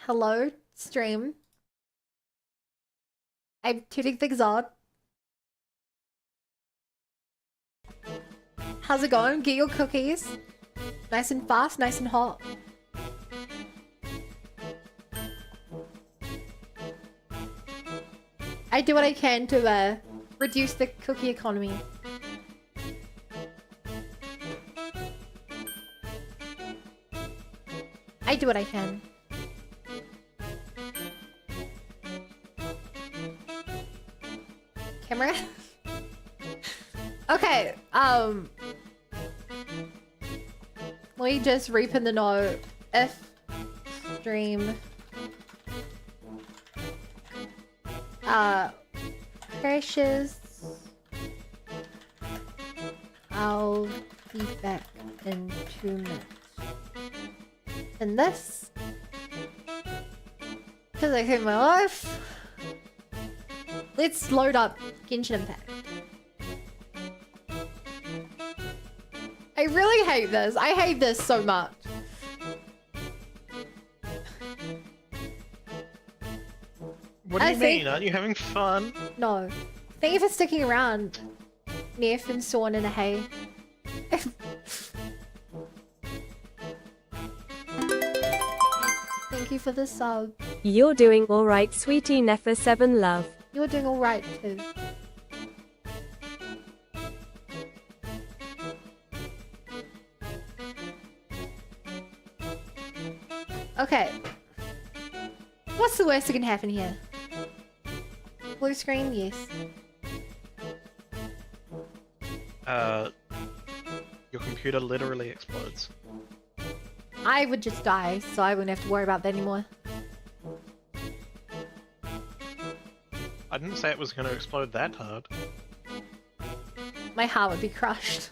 Hello, stream. I'm tuning things on. How's it going? Get your cookies. Nice and fast, nice and hot. I do what I can to reduce the cookie economy. I do what I can. Camera? Okay, let me just repin the note. If stream crashes, I'll be back in 2 minutes. And this, because I hate my life. Let's load up Genshin Impact. I really hate this. I hate this so much. What do you mean? Aren't you having fun? No. Thank you for sticking around, Neff and Sawn and a Hay. Thank you for the sub. You're doing alright, sweetie. Nefa 7 love. You're doing alright too. Okay. What's the worst that can happen here? Blue screen? Yes. Your computer literally explodes. I would just die, so I wouldn't have to worry about that anymore. I didn't say it was going to explode that hard. My heart would be crushed.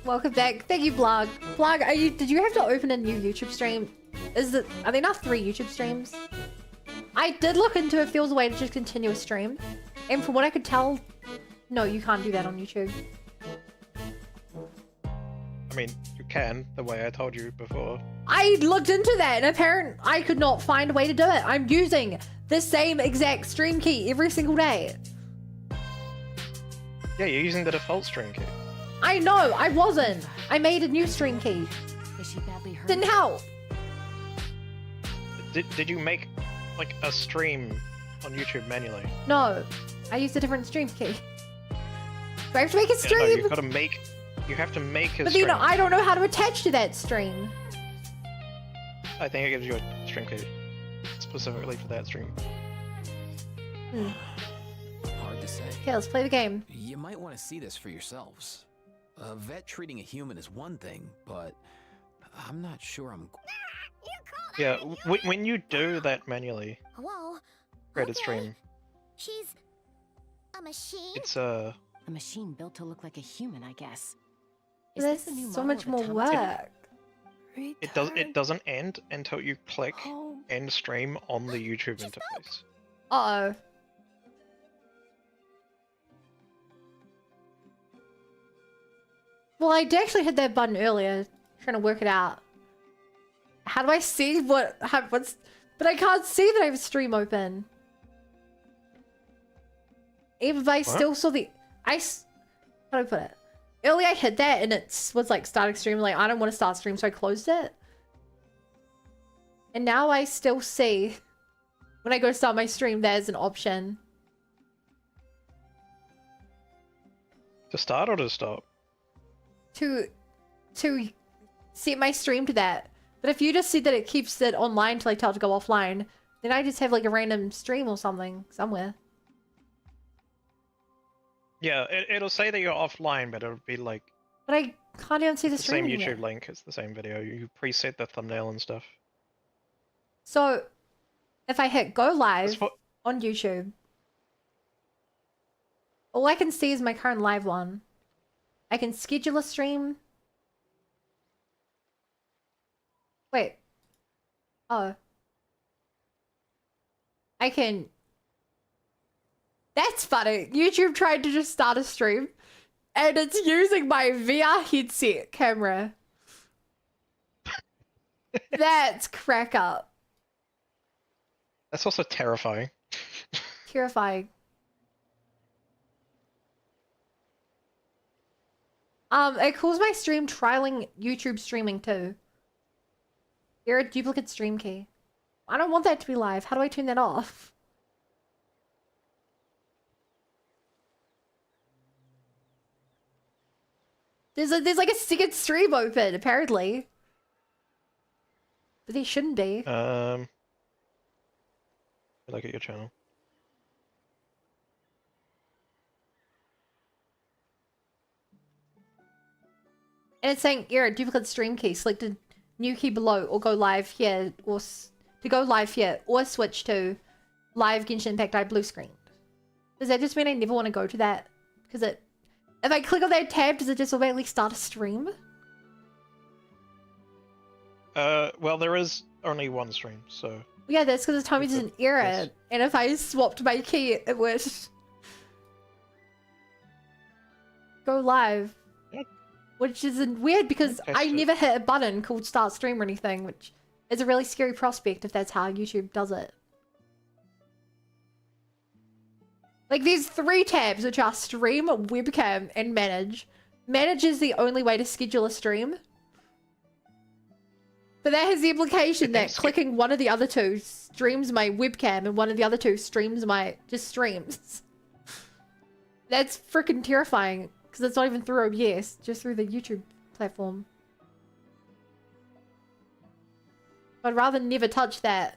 Welcome back. Thank you, Blog. Blog, did you have to open a new YouTube stream? Are there now 3 YouTube streams? I did look into if there was a way to just continue a stream. And from what I could tell, no, you can't do that on YouTube. I mean, you can, the way I told you before. I looked into that and apparently I could not find a way to do it. I'm using the same exact stream key every single day. Yeah, you're using the default stream key. I know, I wasn't. I made a new stream key. Is she badly hurt? Didn't help. Did you make, like, a stream on YouTube manually? No, I used a different stream key. Do I have to make a Yeah, stream? no, you have to make a But stream. then I don't know how to attach to that stream. I think it gives you a stream key. Specifically for that stream. Hard to say. Okay, let's play the game. You might want to see this for yourselves. A vet treating a human is one thing, but I'm not sure I'm... Yeah, when you do that manually, Whoa. create a Okay. stream, She's a machine? it's A machine built to look like a human, I guess. Is There's this a new so model much of more automaton? work. it doesn't end until you click Home. end stream on the YouTube interface. Uh-oh. Well, I did actually hit that button earlier, trying to work it out. How do I see what's... But I can't see that I have a stream open. Even if I still saw the... How do I put it? Earlier I hit that and it was like starting stream, like I don't want to start stream, so I closed it. And now I still see, when I go to start my stream, there's an option. To start or to stop? To set my stream to that. But if you just see that it keeps it online till I tell it to go offline, then I just have like a random stream or something somewhere. Yeah, it'll say that you're offline, but it'll be like But I can't even see the the same stream YouTube yet. link. It's the same video. You preset the thumbnail and stuff. So if I hit go live That's what- on YouTube, all I can see is my current live one. I can schedule a stream. Wait. Oh. I can... That's funny. YouTube tried to just start a stream and it's using my VR headset camera. That's crack up. That's also terrifying. Terrifying. It calls my stream trialing YouTube streaming too. You're a duplicate stream key. I don't want that to be live. How do I turn that off? There's like a second stream open, apparently. But there shouldn't be. Look at your channel. And it's saying error, duplicate stream key. Selected new key below or go live here or to go live here or switch to live Genshin Impact I Bluescreened. Does that just mean I never want to go to that? Because if I click on that tab, does it just automatically start a stream? Well, there is only one stream, so... Yeah, that's because it's telling me there's an error. Yes. And if I swapped my key, it would go live. Yep. Which is weird because Okay, I so- never hit a button called start stream or anything, which is a really scary prospect if that's how YouTube does it. Like, there's 3 tabs, which are stream, webcam, and manage. Manage is the only way to schedule a stream. But that has the implication that clicking one of the other 2 streams my webcam and one of the other 2 streams my... just streams. That's freaking terrifying. Because it's not even through OBS, just through the YouTube platform. I'd rather never touch that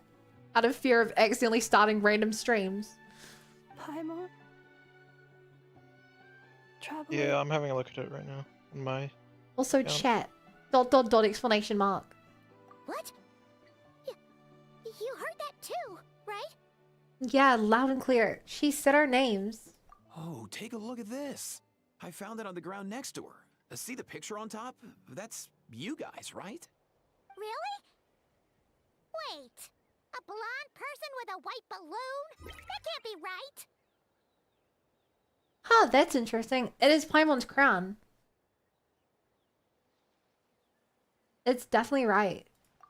out of fear of accidentally starting random streams. Paimon? Traveler? Yeah, I'm having a look at it right now. In my... Also Yeah. chat. ... Explanation mark. What? You heard that too, right? Yeah, loud and clear. She said our names. Oh, take a look at this. I found it on the ground next to her. See the picture on top? That's you guys, right? Really? Wait. A blonde person with a white balloon? That can't be right. Huh, that's interesting. It is Paimon's crown. It's definitely right.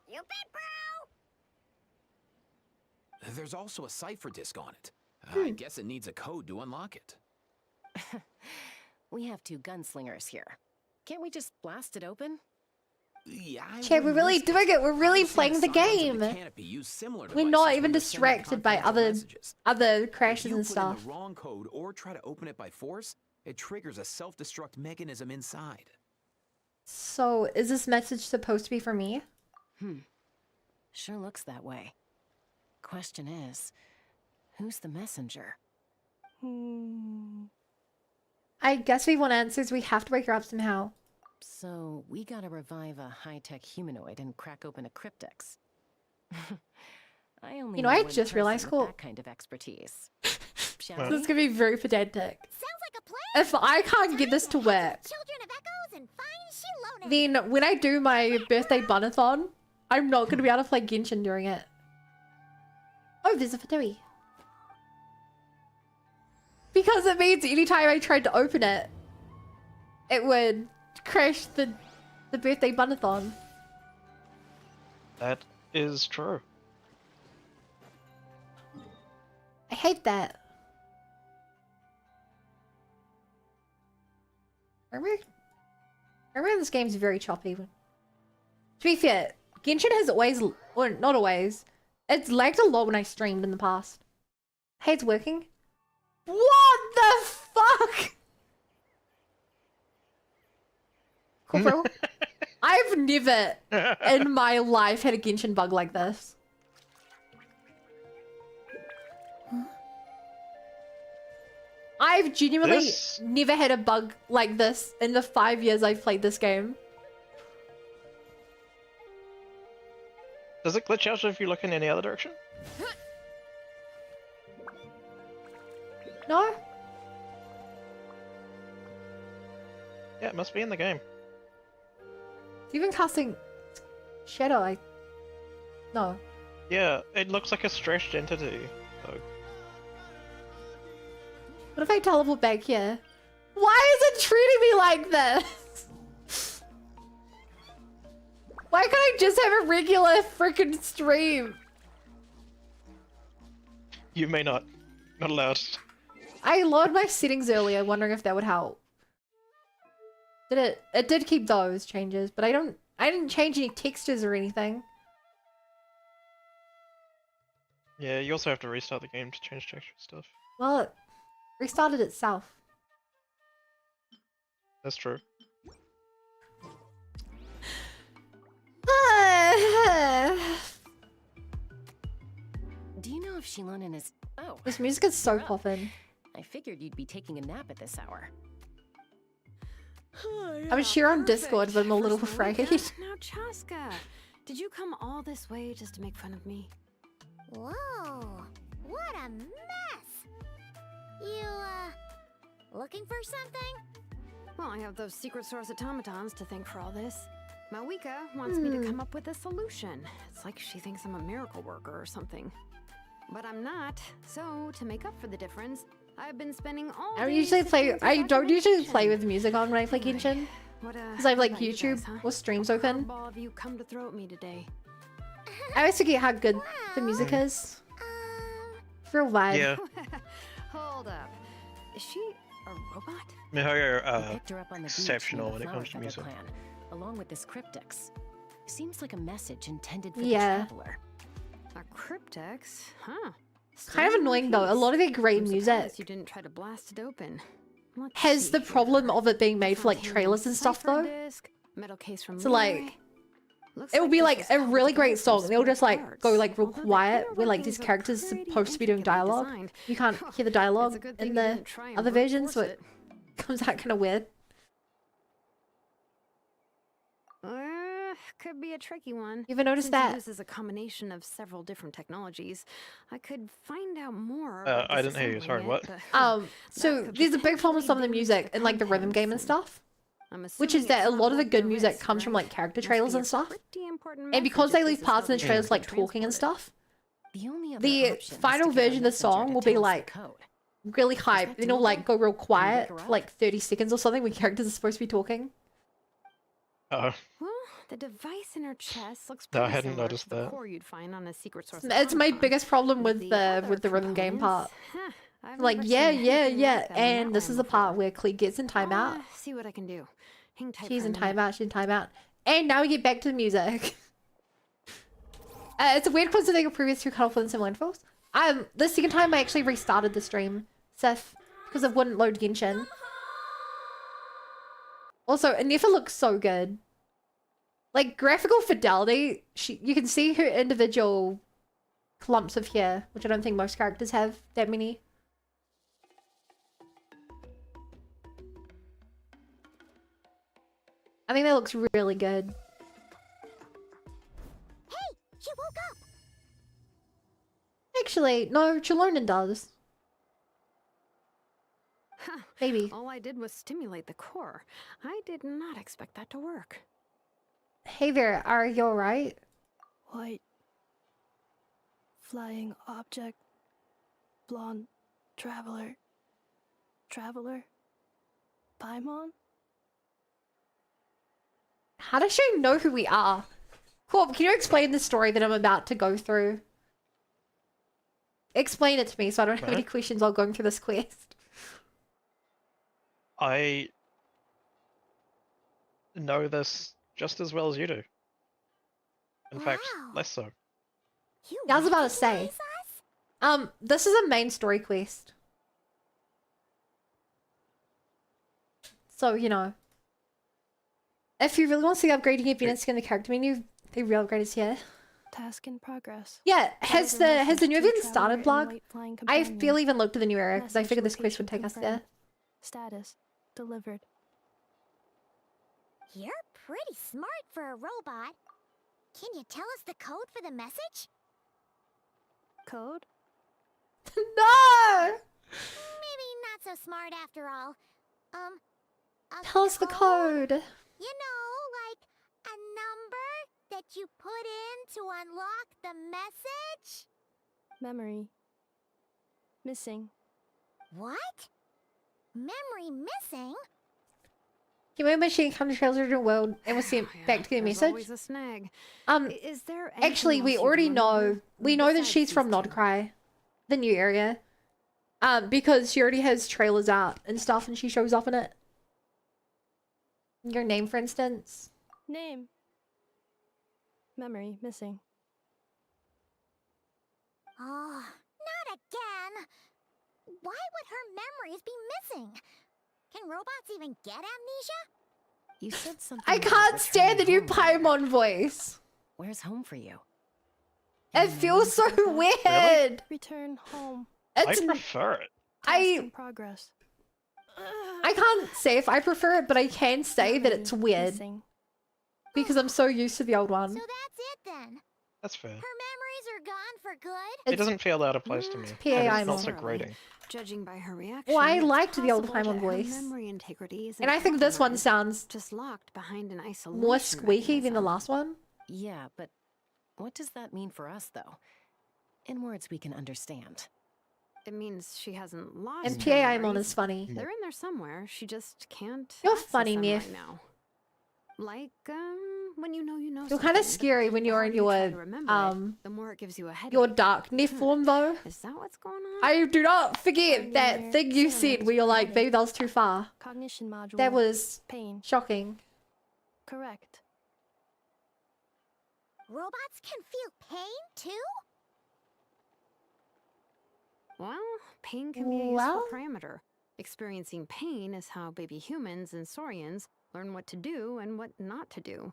You bet, bro. There's also a cipher disk on it. I Hmm. guess it needs a code to unlock it. We have 2 gunslingers here. Can't we just blast it open? Yeah, Chat, we're really doing it. We're really playing the game. We're not even distracted by other crashes and stuff. If you put in the wrong code or try to open it by force, it triggers a self-destruct mechanism inside. So, is this message supposed to be for me? Sure looks that way. Question is, who's the messenger? I guess we want answers. We have to wake her up somehow. So, we gotta revive a high-tech humanoid and crack open a cryptex. I only You know, I one just person realized, with cool. that kind of expertise. Shall Well- This is gonna be very pedantic. Sounds like a plan. If I can't get this to work, Children of Echoes and fine Shilona. then when I do my birthday bunathon, I'm not gonna be able to play Genshin during it. Oh, there's a Fatui. Because it means anytime I tried to open it, it would crash the birthday bunathon. That is true. I hate that. Remember this game's very choppy. To be fair, Genshin has always, or not always, it's lagged a lot when I streamed in the past. Hey, it's working. What the fuck? Corporal, I've never in my life had a Genshin bug like this. I've genuinely This- never had a bug like this in the 5 years I've played this game. Does it glitch out if you look in any other direction? No? Yeah, it must be in the game. It's even casting shadow, no. Yeah, it looks like a stretched entity. So. What if I teleport back here? Why is it treating me like this? Why can't I just have a regular freaking stream? You may not. Not allowed. I lowered my settings earlier, wondering if that would help. Did it? It did keep those changes, but I didn't change any textures or anything. Yeah, you also have to restart the game to change texture stuff. Well, it restarted itself. That's true. Do you know if Shilonen is... Oh, This music is so you're up. poppin'. I figured you'd be taking a nap at this hour. I'm sure on Discord, but I'm a little afraid. Now, Chaska, did you come all this way just to make fun of me? Whoa, what a mess! You, looking for something? Well, I have those secret source automatons to thank for all this. Mawika wants me to come up with a solution. It's like she thinks I'm a miracle worker or something. But I'm not, so to make up for the difference, I've been spending all I don't day usually play. sifting through I don't usually play documentation. with music on when I play Genshin, because I have like YouTube or streams open. All of you come to throw at me today. I always forget how good the music is. Real vibe. Yeah, Hold up. Is she a robot? Mihoyo, We picked her up on the beach exceptional near when the it comes to Flowerfeather music. Clan, along with this cryptex. Seems like a message intended for Yeah. the traveler. A cryptex? Huh. Kind of Still in annoying one though. A piece. lot of their great I'm music surprised you didn't try to blast it open. Let's has see the here. problem of it being made for like Contains trailers and stuff cipher though. disk, metal case from So like, Leroy. Looks it will be this like was a held really together great from song, and they'll spare just like go parts. like real Although the quiet, inner where like these workings are characters pretty supposed to be doing intricately dialogue. designed. You can't hear the It's a dialogue good thing in you the didn't try and other brute versions, so force it comes out kind of weird. Could be a tricky one. You ever noticed Since it that? uses a combination of several different technologies, I could find out more. Uh, about I didn't hear you, disassembling sorry, it, what? but, So could there's a big problem with some of the potentially music damage and like the rhythm contents game and and- stuff, I'm which is assuming that a it's lot of the not good worth music risk, comes from right? like character Must trailers be and a stuff. pretty important And because message they if leave this is parts how in the they trailers intend like to talking and transport stuff, The only other the option is final to get a version of the messenger song to will be tell us the like code. really hype, that then it'll like doable? go real wake quiet her for up? like 30 seconds or something when characters are supposed to be talking. Oh, Well, the device in her chest looks No, I pretty hadn't similar noticed to the that. core you'd find on a secret source. It's my automaton. biggest problem But with other the rhythm game part. components, I've Like, never yeah, seen yeah, anything yeah, like that in and this Outland is the part before. where Clee gets in timeout. See what I can do. Hang tight She's for a in minute. timeout, she's in timeout. And now we get back to the music. It's a weird considering your previous two cut off with similar infos. The second time I actually restarted the stream, Seth, because it wouldn't load Genshin. Also, Anefa looks so good. Like, graphical fidelity, you can see her individual clumps of hair, which I don't think most characters have that many. I think that looks really good. Hey, she woke up! Actually, no, Chilonen does. Huh. Maybe. All I did was stimulate the core. I did not expect that to work. Hey there, are you alright? White. Flying object. Blonde. Traveler. Traveler. Paimon? How does she know who we are? Corp, can you explain the story that I'm about to go through? Explain it to me so I don't have any What? questions while going through this quest. I know this just as well as you do. In fact, Wow. less so. You Yeah, I was about to say. recognize us? This is a main story quest. So, you know. If you really want to see upgrading your units in the character menu, the real upgrade is here. Task in progress. Yeah, has the new event started, blog? I Companion. feel even looked at the new area because I Message figured this quest location would take us confirmed. there. Status. Delivered. You're pretty smart for a robot. Can you tell us the code for the message? Code? No! Maybe not so smart after all. A Tell us the code. You know, like a number that you put in to unlock the message? Memory. Missing. What? Memory missing? Human machine comes to shelter the world and was sent Yeah, back to the there's message. always a snag. Is there actually, anything we else you'd already know. remember We know that besides she's from these two? Nodcry, the new area. Because she already has trailers out and stuff, and she shows up in it. Your name, for instance. Name. Memory missing. Oh, not again! Why would her memories be missing? Can robots even get amnesia? You said something. I about can't stand the returning new home earlier. Paimon voice. Where's home for you? It Any feels so memories about that? weird. Return home. It's I prefer it. Task I in progress. can't say if I prefer it, but I can say that it's Memory weird missing. because I'm so used to the old So one. that's it then. That's fair. Her memories are gone for good? It It's doesn't feel out of place to me. PAI It felt more. like grating. Judging by her reaction, Well, I it's liked the old possible Paimon that her voice. memory integrity isn't and I think this one compromised, sounds just locked behind an isolation more squeaky than the mechanism. last one. Yeah, but what does that mean for us, though? In words we can understand. It means she hasn't lost And her PAI memories. Mon is funny. They're in there somewhere. She just can't. You're access funny, them Nif. right now. Like when you know You're kind of something, scary when the you're in harder you try your to remember it, the more it gives you a headache. your dark Nif form though. Is that what's going on? I do not forget Finding that your thing you said ceremonies where you're like, regarding baby, that was too far. Cognition module. That was pain. shocking. Correct. Robots can feel pain too? Well, pain can be a Well? useful parameter. Experiencing pain is how baby humans and saurians learn what to do and what not to do.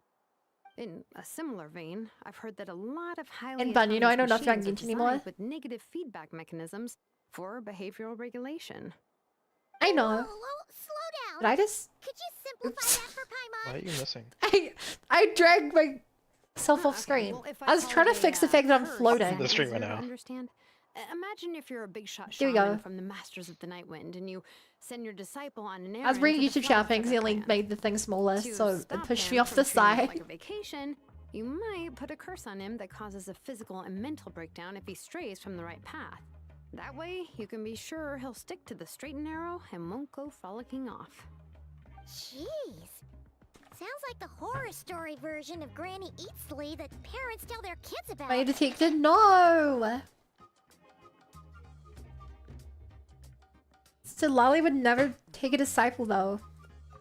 In a similar vein, I've heard that a lot of highly And Bun, you know I know autonomous nothing about machines are Genshin anymore. designed with negative feedback mechanisms for behavioral regulation. I know. Whoa, slow Did down. I just Could you simplify Oops. that for Why Paimon? are you missing? I dragged myself off Okay, screen. well, if I was call trying to it a, fix the fact that I'm curse, is floating. that The streamer easier to now. Understand? Imagine if you're a big shot Here we shaman go. from the Masters of the Night Wind, and you send your disciple on an errand. I was reading to the YouTube channel Flower things, he Feather only Clan. made the thing smaller, To so it stop pushed him me off from the treating it side. like a vacation, you might put a curse on him that causes a physical and mental breakdown if he strays from the right path. That way, you can be sure he'll stick to the straight and narrow and won't go frolicking off. Jeez. Sounds like the horror story version of Granny Eatsley that parents tell their kids about. My detected, no! So Lolly would never take a disciple though.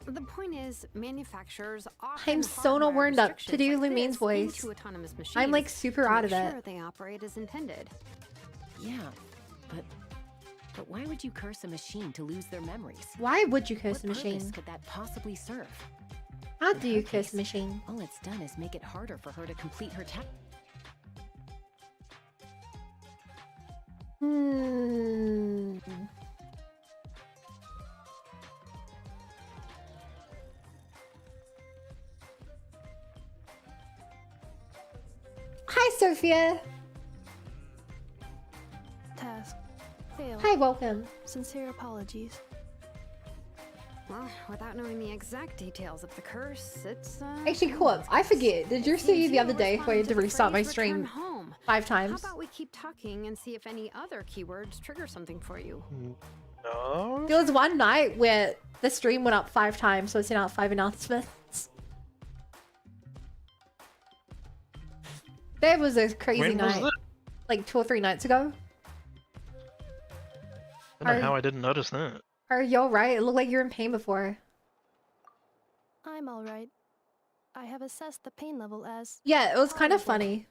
The point is, manufacturers often I'm so not hardwire warmed up to restrictions do like Lumine's this voice. into autonomous I'm like machines super to out make of it. sure they operate as intended. Yeah, but why would you curse a machine to lose their memories? Why would you curse What the purpose machine? could that possibly serve? How In do you her curse case, the machine? All it's done is make it harder for her to complete her task. Hmm. Hi, Sophia. Task. Failed. Hi, welcome. Sincere apologies. Well, without knowing the exact details of the curse, it's Actually, cool. I forget. Did you see the other day where I had to restart my stream home. 5 How times? about we keep talking and see if any other keywords trigger something for you? No. There was one night where the stream went up 5 times, so I sent out 5 announcements. That was a crazy When was night. that? Like 2 or 3 nights ago. I don't know Are- how I didn't notice that. Are you alright? It looked like you were in pain before. I'm alright. I have assessed the pain level as Yeah, it was kind of tolerable. funny.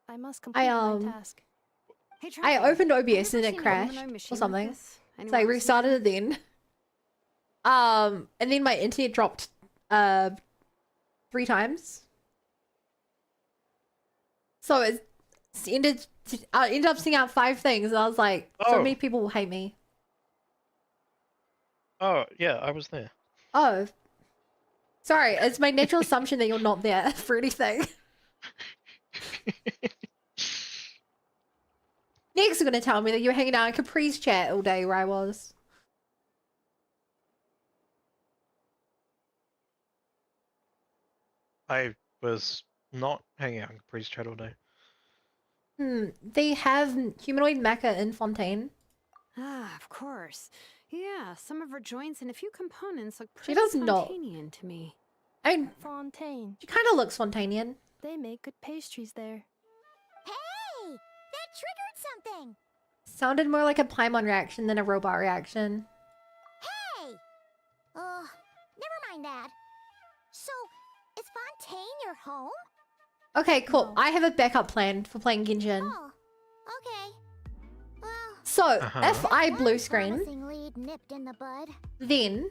I must complete my task. Hey, I Charlie, opened have you OBS ever and it seen a crashed humanoid or machine like something. this? So I Anywhere else in restarted it then. And then my internet dropped 3 times. So I ended up seeing out 5 things, and I was like, so Oh. many people will hate me. Oh, yeah, I was there. Oh. Sorry, it's my natural assumption that you're not there for anything. Next, you're gonna tell me that you were hanging out in Capri's chat all day where I was. I was not hanging out in Capri's chat all day. They have humanoid mecha in Fontaine. Ah, of course. Yeah, some of her joints and a few components look She pretty does not. Fontanian to me. And Fontaine. she kind of looks Fontanian. They make good pastries there. Hey! That triggered something! Sounded more like a Paimon reaction than a robot reaction. Hey! Never mind that. So, is Fontaine your home? Okay, cool. No. I have a backup plan for playing Genshin. Oh, okay. Well, So, Uh-huh. if I one blue screen, promising lead nipped in the bud. then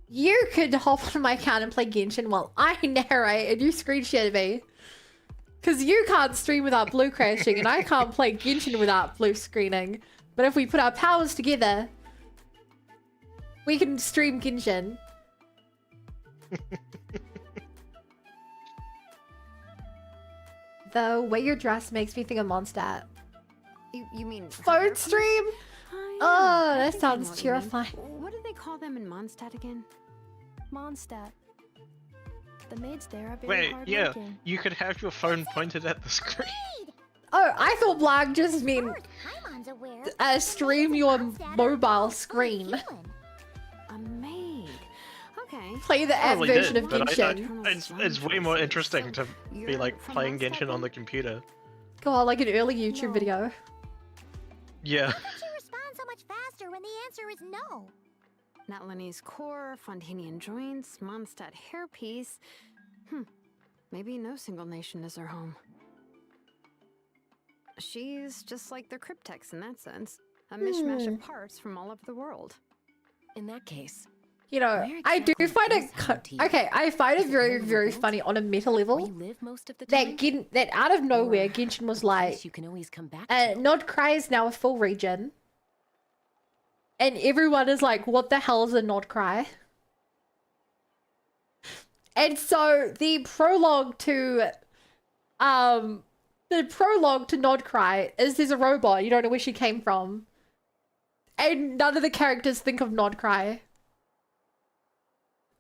you could hop on my account and play Genshin while I narrate and you screen share me. Because you can't stream without blue crashing and I can't play Genshin without blue screening. But if we put our powers together, we can stream Genshin. The way you're dressed makes me think of Mondstadt. You mean Phone hairpiece? stream? Oh, Oh, I that think I know sounds what you mean. terrifying. What do they call them in Mondstadt again? Mondstadt. The maids there are very Wait, yeah, hardworking. you could have your phone pointed at the screen. Oh, I thought Blag just meant Far as Paimon's aware, stream your Mondstadt mobile are screen. human. A maid. Okay. Play the app Probably version did, of but Genshin. it's way more interesting to be You're like from playing Mondstadt Genshin on the then? computer. God, like an early YouTube No. video. Yeah. Why did she respond so much faster when the answer is no? Natlanese core, Fontanian joints, Mondstadt hairpiece. Maybe no single nation is her home. She's just like the Cryptex in that sense. A mishmash of parts from all over the world. In that case, You know, Where I do exactly find is it home to you? okay. I find Is it it very, home in the very world? funny on a meta where level you live most of the time? that out of nowhere Or Genshin was a place like, you can always come back to. Nodcry is now a full region, and everyone is like, "What the hell is a Nodcry?" And so the prologue to Nodcry is there's a robot, you don't know where she came from. And none of the characters think of Nodcry.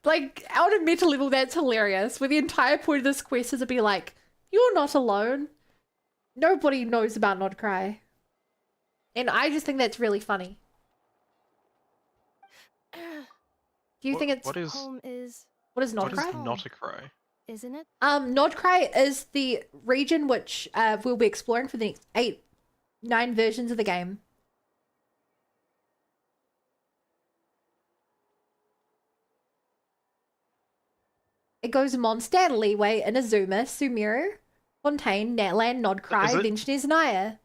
Like, out of meta level, that's hilarious. Where the entire point of this quest is to be like, you're not alone. Nobody knows about Nodcry. And I just think that's really funny. Do you think it's... what is Home is, What is what is Nodcry? not a cry? isn't it? Nodcry is the region which we'll be exploring for the next 9 versions of the game. It goes Mondstadt, Leeway, Inazuma, Sumeru, Fontaine, Natlan, Nodcry, Is it? then Snezhnaya.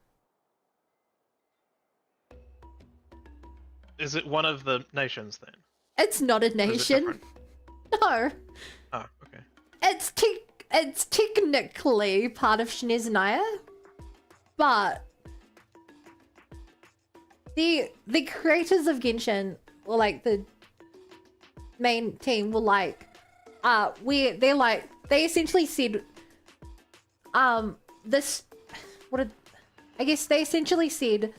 Is it one of the nations then? It's not a Or is it nation. different? No. Oh, okay. It's technically part of Snezhnaya, but the creators of Genshin, or like the main team, were like, they essentially said, this, I guess they essentially said,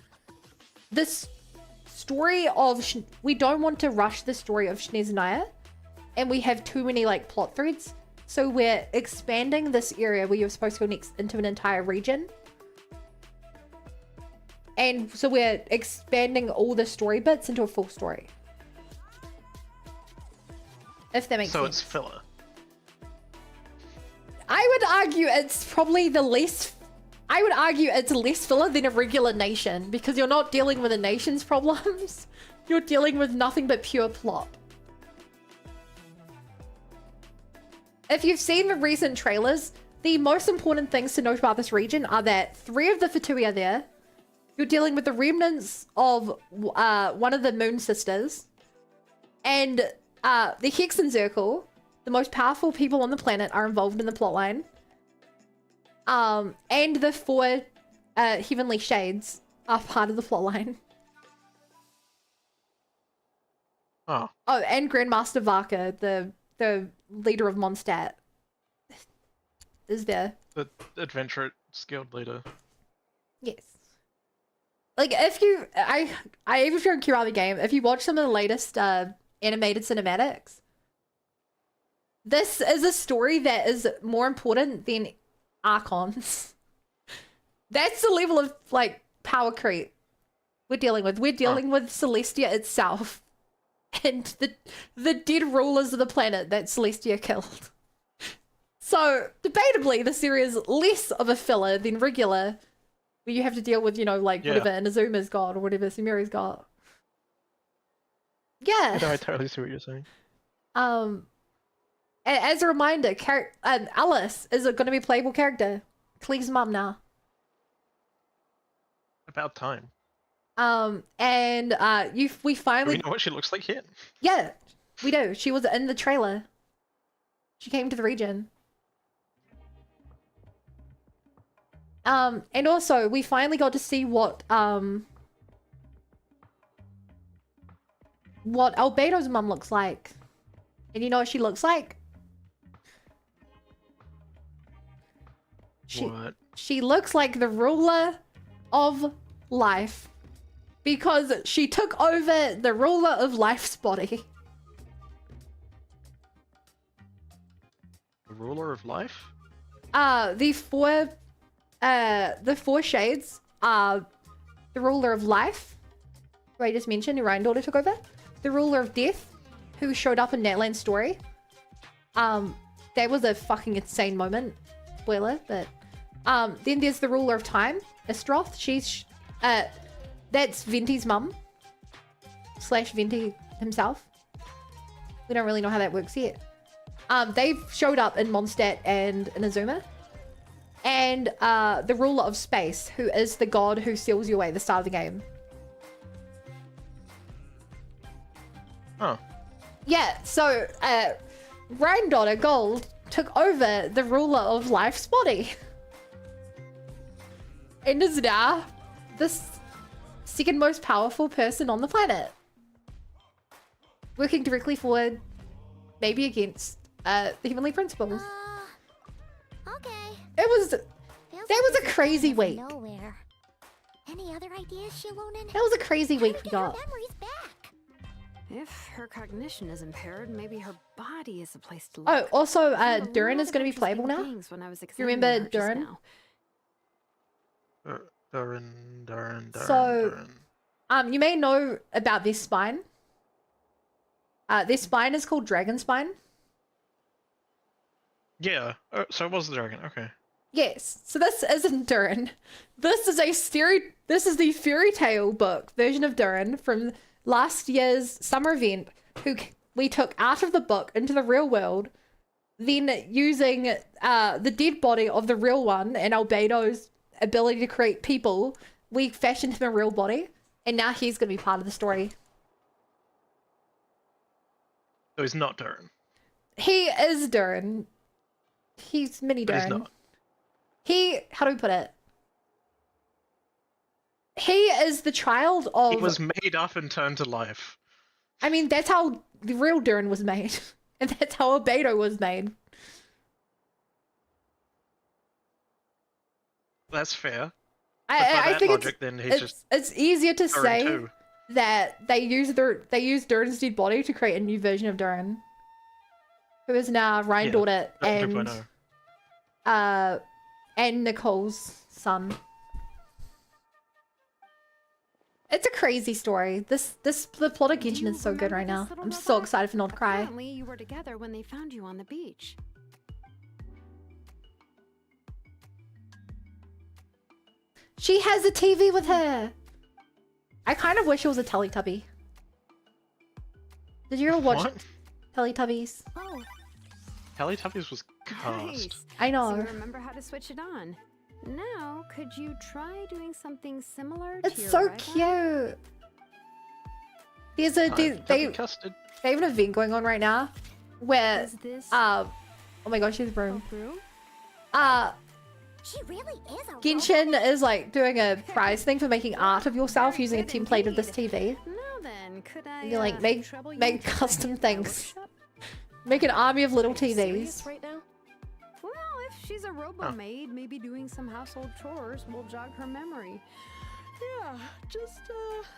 this story of, we don't want to rush the story of Snezhnaya, and we have too many like plot threads. So we're expanding this area where you're supposed to go next into an entire region. And so we're expanding all the story bits into a full story. If that makes So sense. it's filler. I would argue it's probably I would argue it's less filler than a regular nation, because you're not dealing with a nation's problems. You're dealing with nothing but pure plot. If you've seen the recent trailers, the most important things to note about this region are that 3 of the Fatui are there. You're dealing with the remnants of one of the Moon Sisters. And the Hexen Circle, the most powerful people on the planet, are involved in the plotline. And the 4 Heavenly Shades are part of the plotline. Oh, Oh, and Grandmaster Varka, the leader of Mondstadt, is there. the adventure skilled leader. Yes. Like, if you... even if you don't care about the game, if you watch some of the latest animated cinematics, this is a story that is more important than Archons. That's the level of like power creep we're dealing with. We're dealing with Celestia itself and the dead rulers of the planet that Celestia killed. So debatably, this area is less of a filler than regular, where you have to deal with, you know, like whatever Inazuma's got or whatever Sumeri's got. Yeah. No, I totally see what you're saying. As a reminder, Alice is going to be a playable character. Clee's mum now. About time. And we Do finally we know what she looks like yet? Yeah, we do. She was in the trailer. She came to the region. And also we finally got to see what Albedo's mum looks like. And you know what she looks like? What? She looks like the ruler of life. Because she took over the ruler of life's body. The ruler of life? The four shades are the ruler of life, who I just mentioned, who Ryan took over. The ruler of death, who showed up in Natlan's story. That was a fucking insane moment. Spoiler, but then there's the ruler of time, Estroth. She's that's Venti's mum / Venti himself. We don't really know how that works yet. They've showed up in Mondstadt and Inazuma. And the ruler of space, who is the god who seals you away at the start of the game. Oh. Yeah, so Granddaughter Gold took over the ruler of life's body. And is now this second most powerful person on the planet. Working directly for, maybe against, the Heavenly Principles. Okay. It was, that was a crazy week. Nowhere. Any other ideas, Shilonen? That was a crazy week we Get her got. memories back. If her cognition is impaired, maybe her body is the place to Oh, look. also, I found a Durin lot is of going to be interesting playable now. things when I was You remember examining her just Durin? now. Durin. So, you may know about this spine. Their spine is called Dragon Spine. Yeah. So it was the dragon. Okay. Yes. So this isn't Durin. This is the fairy tale book version of Durin from last year's summer event, who we took out of the book into the real world, then using the dead body of the real one and Albedo's ability to create people, we fashioned him a real body, and now he's going to be part of the story. So he's not Durin. He is Durin. He's mini But he's Durin. not. How do we put it? He is the child of... He was made up and turned to life. I mean, that's how the real Durin was made. And that's how Albedo was made. That's fair. I think logic, then he's just it's easier to Durin say too. that they use Durin's dead body to create a new version of Durin, who is now Ryan Daughter and Nicole's son. It's a crazy story. The plot of Do Genshin you is so good remember right now. this little I'm so robot? excited for not to cry. Apparently, you were together when they found you on the beach. She has a TV with her. I kind of wish it was a Teletubby. Did you ever watch What? Teletubbies? Oh, Teletubbies was cast. nice. I So know. you remember how to switch it on. Now, could you try doing something similar to It's your so right arm? cute. There's a Tubby custard. they have an event going on right now where Is this oh my gosh, she's broom. Brew? She really is a Genshin is like doing a prize thing for making art of yourself Very using a good template of this indeed. TV. Now then, could I You like make trouble you make to custom my things. workshop? Make an army of little Are you serious TVs. right now? Well, if she's a robo-maid, maybe doing some household chores will jog her memory. Yeah, just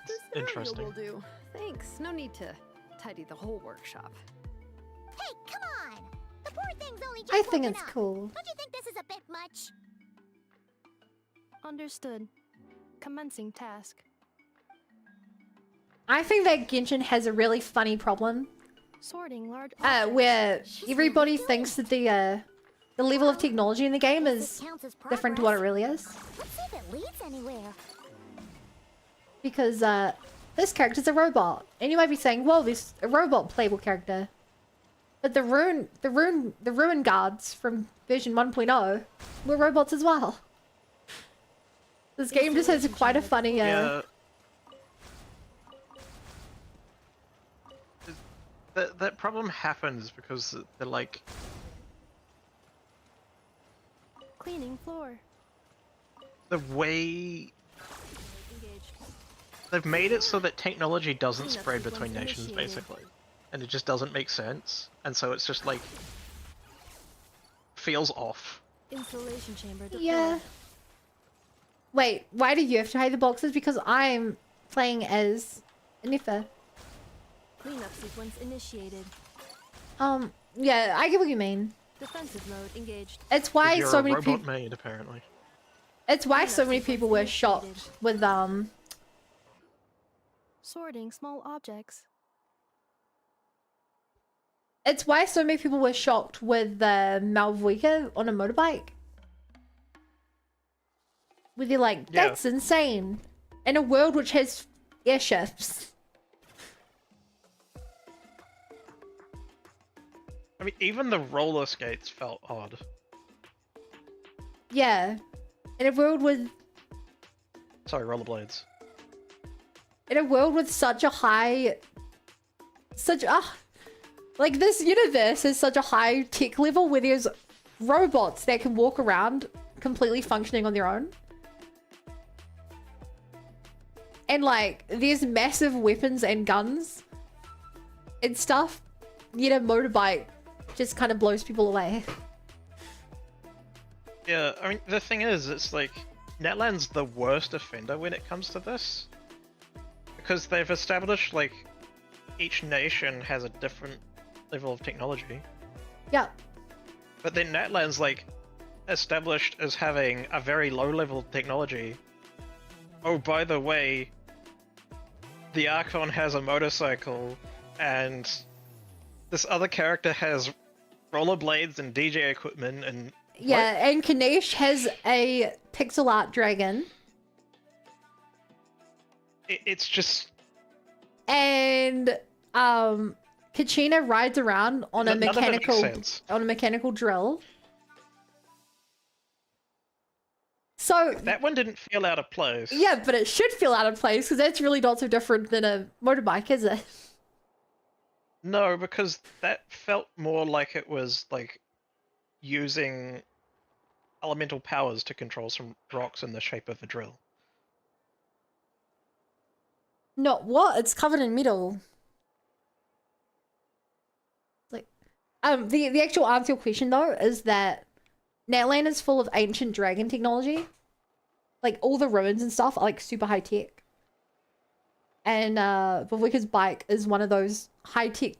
this area interesting. will do. Thanks. No need to tidy the whole workshop. Hey, come on! The poor thing's only just I think woken it's up. cool. Don't you think this is a bit much? Understood. Commencing task. I think that Genshin has a really funny problem Sorting large objects. where She's everybody really thinks that the level of technology in the game Guess is this counts as different to what it progress. really is. Let's see if it leads anywhere. Because this character's a robot. And you might be saying, well, this a robot playable character. But the ruin guards from version 1.0 were robots as well. This game just has quite a funny Yeah. That problem happens because they're like Cleaning floor. the way Engaged. they've made it so that technology doesn't Cleanup spread sequence between nations, initiated. basically, and it just doesn't make sense, and so it's just like feels off. Installation chamber deployed. Yeah. Wait, why do you have to hide the boxes? Because I'm playing as Nifa. Cleanup sequence initiated. Yeah, I get what you mean. Defensive mode engaged. It's why You're so a many robot people. maid, apparently. It's why so many people were shocked with Sorting small objects. It's why so many people were shocked with Malvoika on a motorbike. Where they're like, Yeah. that's insane. In a world which has airships. I mean, even the roller skates felt odd. Yeah. In a world with Sorry, rollerblades. such a high like this universe is such a high tech level where there's robots that can walk around completely functioning on their own. And like there's massive weapons and guns and stuff. Yet a motorbike just kind of blows people away. Yeah, I mean, the thing is, it's like, Netland's the worst offender when it comes to this. Because they've established, like, each nation has a different level of technology. Yeah. But then Netland's, like, established as having a very low level of technology. Oh, by the way, the Archon has a motorcycle, and this other character has rollerblades and DJ equipment, and Yeah, and Kanesh has a pixel art dragon. it's just And Kachina rides around on a none of it makes sense. mechanical drill. So That one didn't feel out of place. yeah, but it should feel out of place because that's really not so different than a motorbike, is it? No, because that felt more like it was like using elemental powers to control some rocks in the shape of a drill. Not what? It's covered in metal. Like, the actual answer to your question though is that Natlan is full of ancient dragon technology. Like all the ruins and stuff are like super high tech. And Bavika's bike is one of those high tech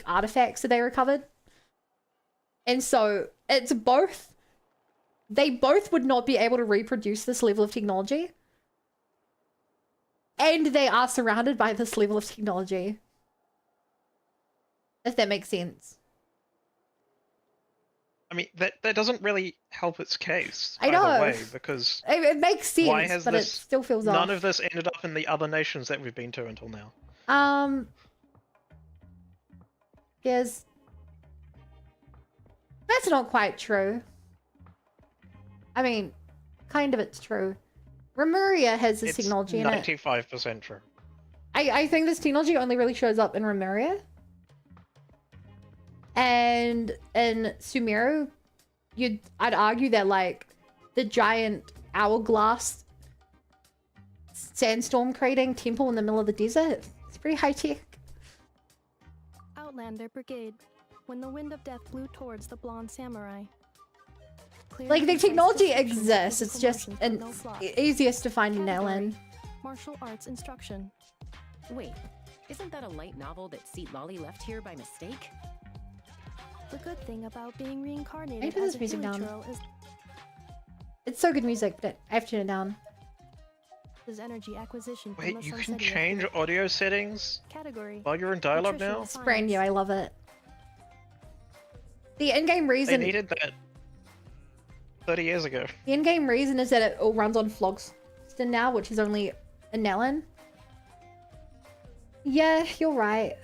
artifacts that they recovered. And so it's both. They both would not be able to reproduce this level of technology. And they are surrounded by this level of technology. If that makes sense. I mean, that doesn't really help its case. I know. Either way, because It makes sense, why has but it this, still feels off. none of this ended up in the other nations that we've been to until now? Yes. That's not quite true. I mean, kind of it's true. Remuria has this It's technology in it. 95% true. I think this technology only really shows up in Remuria. And in Sumeru, I'd argue that like the giant hourglass sandstorm creating temple in the middle of the desert, it's pretty high tech. Outlander Brigade. When the wind of death blew towards the blonde samurai. Clear Like the concise technology description of exists, it's physical just motion for no plot. easiest to find in Category, Nellen. Martial arts instruction. Wait, isn't that a light novel that Seat Lolly left here by mistake? The good thing about being I reincarnated put as this a music down. Hilichurl is It's so good music, but I have to turn it down. Is energy acquisition from Wait, the you can sunsetting of change the audio settings category. while you're in dialogue now? Nutritional It's brand new. I science. love it. The in-game They reason. needed that 30 years ago. The in-game reason is that it all runs on Flogston now, which is only a Nellen. Yeah, you're right.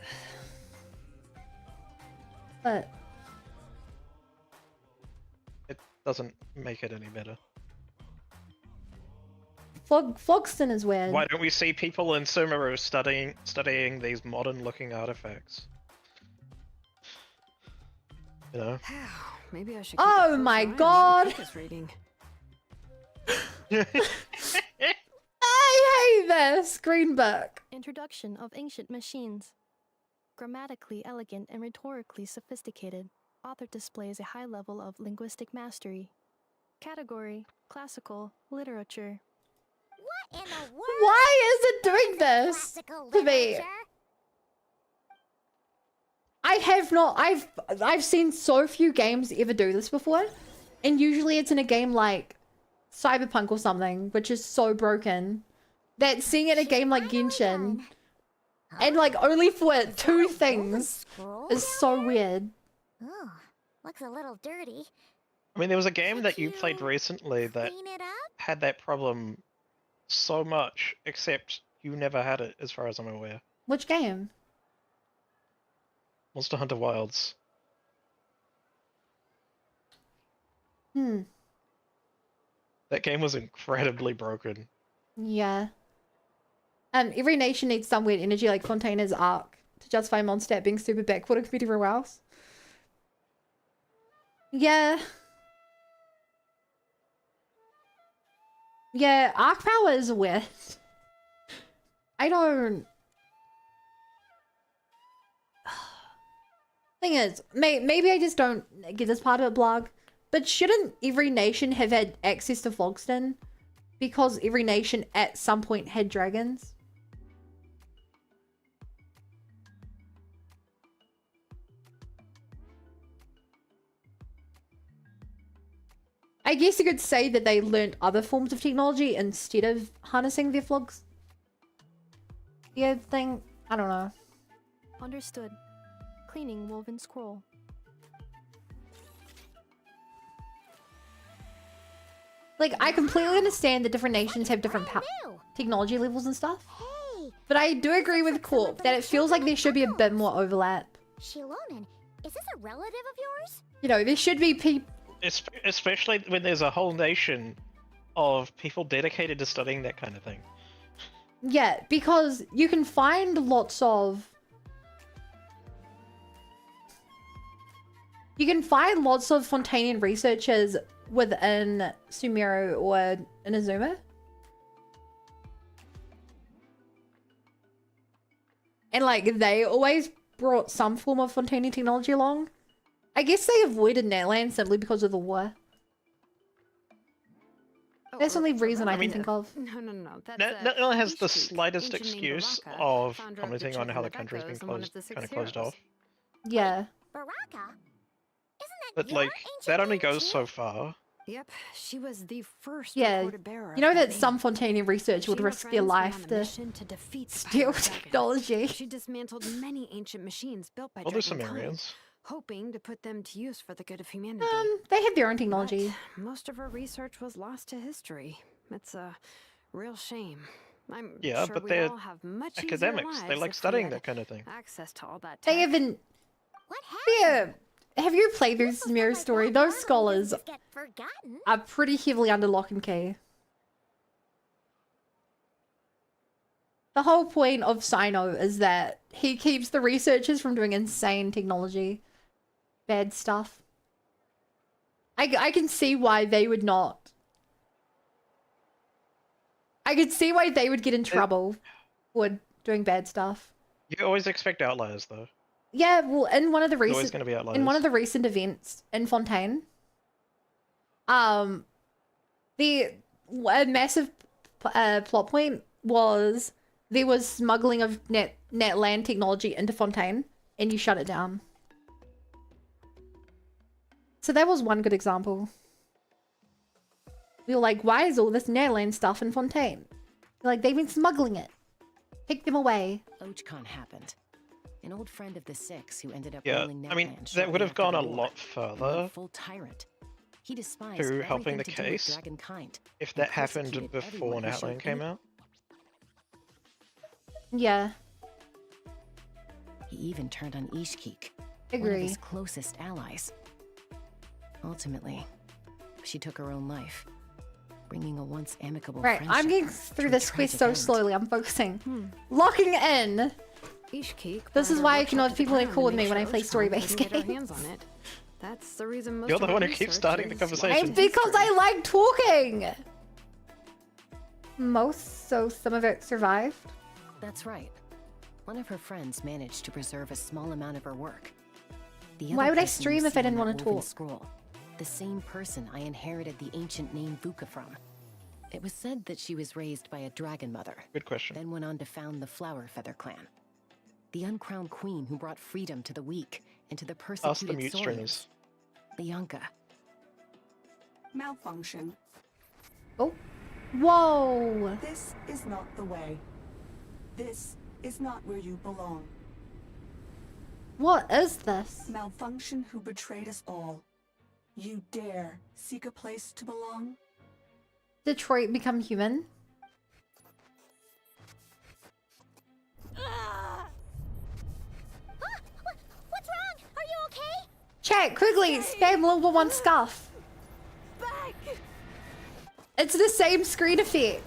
But It doesn't make it any better. Flogston is weird. Why don't we see people in Sumeru studying these modern-looking artifacts? You know? Maybe I should. Oh keep a my closer eye on God. what Mika's reading. I hate this green book. Introduction of ancient machines. Grammatically elegant and rhetorically sophisticated, author displays a high level of linguistic mastery. Category: classical literature. What in the world? Why is it doing this Classical to me? literature? I have not. I've seen so few games ever do this before, and usually it's in a game like Cyberpunk or something, which is so broken that seeing it in a game like Genshin and like only for two things is so weird. Oh, looks a little dirty. I mean, there was a game Could that you played you recently that Clean it up? had that problem so much, except you never had it, as far as I'm aware. Which game? Monster Hunter Wilds. Hmm. That game was incredibly broken. Yeah. Every nation needs some weird energy like Fontaine's arc to justify Mondstadt being super backward compared to everywhere else. Yeah. Yeah, arc power is weird. I don't... Thing is, maybe I just don't get this part of the blog, but shouldn't every nation have had access to Flogston? Because every nation at some point had dragons? I guess you could say that they learned other forms of technology instead of harnessing their flogs. Yeah, thing. I don't know. Understood. Cleaning woven scroll. Like, I completely understand that different nations have different New. technology levels and stuff. Hey, But I do agree with Corp that it feels like there should be a bit more overlap. Shilonen, is this a relative of yours? You know, there should be people... Especially when there's a whole nation of people dedicated to studying that kind of thing. Yeah, because you can find lots of... You can find lots of Fontainian researchers within Sumeru or Inazuma. And, like, they always brought some form of Fontainian technology along. I guess they avoided Natland simply because of the war. That's the only reason I can think of. No. That's Netherlands has the Ishtik, slightest ancient name excuse Baraka, of founder of the commenting on Church how of the country's been Echoes and one closed, of the kind of six closed heroes. off. Yeah. Baraka? Isn't that But your like, ancient that only name goes too? so far. Yep, she was the first Yeah, recorded bearer. you know of that name. some Fontainian research She would and her risk their friends went life on a to mission to defeat steal Spider Dragon. technology. She dismantled many ancient machines built by Well, there's Dragon some Clan, areas. hoping to put them to use for the good of humanity. They have their own technology. But most of her research was lost to history. It's a real shame. I'm Yeah, sure but we'd they're all have much easier academics. They lives like if we studying had that kind of thing. access to all that They tech. haven't... What happened? Yeah. Have you played through This was Sumeru like story? that Those normally scholars doesn't just get forgotten. are pretty heavily under lock and key. The whole point of Sino is that he keeps the researchers from doing insane technology. Bad stuff. I can see why they would not. I could see why they would get in trouble for doing bad stuff. You always expect outliers, though. Yeah, well, in one of the There's always recent going to be outliers. in one of the recent events in Fontaine, a massive plot point was there was smuggling of Netland technology into Fontaine, and you shut it down. So that was one good example. We were like, why is all this Netherland stuff in Fontaine? They're like, they've been smuggling it. Take them away. OchCon happened. An old friend of the Six who ended up Yeah, ruling I mean, Netland that shortly would have after gone the a war. lot He went further full tyrant. He despised through helping everything the to do with case dragonkind, if and that happened persecuted before everyone who showed Natlan came any- out. Yeah, He even turned on Ishkik, one of agree. his closest allies. Ultimately, she took her own life, bringing a once amicable Right, friendship I'm getting to through a this quest tragic so end. slowly. I'm focusing. Locking in. Ishkik This is brought why our I cannot workshop to people the call ground me to when I make play sure story-based OchCon couldn't get our games. hands on it. That's the reason most You're of the our one who keeps research starting the is conversation. It's because I like talking. So some of it survived. That's right. One of her friends managed to preserve a small amount of her work. The Why other would I person stream you if see I didn't on want that to woven talk? Scroll, the same person I inherited the ancient name Vuka from. It was said that she was raised by a dragon mother, Good question. then went on to found the Flower Feather clan. The uncrowned queen who brought freedom to the weak and to the Ask the persecuted mute Saurians. streamers. Bianca. Malfunction. Oh. Whoa. This is not the way. This is not where you belong. What is this? Malfunction who betrayed us all. You dare seek a place to belong? Detroit become human? What's wrong? Are you okay? Chat, quickly, spam level 1 scuff. It's the same screen effect.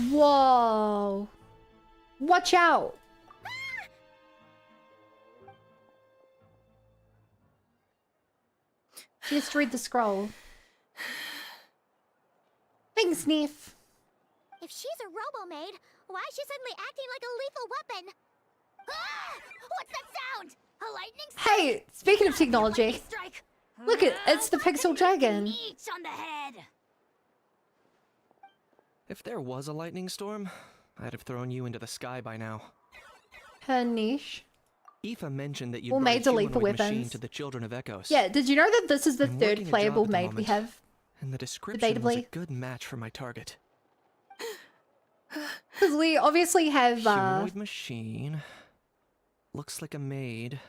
Whoa. Watch out. Just read the scroll. Thanks, Neef. If she's a robo-maid, why is she suddenly acting like a lethal weapon? Ah! What's that sound? A lightning strike? Hey, speaking of technology, Lightning strike. look it, it's the Pixel Dragon. Each on the head. If there was a lightning storm, I'd have thrown you into the sky by now. Her niche. Aoife mentioned that you All brought a maids are lethal humanoid machine weapons. to the Children of Echoes. Yeah, did you know that this is the I'm third working a playable job at the maid we moment, have? And the description was a Debatably. good match for my target. Because we obviously have, Humanoid machine. Looks like a maid.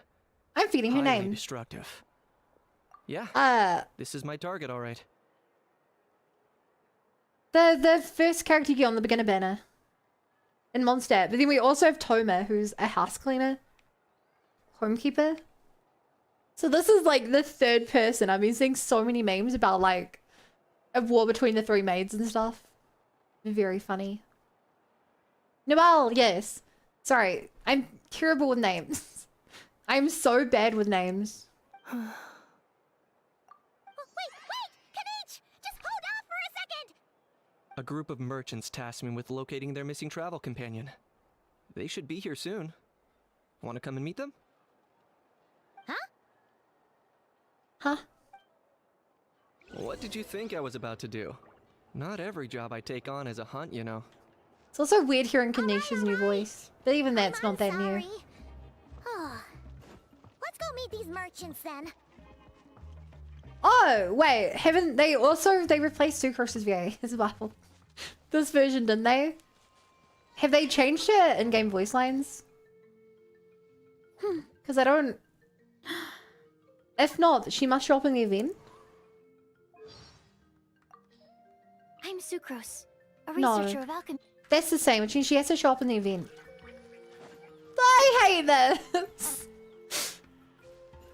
I'm feeding her Highly name. destructive. Yeah, this is my target, all right. The first character you get on the beginner banner. In Mondstadt. But then we also have Toma, who's a house cleaner. Homekeeper. So this is like the third person. I've been seeing so many memes about like a war between the three maids and stuff. Very funny. Noelle, yes. Sorry, I'm terrible with names. I'm so bad with names. Wait! Kanich! Just hold on for a second! A group of merchants tasked me with locating their missing travel companion. They should be here soon. Want to come and meet them? Huh? What did you think I was about to do? Not every job I take on is a hunt, you know. It's also weird hearing Kanish's new voice. But even that's not that new. Sorry. Let's go meet these merchants then. Oh, wait, haven't they also, they replaced Sucrose's VA as well. This version, didn't they? Have they changed her in-game voice lines? Because I don't... If not, she must show up in the event. I'm Sucrose, a No. researcher of alchemy. That's the same, which means she has to show up in the event. I hate this!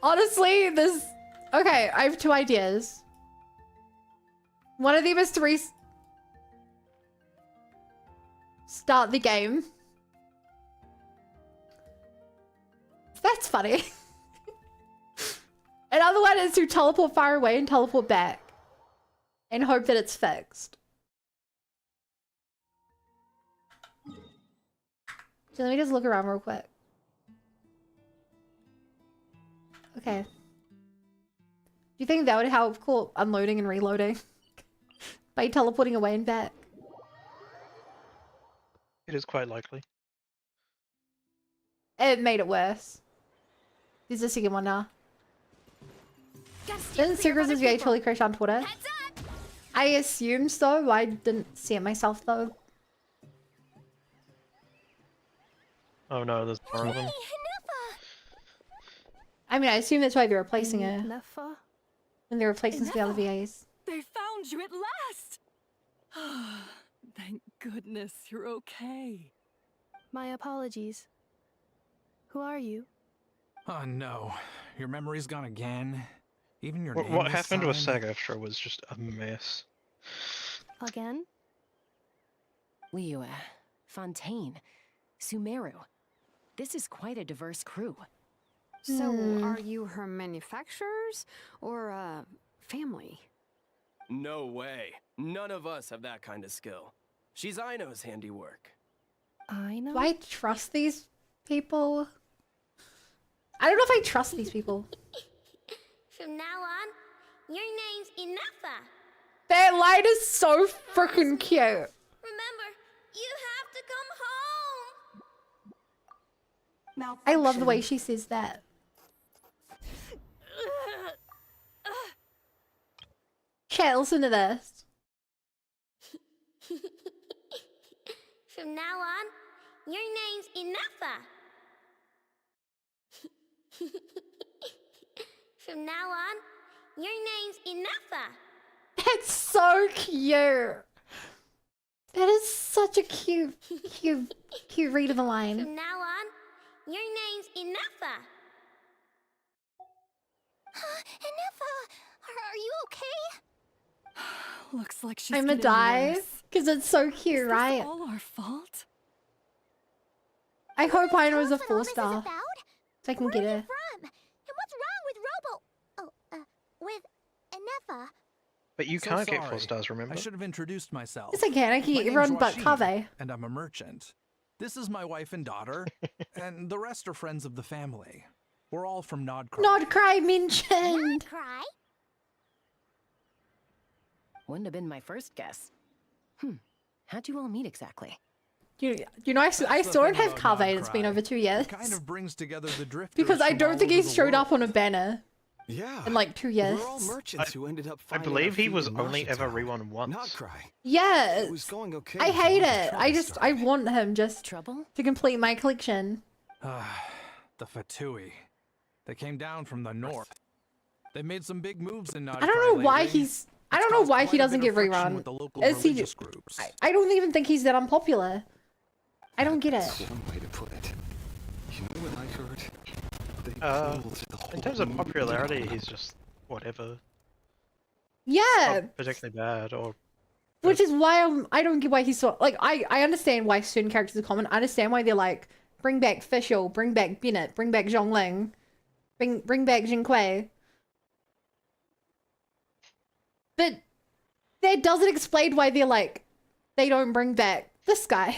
Honestly, this... Okay, I have two ideas. One of them is to start the game. That's funny. Another one is to teleport far away and teleport back. And hope that it's fixed. So let me just look around real quick. Okay. Do you think that would help cool unloading and reloading? By teleporting away and back? It is quite likely. It made it worse. There's a second one now. Gotta steer Didn't clear of Sucrose's other VA people. totally crash on Twitter? Heads up! I assume so. I didn't see it myself though. Oh no, there's more of them. I mean, I assume that's why they're replacing her. Neffa? And they're replacing the other Enough. VAs. They found you at last! Thank goodness you're okay. My apologies. Who are you? Oh no, your memory's gone again. Even your name What was happened with signed? Sagastra was just a mess. Again? Liyue, Fontaine, Sumeru. This is quite a diverse crew. So, are you her manufacturers or family? No way. None of us have that kind of skill. She's Aino's handiwork. I know. Do I trust these people? I don't know if I trust these people. From now on, your name's Enougha. That line is so freaking cute. Remember, you have to come home. I love the way she says that. Chat, listen to this. From now on, your name's Enougha. From now on, your name's Enougha. That's so cute. That is such a cute read of the line. From now on, your name's Enougha. Enougha, are you okay? Looks like she's I'm gonna getting die worse. because it's so cute, Is this right? all our fault? I hope I know is a Tell us what all 4-star, this is about? so I can Where get are you her. from? And what's wrong with with Enougha? But you So can't get sorry. 4 stars, remember? I should have introduced myself. Yes, I can. I can My get name's everyone but Rashid, Kave. and I'm a merchant. This is my wife and daughter, and the rest are friends of the family. We're all from Nodcroft. Not cry mentioned. Cry. Wouldn't have been my first guess. How'd you all meet exactly? You know, I the still don't thing have about Kave. It's been Nodcry. over 2 years. It kind of brings together the drifters Because I from don't all think over he's the showed up world. on a banner Yeah. in like 2 years. We're all merchants who ended up I finding believe our he feet was in only ever Marshall Town. re-won once. Not cry. Yeah, It was going okay. I until hate the it. trouble I started. want him just Trouble? to complete my collection. The Fatui. They came down from the north. They made some big moves in Nodcry I don't know why lately. he's. I don't know why he Caused doesn't quite a get bit of friction rerun. with the local Is he? religious groups. I don't even think he's that unpopular. I don't get it. One way to put it. You know what I heard? They pulled the whole In terms of movement popularity, together. he's just whatever. Yeah, Not particularly bad, or which is why I don't get why he's so like I understand why certain characters are common. I understand why they're like bring back Fischl, bring back Bennett, bring back Zhongling, bring back Jin Kui. But that doesn't explain why they're like they don't bring back this guy.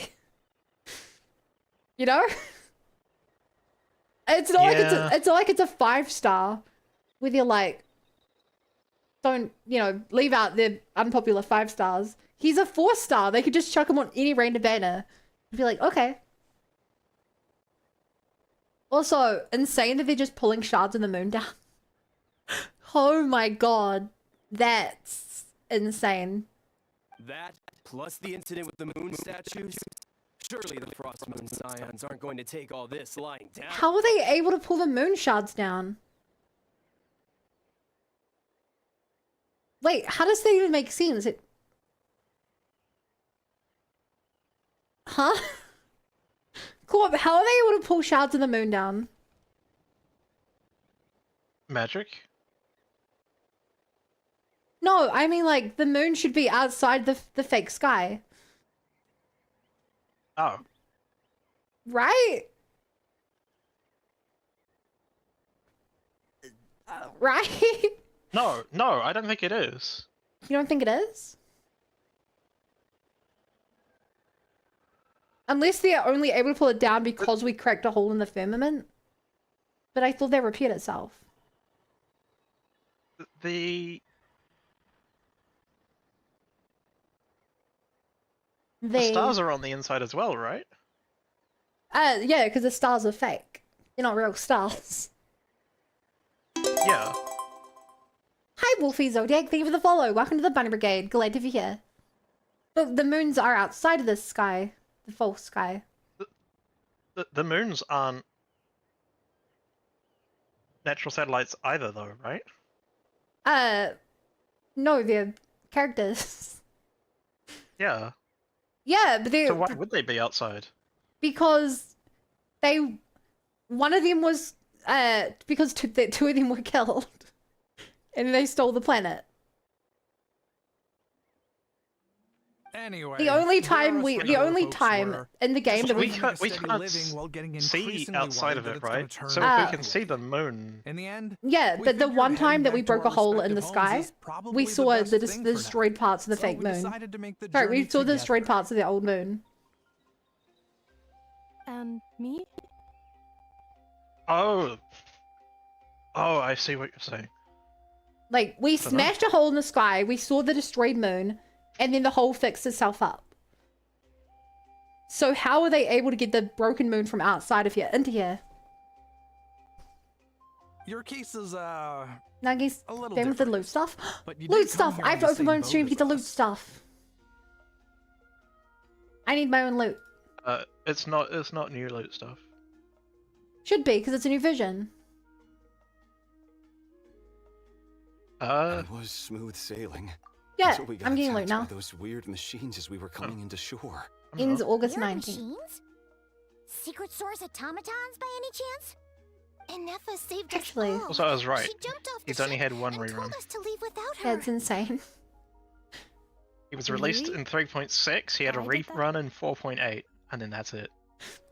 You know? It's not Yeah. it's not like it's a 5-star where they're like don't, you know, leave out the unpopular 5 stars. He's a 4-star. They could just chuck him on any random banner and be like, okay. Also, insane that they're just pulling shards of the moon down. Oh my god. That's insane. That, plus the incident with the moon statues. Surely the Frost Moon Scions aren't going to take all this lying down. How are they able to pull the moon shards down? Wait, how does that even make sense? Huh? Corp, how are they able to pull shards of the moon down? magic. No, I mean like the moon should be outside the fake sky, Oh, right? Right? no, I don't think it is. You don't think it is? Unless they're only able to pull it down because we cracked a hole in the firmament. But I thought that repaired itself. The stars are on the inside as well, right? Yeah, because the stars are fake. They're not real stars. Yeah. Hi, Wolfie Zodiac. Thank you for the follow. Welcome to the Bunny Brigade. Glad to be here. But the moons are outside of this sky. The false sky. The moons aren't natural satellites either, though, right? No, they're characters. Yeah. Yeah, but they're... So why would they be outside? Because they... One of them was... because two of them were killed. And they stole the planet. Anyway, The only time where we... us The regular only folks time were, in the game that We we... can't steady see outside of it, right? So if we can see the moon... In the end, Yeah, we but the figured one heading time that we back to broke a our hole in the respective sky, homes is probably we the saw best the thing for now. destroyed parts of the So fake we moon. decided to make the Right, we journey saw the together. destroyed parts of the old moon. And me? Oh, I see what you're saying. Like, we Dunno. smashed a hole in the sky, we saw the destroyed moon, and then the hole fixed itself up. So how are they able to get the broken moon from outside of here into here? Your case is Nuggies, a little game with the different. loot stuff? But you Loot did come stuff! here I on have to the open my same own boat stream to as get the loot us. stuff. I need my own loot. It's not new loot stuff. Should be, because it's a new vision. It was smooth sailing. Yeah, until we got I'm getting loot attacked now. by those weird machines as we were coming into shore. Ends August Weird 19th. machines? Secret source automatons by any chance? Inefa saved Actually- us all. Also, I was right. She jumped off He's the only ship had one and rerun. told us to leave without her. That's insane. He was released Really? in 3.6, he had a I did that. rerun in 4.8, and then that's it.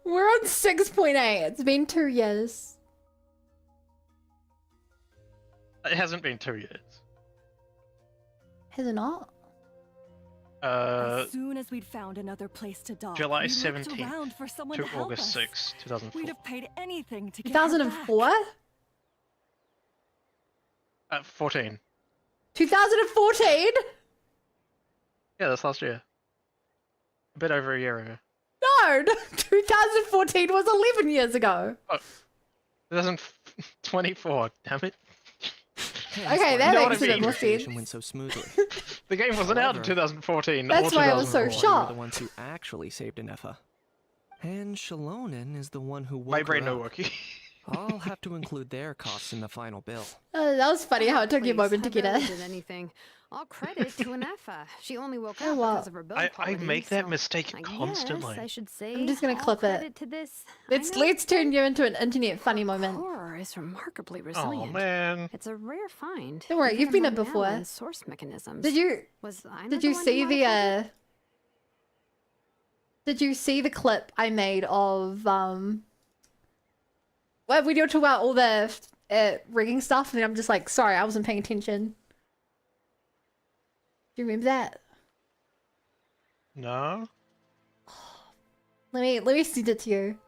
We're on 6.8. It's been 2 years. It hasn't been 2 years. Has it not? As soon as we'd found another place to dock, July we looked 17th around for someone to to help August us. 6, 2004. We'd have paid anything to get her back. 2004? 14. 2014? Yeah, that's last year. A bit over a year ago. No! 2014 was 11 years ago. 2024, damn it. Okay, that You know what makes I a bit mean? more Negotiation sense. went so smoothly. The game wasn't out in However, 2014 That's or why I was so 2004. We were shocked. the ones who actually saved Inefa. And Shalonen is the one who woke My brain her no up. worky. I'll have to include their costs in the final bill. That was funny how it took you a Please, moment to I get barely it. did anything. All credit to Inefa. She only woke Oh, up wow. because of her build I quality, make that so mistake I constantly. guess I should say I'm just gonna all clip it. credit to this. Let's turn you into an internet funny moment. Horror is remarkably Oh resilient. man. It's a rare find. Don't worry, even you've been among it before. Alan's source mechanisms. Did you Was I did the you one see who the modified it? did you see the clip I made of well, we do talk about all the rigging stuff, and I'm just like, sorry, I wasn't paying attention. Do you remember that? No? Let me send it to you.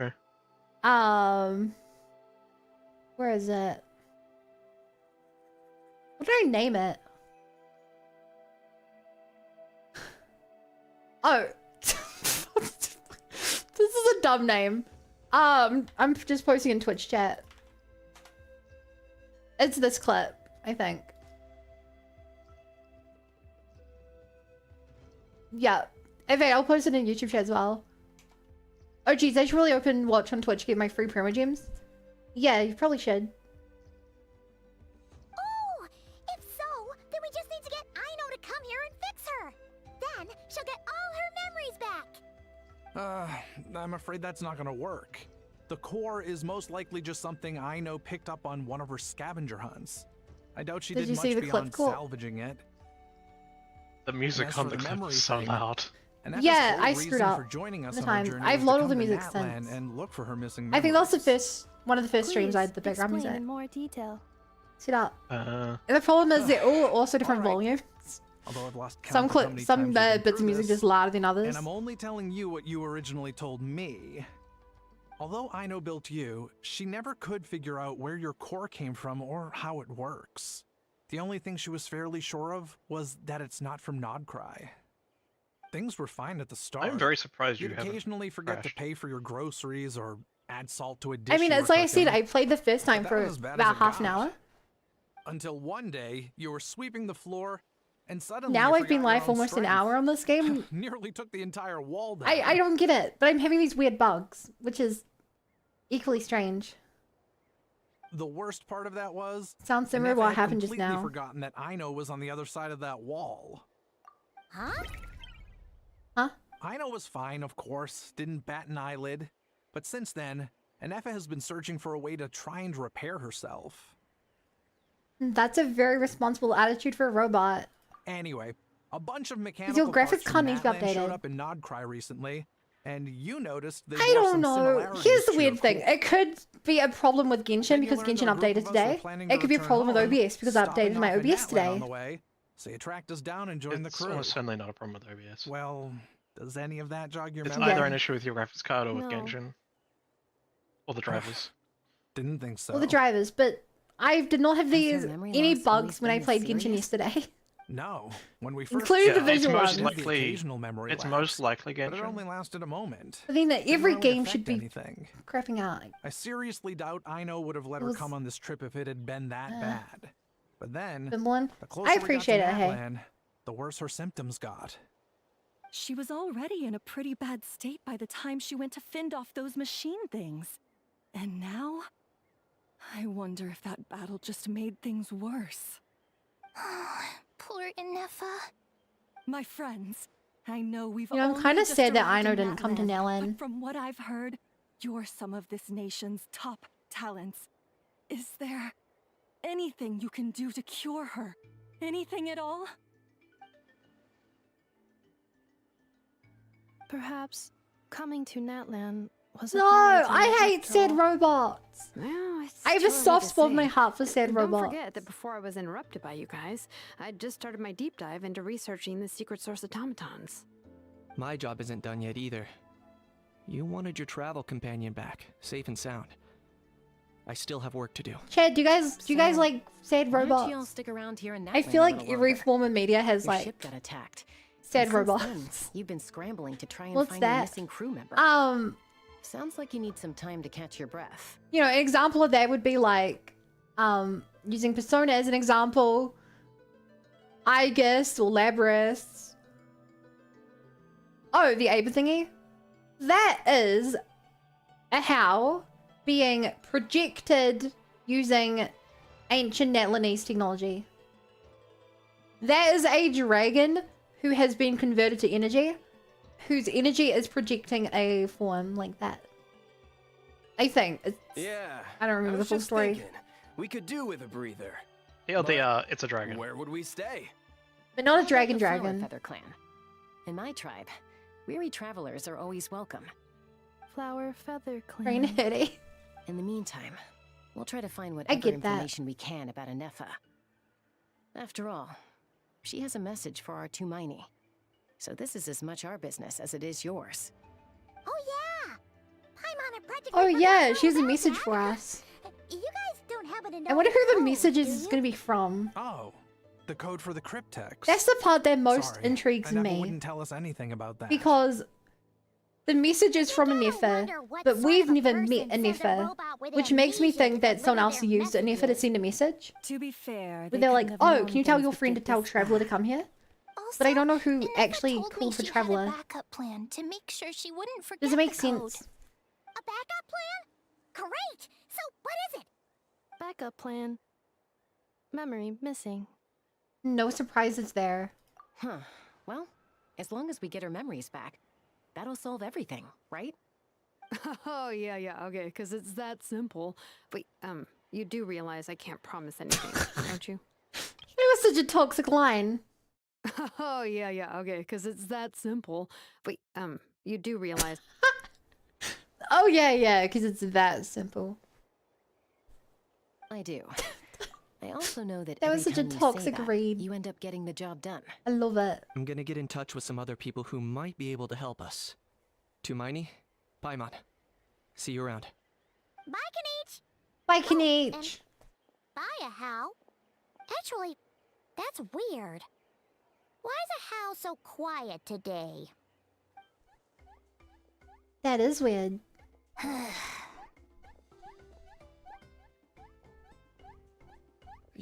Okay. Where is it? What did I name it? Oh, this is a dumb name. I'm just posting in Twitch chat. It's this clip, I think. Yeah. Okay, I'll post it in YouTube chat as well. Oh geez, I should really open watch on Twitch to get my free promo gems. Yeah, you probably should. Oh, if so, then we just need to get Aino to come here and fix her. Then she'll get all her memories back. I'm afraid that's not gonna work. The core is most likely just something I know picked up on one of her scavenger hunts. I doubt she Did did you much see the clip? beyond Cool. salvaging it. The music as on for the the clip memory is so thing, loud. And that's Yeah, his whole I screwed reason up for joining us the on our time. journey I've was to loaded come the to music Natlan since. and look for her missing I think that was the memories. first one of the first streams I had the Please background explain music. in more detail. See that? Uh, And the problem is they're all also different volumes. Although I've lost count Some of how many times we've been bits of through music this, just louder than others. And I'm only telling you what you originally told me. Although Aino built you, she never could figure out where your core came from or how it works. The only thing she was fairly sure of was that it's not from Nodcry. Things were fine at the start. I'm very surprised you You'd haven't occasionally forget to crashed. pay for your groceries or add salt to a dish. I mean, you it's were like I said, cooking. I played the first time But that for was as bad as about it half an got. hour. Until one day, you were sweeping the floor, and suddenly Now you I've been forgot your live own almost an strength. hour on this game. Nearly took the entire wall down. I don't get it, but I'm having these weird bugs, which is equally strange. The worst part of that was... Sounds similar to Neff what had happened just completely now. forgotten that Aino was on the other side of that wall. Huh? Huh? Aino was fine, of course, didn't bat an eyelid. But since then, Anefa has been searching for a way to try and repair herself. That's a very responsible attitude for a robot. Anyway, a bunch of Your mechanical graphics parts from can't need to be Natlan showed updated. up in Nodcry recently, and you noticed they I bore don't some know. similarities Here's the to weird your thing. core. It could be a problem with Genshin Then you because learned Genshin that a group updated of us were today. planning to It could be a return problem with home, OBS because I stopping updated my off at OBS Natlan today. on the way, so you tracked us down and joined the It's crew. almost certainly not a problem with OBS. Well, does any of that jog your It's memory? either an issue with your graphics card or with No. Genshin. Or the drivers. Didn't think so. Well, the drivers, but I did not have Has her these memory any loss bugs always when I been played this Genshin serious? yesterday. No, when we first Including the it's visual most ones. the likely occasional memory it's lapse, most likely but it Genshin. only lasted a moment. But then Didn't every really game affect should be anything. crapping out. I seriously doubt Aino would have let It her was- come on this trip if it had been that bad. But then, Finland. the closer I we got to appreciate it, hey. Natlan, the worse her symptoms got. She was already in a pretty bad state by the time she went to fend off those machine things. And now? I wonder if that battle just made things worse. Poor Inefa. My friends, I know we've You know, I'm only kinda just sad that arrived Aino in didn't come to Natlan, Natlan. but from what I've heard, you're some of this nation's top talents. Is there anything you can do to cure her? Anything at all? Perhaps coming to Natlan was a No, therapy I hate after sad all. robots. Well, it's I have a too early soft to spot in my say. heart for sad And robots. Don't forget that before I was interrupted by you guys, I just started my deep dive into researching the secret source automatons. My job isn't done yet either. You wanted your travel companion back, safe and sound. I still have work to do. Chad, do you guys So, like sad Why don't robots? you all stick around here in I Natlan feel a like little every longer? form of media has Your like ship got attacked. sad And since robots. then, you've been scrambling to try and What's find that? your missing crew member. Sounds like you need some time to catch your breath. You know, an example of that would be like, using Persona as an example. I guess, or Labrys. Oh, the Abe thingy? That is a HAL being projected using ancient Natlanese technology. That is a dragon who has been converted to energy, whose energy is projecting a form like that. I think. Yeah. I don't remember the was full just story. thinking, we could do with a breather. Yeah, it's a dragon. Where would we stay? But not a How about dragon the Flower dragon. Feather clan. In my tribe, weary travelers are always welcome. Flower Feather Clan. Rain Hoodie. In the meantime, we'll try to find I whatever get that. information we can about Anefa. After all, she has a message for our Tumaini. So this is as much our business as it is yours. Oh yeah! Paimon had practically Oh yeah, forgotten she has a all message about for that. us. You guys don't happen to know I wonder the who the code, message do is you? going to be from. Oh, the code for the cryptex. That's the part that most Sorry, intrigues Anefa me. wouldn't tell us anything about that. Because the message is from Anefa, wonder what but sort we've of a never person met sent a Anefa, robot with which makes me amnesia think to that someone deliver else their used Anefa to messages? send a message. To be fair, Where they're like, couldn't have oh, known can you tell things your would friend to get tell this Traveler to bad. come here? Also, But I don't know who Anefa actually told me called for she had Traveler. a backup plan to make sure she wouldn't forget Does it make the code. sense? A backup plan? Great! So what is it? Backup plan. Memory missing. No surprises there. Huh. Well, as long as we get her memories back, that'll solve everything, right? Oh, yeah, okay, because it's that simple. Wait, you do realize I can't promise anything, don't you? It was such a toxic line. Oh, yeah, okay, because it's that simple. Wait, you do realize... Oh yeah, because it's that simple. I do. I also know that That was every such a time you say toxic that, read. you end up getting the job done. I love it. I'm gonna get in touch with some other people who might be able to help us. Tumaini, Paimon. See you around. Bye, Kanich! Bye, Kanich! Bye, a How. Actually, that's weird. Why is a How so quiet today? That is weird.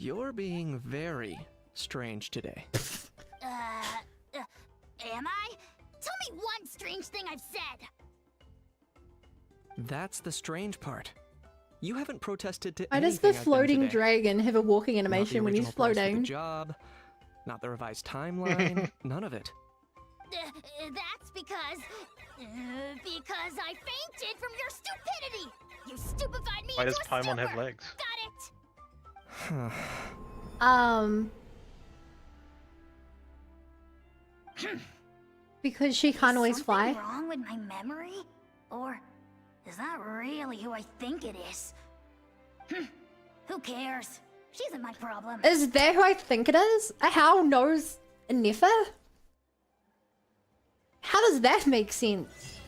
You're being very strange today. Am I? Tell me one strange thing I've said! That's the strange part. You haven't protested to Why does anything the I've done floating today. dragon have a walking Not the animation when he's original price for the floating? job, not the revised timeline, none of it. That's because I fainted from your stupidity! You stupefied me Why does into a Paimon have stupor! legs? Got it! Because she can't always Is fly. something wrong with my memory? Or is that really who I think it is? Who cares? She isn't my problem. Is that who I think it is? How knows Nefa? How does that make sense?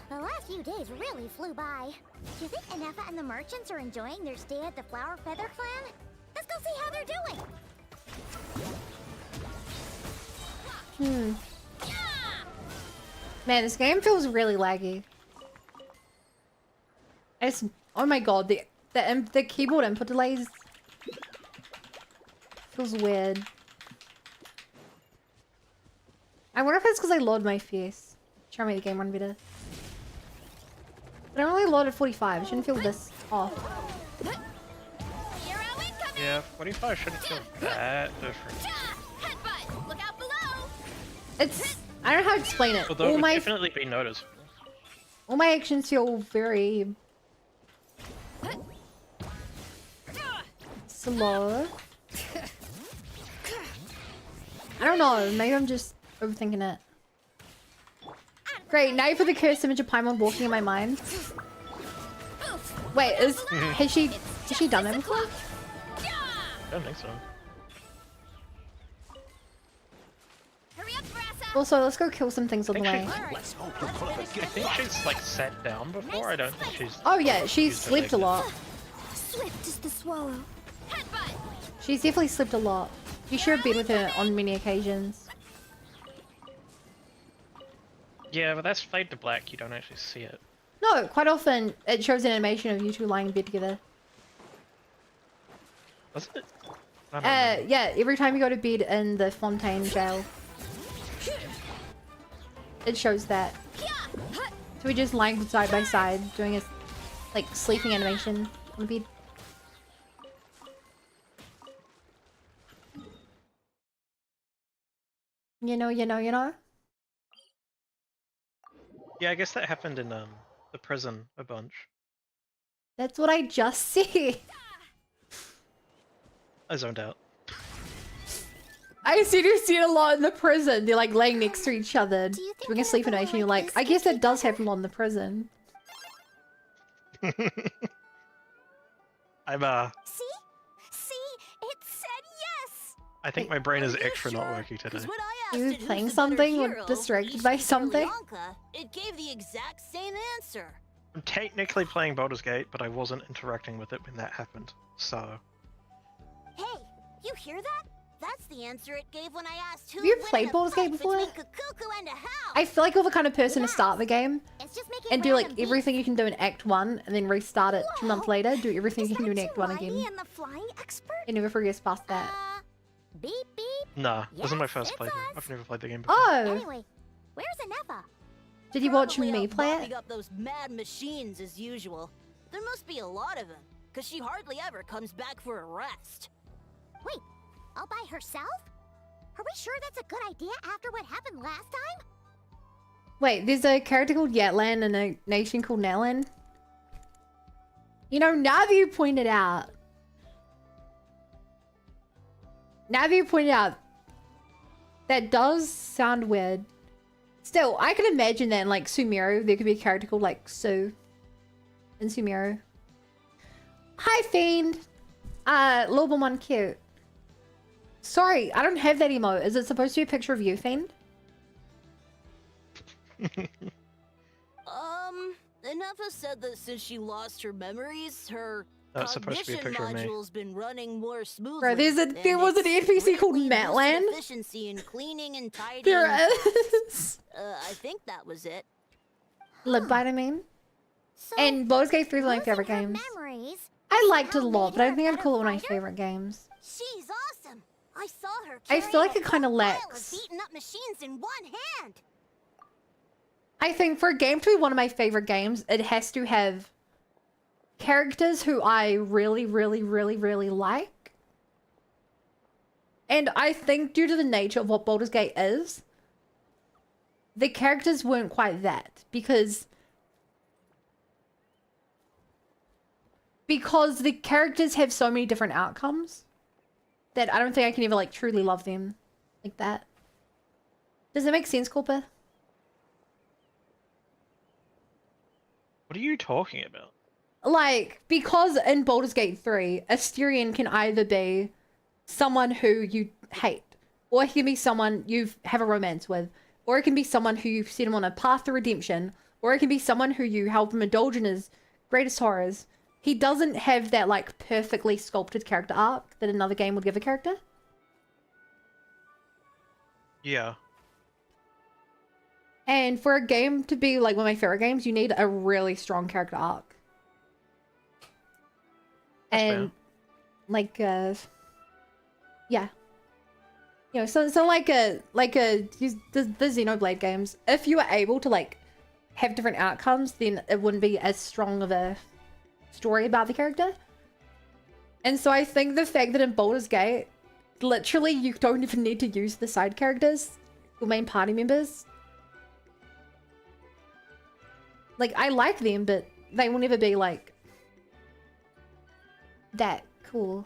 The last few days really flew by. Do you think Anefa and the merchants are enjoying their stay at the Flower Feather Clan? Let's go see how they're doing. Man, this game feels really laggy. It's, oh my god, the keyboard input delays feels weird. I wonder if it's because I load my face. Try to make the game run better. But I only loaded 45. It shouldn't feel this off. Yeah, 45 shouldn't feel that different. Look out below! It's, I don't know how to explain it. Although it would definitely be noticeable. All my actions feel very slow. I don't know, maybe I'm just overthinking it. Great, now you put the cursed image of Paimon walking in my mind. Wait, has she done that before? I don't think so. Also, let's go kill some things on the way. I think she's like sat down before. I don't think she's. Oh yeah, she's used her slept a legs. lot. Swift as the swallow. She's definitely slept a lot. You should have been with her on many occasions. Yeah, but that's fade to black. You don't actually see it. No, quite often it shows an animation of you two lying in bed together. Was it? I don't know. Yeah, every time you go to bed in the Fontaine jail. It shows that. So we're just lying side by side, doing a like sleeping animation on the bed. You know. Yeah, I guess that happened in the prison a bunch. That's what I just said. I zoned out. I see it a lot in the prison. They're like laying next to each other, doing a sleep animation. You're like, I guess that does happen a lot in the prison. I'm See? It said yes! I think my brain is extra not working today. You were playing something or distracted by something? It gave the exact same answer. I'm technically playing Baldur's Gate, but I wasn't interacting with it when that happened. So. Hey, you hear that? That's the answer it gave when I asked who Have you would played win a Baldur's Gate fight before? between Kukuku and a house. I feel like you're the kind of person to start the game It's just making and do like random everything you can do in Act 1 and then restart it 2 months later, do everything you can do in Act 1 again. and the flying expert? And never progress past that. Beep beep. Nah, this is my first it's playthrough. us. I've never played the game before. Oh! Anyway, where's Anefa? Did you watch Probably me out play mopping it? up those mad machines as usual. There must be a lot of them, cause she hardly ever comes back for a rest. Wait, all by herself? Are we sure that's a good idea after what happened last time? Wait, there's a character called Yatlan and a nation called Nalan. You know, now that you pointed out, that does sound weird. Still, I can imagine that in like Sumeru, there could be a character called like Su in Sumeru. Hi, Fiend. Lobomon cute. Sorry, I don't have that emote. Is it supposed to be a picture of you, Fiend? Anefa said that since she lost her memories, her That's supposed to be a cognition picture of me. module's been running more smoothly. Bro, there was an and it's NPC called greatly boosted Matlan. efficiency in cleaning and tidying. There is. I think that was it. Lip bite, I mean. And Baldur's Gate 3 is my favorite games. Memories. I liked it a lot, but I don't think I'd call it one of my favorite games. She's awesome. I saw her. I feel like it kind of pile of lacks. beaten up machines in one hand. I think for a game to be one of my favorite games, it has to have characters who I really, really, really, really like. And I think due to the nature of what Baldur's Gate is, the characters weren't quite that. Because the characters have so many different outcomes that I don't think I can ever, like, truly love them like that. Does that make sense, Corpa? What are you talking about? Like, because in Baldur's Gate 3, Asterion can either be someone who you hate, or he can be someone you have a romance with, or it can be someone who you've set him on a path to redemption, or it can be someone who you help him indulge in his greatest horrors. He doesn't have that, like, perfectly sculpted character arc that another game would give a character. Yeah. And for a game to be, like, one of my favorite games, you need a really strong character arc. And, like, yeah. You know, so the Xenoblade games, if you were able to, like, have different outcomes, then it wouldn't be as strong of a story about the character. And so I think the fact that in Baldur's Gate, literally you don't even need to use the side characters, your main party members. Like, I like them, but they will never be, like, that cool.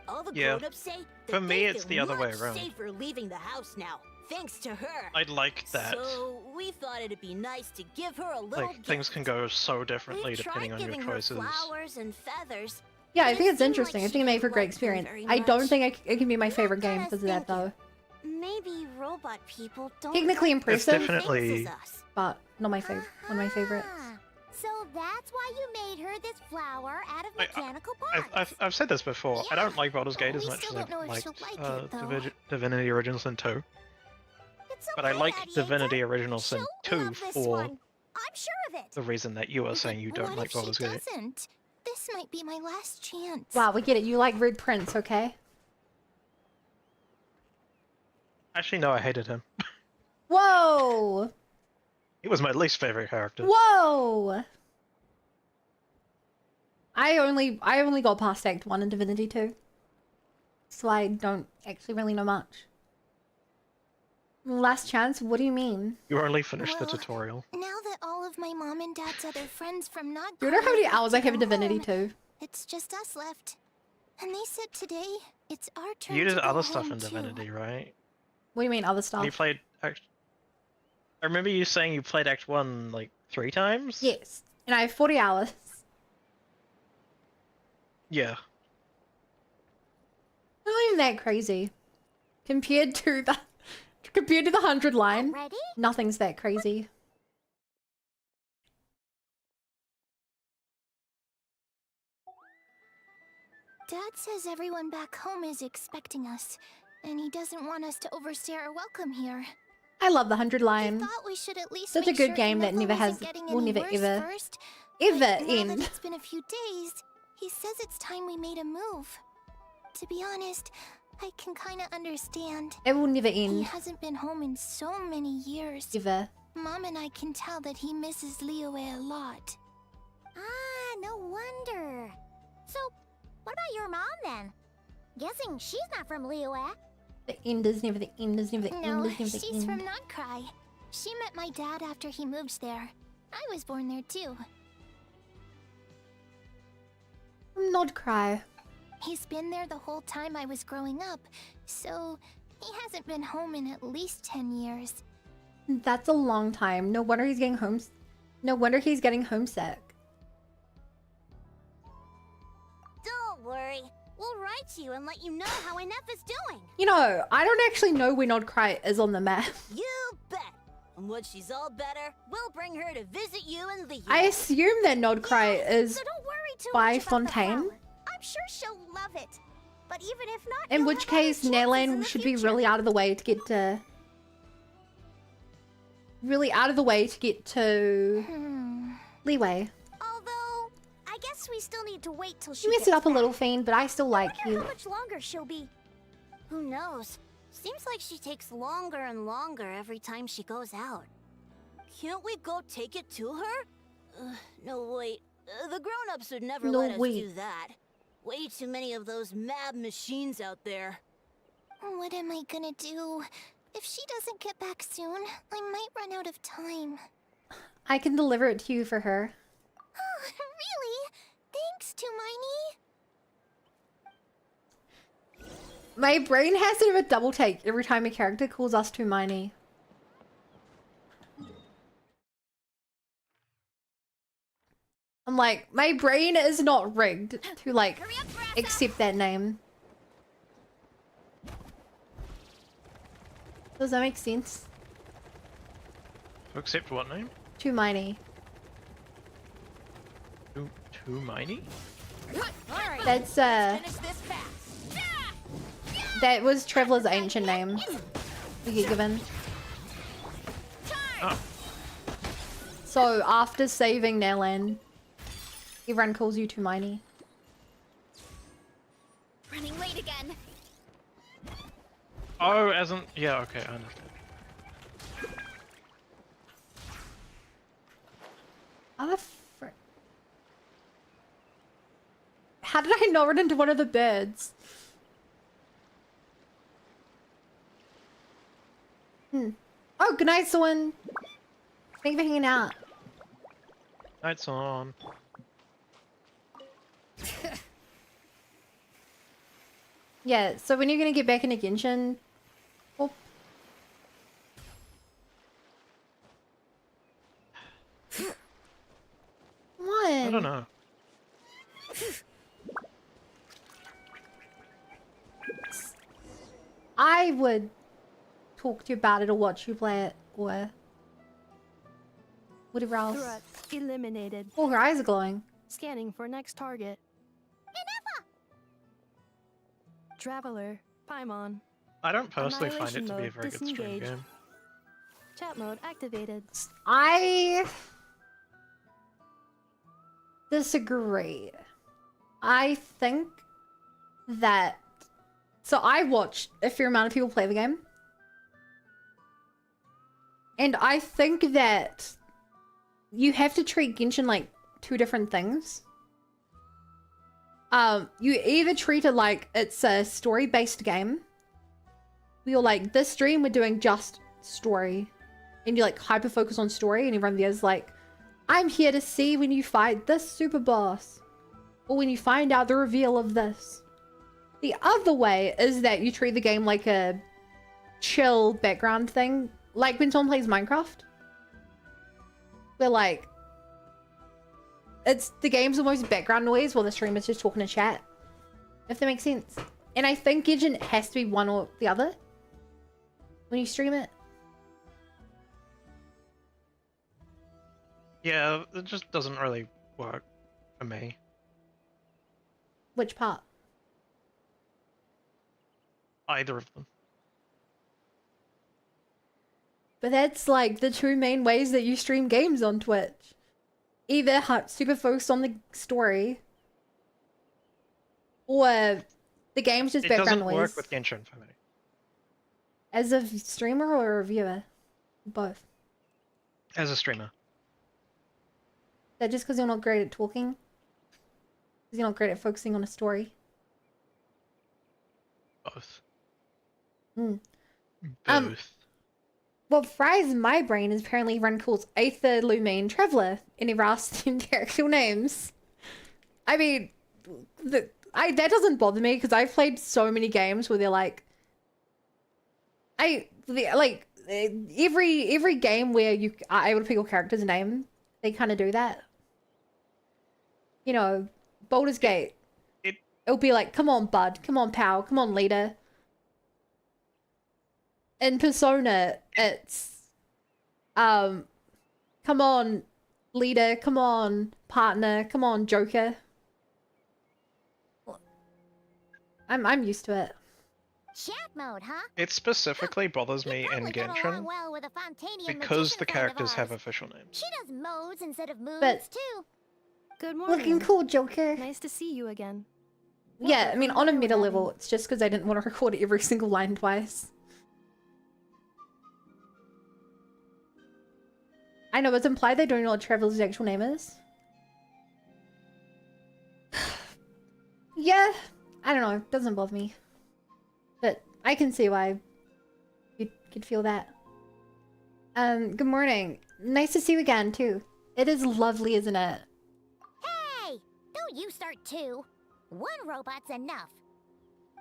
All the Yeah. grown-ups say that For me, they it's feel the other way much around. safer leaving the house now, thanks to her. I'd like that. So we thought it'd be nice to give her a little Like, things can go so differently We've depending tried on your giving her choices. flowers and feathers. Yeah, I but think it it's seemed interesting. like I think it made for a great she didn't like them experience. very I don't much. think it can be my favorite game because of that, though. Maybe robot people don't Technically want the impressive, same definitely- things as us. but not my favorite. One of my favorites. So that's why you made her this flower out of mechanical parts. I've said this before. I don't like Baldur's Gate as we much still as I don't know if like she'll like it, though. Divinity Original Sin 2. It's But I okay, like Adieta. Divinity Original Sin She'll 2 love this for one. I'm sure of it. the reason that you are saying you don't What like if she Baldur's Gate. doesn't? This might be my last chance. Wow, we get it. You like Red Prince, okay? Actually, no, I hated him. Whoa! He was my least favorite character. Whoa! I only got past Act 1 in Divinity 2. So I don't actually really know much. Last chance? What do you mean? You only finished the Well, tutorial. Now that all of my mom and dad's other friends from not You know how many hours I have in Divinity 2? It's just us left. And they said today it's our turn You to did go other stuff home in too. Divinity, right? What do you mean other stuff? You played Act... I remember you saying you played Act 1 like 3 times? Yes. And I have 40 hours. Yeah. Not even that crazy. Compared to the 100 line, nothing's that crazy. Dad says everyone back home is expecting us, and he doesn't want us to overstay our welcome here. I love the 100 line. Thought we should at least Such a make good sure game that Ineffa never wasn't has, getting will any never worse ever, first. ever But now end. that it's been a few days, he says it's time we made a move. To be honest, I can kind of understand. It will never He end. hasn't been home in so many years. Ever. Mom and I can tell that he misses Liyue a lot. Ah, no wonder. So, what about your mom then? Guessing she's not from Liyue. The end is never the end is never the No, end is never the she's from end. Notcry. She met my dad after he moved there. I was born there too. Not cry. He's been there the whole time I was growing up, so he hasn't been home in at least 10 years. That's a long time. No wonder he's getting No wonder he's getting homesick. Don't worry. We'll write to you and let you know how Ineffa's doing. You know, I don't actually know where Nodcry is on the map. You bet. And when she's all better, we'll bring her to visit you in Liyue. I assume that Nodcry is so don't worry too by much about the Fontaine. flower. I'm sure she'll love it. But even if not, In you'll which have other case, chances in Nayland the should be future. really out of the way to get to... Really out of the way to get to... Leeway. Although, I guess guess we still need to wait till she You messed gets it up a back. little, Fiend, but I still like I wonder you. how much longer she'll be. Who knows? Seems like she takes longer and longer every time she goes out. Can't we go take it to her? No, wait. The grown-ups would never No, let us wait. do that. Way too many of those mad machines out there. What am I gonna do? If she doesn't get back soon, I might run out of time. I can deliver it to you for her. Really? Thanks, Hermione. My brain has to do a double take every time a character calls us Hermione. I'm like, my brain is not rigged to like accept that name. Does that make sense? To accept what name? Hermione. Too miney? That's that was Traveler's ancient name we get given. Oh. So after saving Nalan, everyone calls you Hermione. Running late again. Oh, as in... Yeah, okay, I understand. How did I not run into one of the birds? Oh, good night, Swan. Thank you for hanging out. Lights on. Yeah, so when you're gonna get back into Genshin? Oh. What? I don't know. I would talk to you about it or watch you play it or whatever else. Threat eliminated. Oh, her eyes are glowing. Scanning for next target. Traveler, Paimon. I don't personally find it to be a Annihilation very good stream mode game. Chat mode activated. I disagree. I think that... So I watched a fair amount of people play the game. And I think that you have to treat Genshin like two different things. You either treat it like it's a story-based game. You're like, this stream we're doing just story. And you like hyper-focus on story and everyone there's like, I'm here to see when you fight this super boss. Or when you find out the reveal of this. The other way is that you treat the game like a chill background thing. Like when someone plays Minecraft. Where like, it's the game's almost background noise while the streamer's just talking to chat. If that makes sense. And I think Genshin has to be one or the other. When you stream it. Yeah, it just doesn't really work for me. Which part? Either of them. But that's like the two main ways that you stream games on Twitch. Either super focused on the story, or the game's just background noise. It doesn't work with Genshin for me. As a streamer or a viewer? Both. As a streamer. Is that just because you're not great at talking? Because you're not great at focusing on a story? Both. Hmm. Both. What fries my brain is apparently everyone calls Aether, Lumine, Traveler, and never asks them their actual names. I mean, that doesn't bother me because I've played so many games where they're like, every game where you are able to pick your character's name, they kind of do that. You know, Baldur's Gate. It'll be like, come on, bud, come on, pal, come on, leader. In Persona, it's, come on, leader, come on, partner, come on, Joker. I'm used to it. Chat mode, huh? It specifically bothers me in Get along Genshin well with a Fontanian because magician the friend of characters have ours. official names. She does modes instead of moves But- too. Good morning. Looking cool, Joker. Nice to see you again. Yeah, I mean, on a Where meta we're level, it's just because I didn't want to record every single line twice. I know, it's implied they don't know what Traveler's actual name is. Yeah, I don't know, it doesn't bother me. But I can see why you could feel that. Good morning. Nice to see you again, too. It is lovely, isn't it? Hey! Don't you start too. One robot's enough.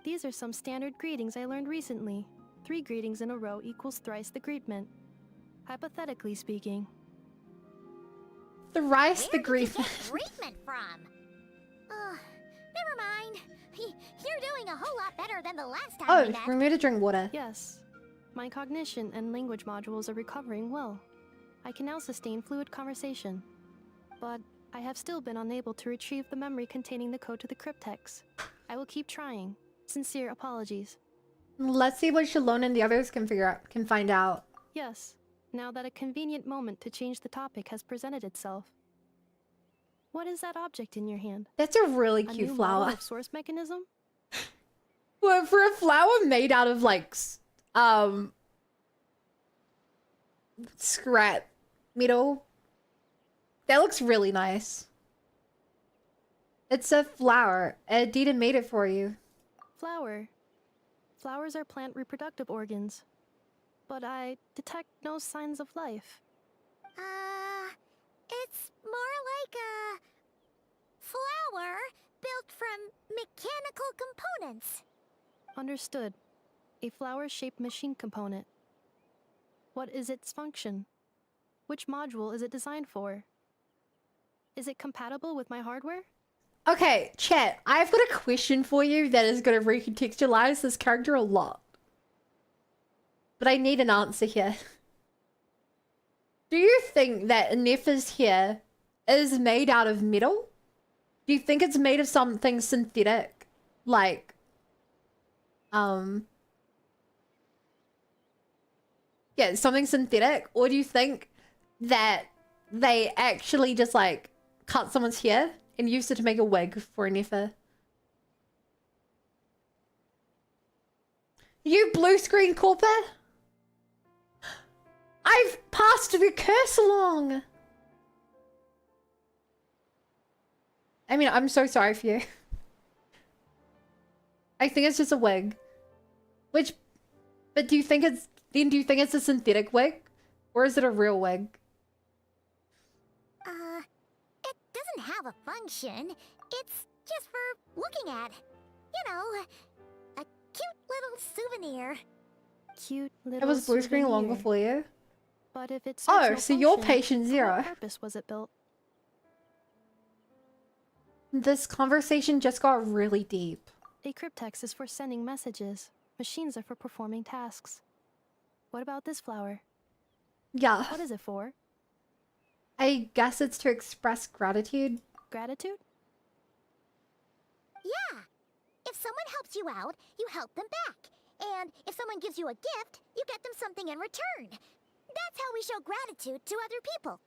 These are some standard greetings I learned recently. 3 greetings in a row equals thrice the greetment. Hypothetically speaking. Thrice the Where did you grief. get treatment from? Never mind. You're doing a whole lot better than the last time we Oh, met. remember to drink water. Yes. My cognition and language modules are recovering well. I can now sustain fluid conversation. But I have still been unable to retrieve the memory containing the code to the cryptex. I will keep trying. Sincere apologies. Let's see what Shalon and the others can find out. Yes, now that a convenient moment to change the topic has presented itself. What is that object in your hand? That's a really A cute new flower. model of source mechanism? Well, for a flower made out of like scrap metal, that looks really nice. It's a flower. Adita made it for you. Flower. Flowers are plant reproductive organs. But I detect no signs of life. It's more like a flower built from mechanical components. Understood. A flower-shaped machine component. What is its function? Which module is it designed for? Is it compatible with my hardware? Okay, chat, I've got a question for you that is going to recontextualize this character a lot. But I need an answer here. Do you think that Neph's hair is made out of metal? Do you think it's made of something synthetic? Like, yeah, something synthetic? Or do you think that they actually just, like, cut someone's hair and used it to make a wig for a Nepha? You blue screen corper? I've passed the curse along! I mean, I'm so sorry for you. I think it's just a wig. But do you think it's a synthetic wig? Or is it a real wig? It doesn't have a function. It's just for looking at. You know, a cute little souvenir. Cute little It was blue screen long souvenir. before you? But if it's Oh, so you're patient For zero. what purpose was it built? This conversation just got really deep. A cryptex is for sending messages. Machines are for performing tasks. What about this flower? Yeah. What is it for? I guess it's to express gratitude. Gratitude? Yeah. If someone helps you out, you help them back. And if someone gives you a gift, you get them something in return. That's how we show gratitude to other people.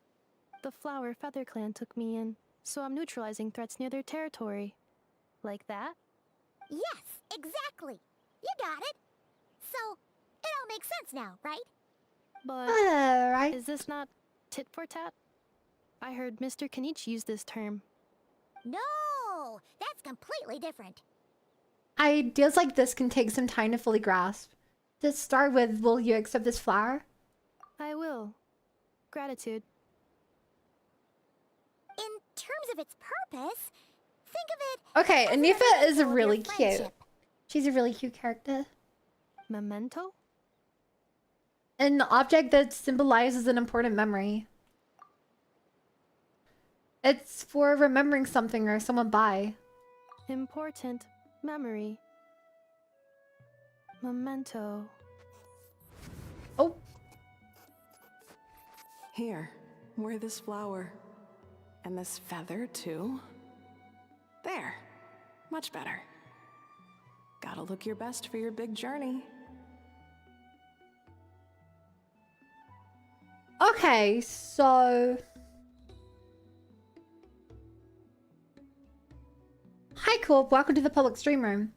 The Flower Feather Clan took me in, so I'm neutralizing threats near their territory. Like that? Yes, exactly. You got it. So, it all makes sense now, right? But Right. is this not tit for tat? I heard Mr. Kenichi use this term. No, that's completely different. Ideas like this can take some time to fully grasp. To start with, will you accept this flower? I will. Gratitude. In terms of its purpose, think of it. Okay, as an Anifa is memento of your really cute. friendship. She's a really cute character. Memento? An object that symbolizes an important memory. It's for remembering something or someone by. Important memory. Memento. Oh. Here, wear this flower. And this feather, too. There. Much better. Gotta look your best for your big journey. Okay, so... Hi, Corp. Welcome to the public stream room.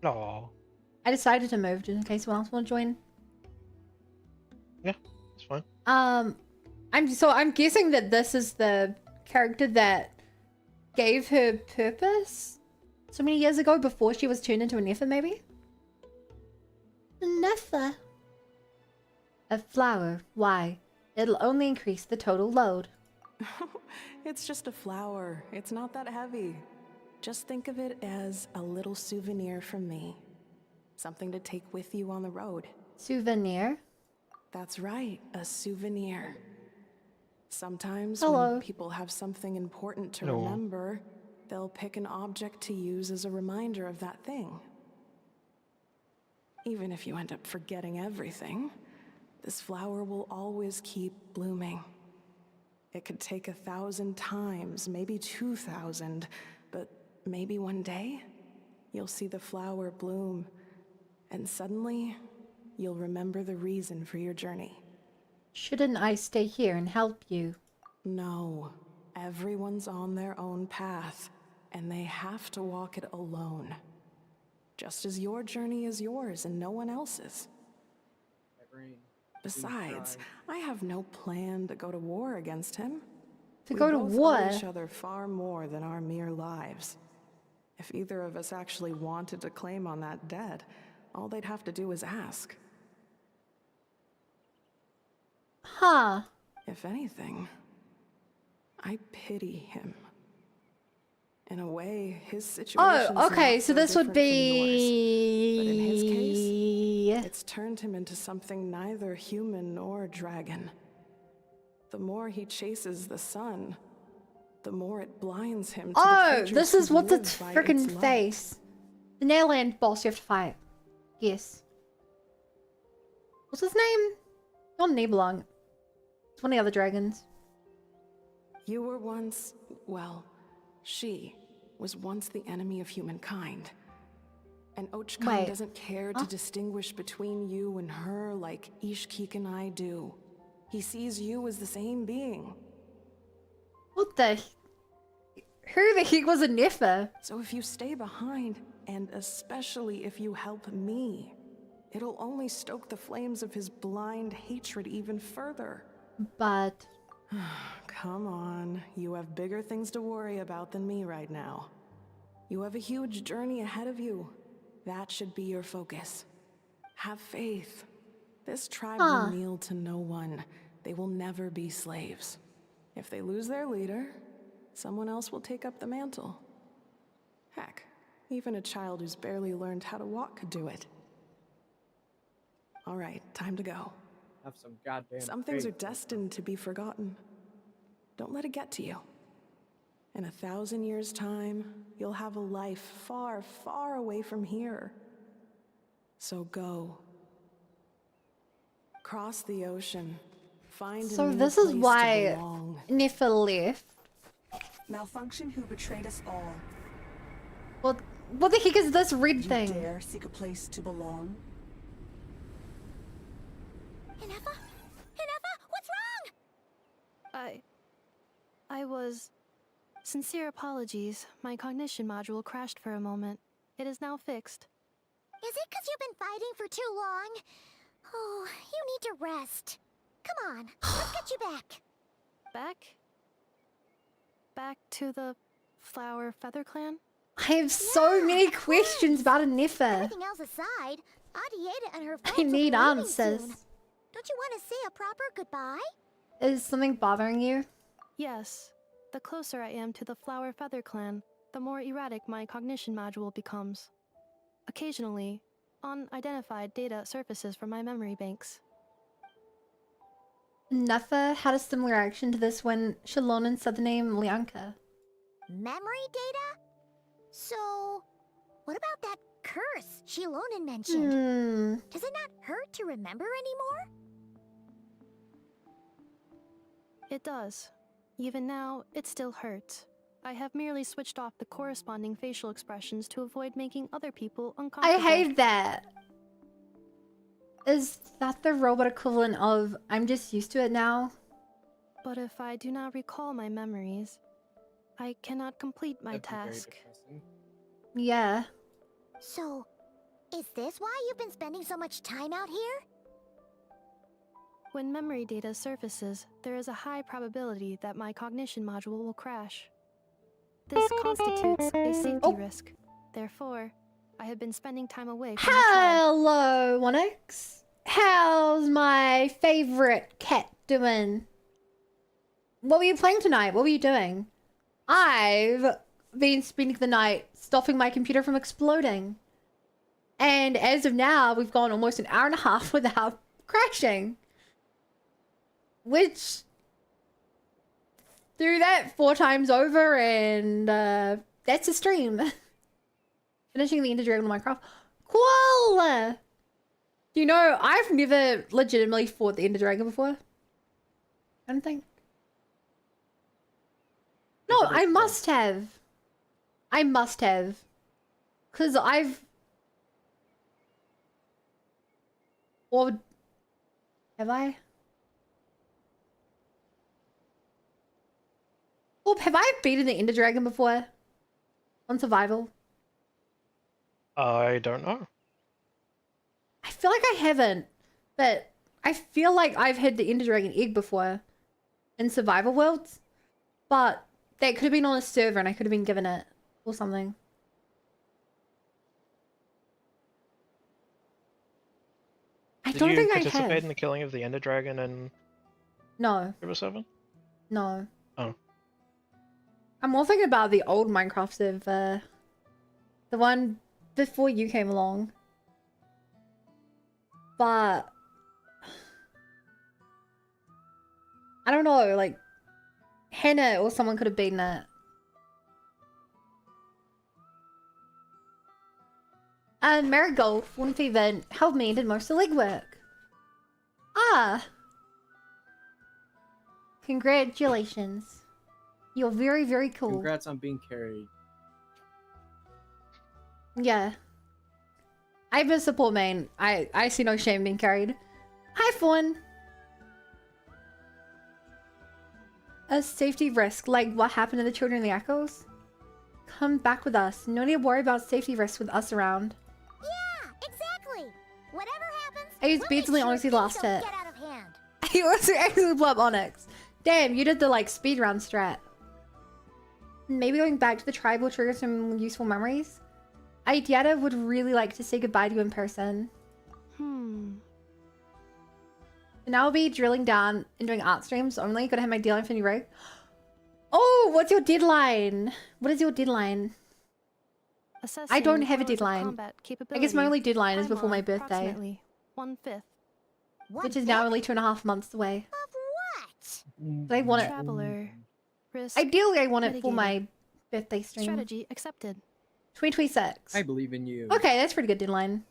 No. I decided to move just in case someone else want to join. Yeah, it's fine. I'm guessing that this is the character that gave her purpose so many years ago before she was turned into a Nepha, maybe? A Nepha? A flower. Why? It'll only increase the total load. It's just a flower. It's not that heavy. Just think of it as a little souvenir from me. Something to take with you on the road. Souvenir? That's right, a souvenir. Sometimes Hello. when people have something important to Hello. remember, they'll pick an object to use as a reminder of that thing. Even if you end up forgetting everything, this flower will always keep blooming. It could take 1,000 times, maybe 2,000, but maybe one day, you'll see the flower bloom, and suddenly, you'll remember the reason for your journey. Shouldn't I stay here and help you? No. Everyone's on their own path, and they have to walk it alone. Just as your journey is yours and no one else's. Besides, I have no plan to go to war against him. To go to We both war? owe each other far more than our mere lives. If either of us actually wanted to claim on that debt, all they'd have to do is ask. Huh. If anything, I pity him. In a way, his situation. Oh, okay, so this would be... But in his case, it's turned him into something neither human nor dragon. The more he chases the sun, the more it blinds him to the Oh, creatures this who is what's live its by freaking its light. face. The Nailland boss you have to fight. Yes. What's his name? Not Nebelong. It's one of the other dragons. You were once, well, she was once the enemy of humankind. And Ochkan Wait. doesn't care to distinguish between you and her like Ishkik and I do. He sees you as the same being. What the... Who the heck was a Nepha? So if you stay behind, and especially if you help me, it'll only stoke the flames of his blind hatred even further. But... Come on, you have bigger things to worry about than me right now. You have a huge journey ahead of you. That should be your focus. Have faith. This tribe will kneel to no one. They will never be slaves. If they lose their leader, someone else will take up the mantle. Heck, even a child who's barely learned how to walk could do it. All right, time to go. Have some goddamn Some things are faith. destined to be forgotten. Don't let it get to you. In 1,000 years' time, you'll have a life far, far away from here. So go. Cross the ocean. Find a So new this is place to why belong. Nepha left. Malfunction who betrayed us all. What the heck is this red thing? Dare seek a place to belong? Inefa? Inefa, what's wrong? I was... Sincere apologies. My cognition module crashed for a moment. It is now fixed. Is it because you've been fighting for too long? Oh, you need to rest. Come on, let's get you back. Back to the Flower Feather Clan? I have so many questions about a Nepha. Everything else aside, Adieta and her friends I will be need leaving answers. soon. Don't you want to say a proper goodbye? Is something bothering you? Yes. The closer I am to the Flower Feather Clan, the more erratic my cognition module becomes. Occasionally, unidentified data surfaces from my memory banks. Nepha had a similar reaction to this when Shalonen said the name Lianka. Memory data? So, what about that curse Shilonen mentioned? Does it not hurt to remember anymore? It does. Even now, it still hurts. I have merely switched off the corresponding facial expressions to avoid making other people I uncomfortable. hate that. Is that the robot equivalent of I'm just used to it now? But if I do not recall my memories, I cannot complete my That'd be very task. depressing. Yeah. So, is this why you've been spending so much time out here? When memory data surfaces, there is a high probability that my cognition module will crash. This constitutes a safety risk. Therefore, I have been spending time away from the tribe. Hello, Onyx. How's my favorite cat doing? What were you playing tonight? What were you doing? I've been spending the night stopping my computer from exploding. And as of now, we've gone almost an hour and a half without crashing. Which, do that 4 times over and that's a stream. Finishing the Ender Dragon in Minecraft. Cool! You know, I've never legitimately fought the Ender Dragon before. I don't think. No, I must have. I must have. Because I've... Or... Have I? Or have I beaten the Ender Dragon before? On survival? I don't know. I feel like I haven't. But I feel like I've had the Ender Dragon egg before. In survival worlds. But that could have been on a server and I could have been given it. Or something. I don't think I Did you participate have. in the killing of the Ender Dragon in No. River 7? No. Oh. I'm more thinking about the old Minecraft server. The one before you came along. But... I don't know, like... Hannah or someone could have beaten it. Marigold, one event, helped me and did most of the legwork. Ah! Congratulations. You're very, very cool. Congrats on being carried. Yeah. I'm a support main. I see no shame being carried. Hi, Fawn! A safety risk, like what happened to the children in the Echoes? Come back with us. No need to worry about safety risks with us around. Yeah, exactly. Whatever happens, I used we'll beads make in the sure Onyx things last don't hit. get out of hand. He was actually blow up Onyx. Damn, you did the like speedrun strat. Maybe going back to the tribe will trigger some useful memories. Idiata would really like to say goodbye to you in person. And I'll be drilling down and doing art streams only. Gotta have my deadline for new rig. Oh, what's your deadline? What is your deadline? I don't have a deadline. I guess my only deadline is before my birthday. Approximately 1/5. Which is now only 2.5 months away. Of what? But I want it. Traveler. Risk Ideally, I want it for mitigated. my birthday stream. Strategy accepted. 2026. I believe in you. Okay, that's a pretty good deadline.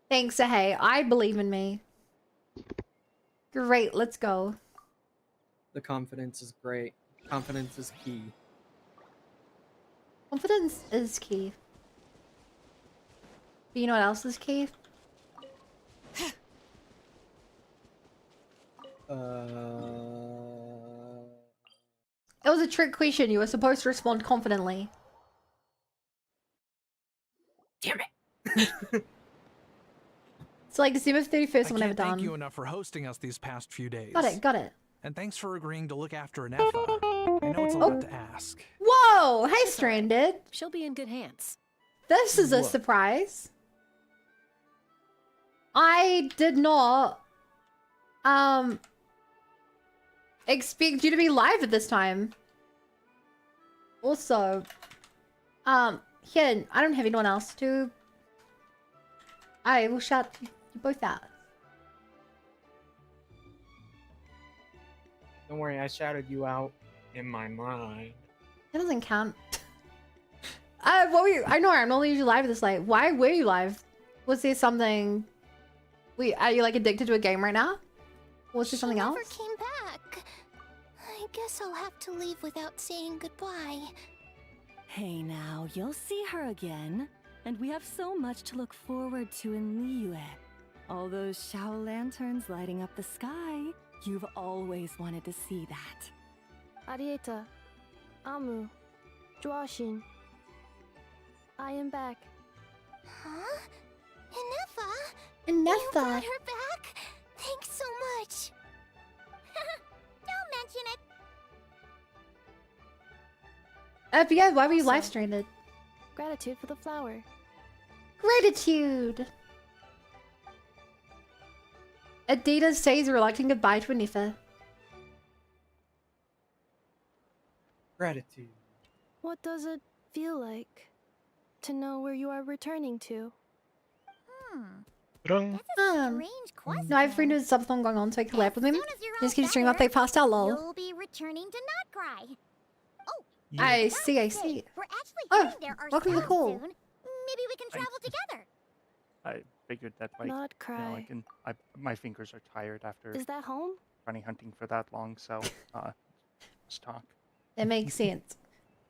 Thanks, hey. I believe in me. Great, let's go. The confidence is great. Confidence is key. Confidence is key. But you know what else is key? It was a trick question. You were supposed to respond confidently. Damn it. So like December 31st, whenever Can't done. thank you enough for hosting us these past few days. Got it, got it. And thanks for agreeing to look after Anefa. I know it's a lot to ask. Whoa! Hey, Stranded. She'll be in good hands. This is a Whoa. surprise. I did not expect you to be live at this time. Also, here, I don't have anyone else to. I will shout you both out. Don't worry, I shouted you out in my mind. That doesn't count. What were you? I know I'm only usually live this late. Why were you live? Was there something? Are you like addicted to a game right now? Or was there something else? She never came back. I guess I'll have to leave without saying goodbye. Hey now, you'll see her again. And we have so much to look forward to in Liyue. All those Shao lanterns lighting up the sky. You've always wanted to see that. Arieta, Amu. Joashin. I am back. Huh? Inefa? Inefa. You brought her back? Thanks so much. Don't mention it. But yeah, why were you Also- live streamed? Gratitude for the flower. Gratitude. Adidas says reluctant goodbye to Inefa. Gratitude. What does it feel like to know where you are returning to? That's a strange question. No, I have a friend who's something going on, so I collab with him. As soon as you're all Just keep stream better, update fast out, lol. You'll be returning to Notcry. Oh, I forgot see, to I say, see. We're actually Oh, heading there welcome to the ourselves call. soon. Maybe we can travel together. I figured that like Not you know, cry. my fingers are tired after Is that home? bunny hunting for that long, so let's talk. That makes sense.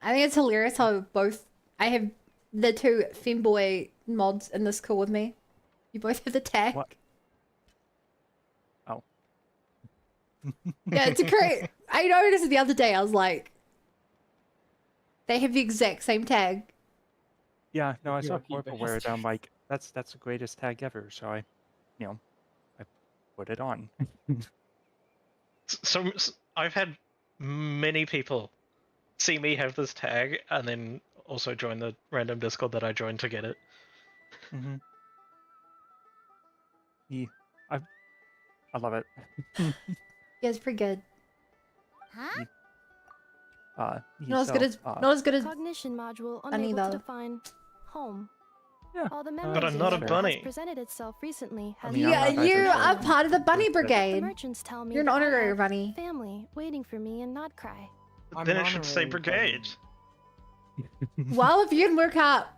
I think it's hilarious how both I have the two femboy mods in this call with me. You both have the tag. What? Oh. Yeah, it's great. I noticed it the other day. I was like, they have the exact same tag. Yeah, no, I saw You're Corporal wear it. I'm like, that's the greatest tag ever. So I put it on. So I've had many people see me have this tag and then also join the random Discord that I joined to get it. Mm-hmm. Yeah, I love it. Yeah, it's pretty good. Huh? Not as good as not as good as Cognition module Bunny, unable to though. define home. Yeah. All the But memories I'm not a it bunny. has presented itself recently has mean, I'm Yeah, not you either, are so- part of the bunny The brigade. merchants tell me You're an that I honorary have bunny. family waiting for me in Notcry. Then it should say brigade. Well, if you can work out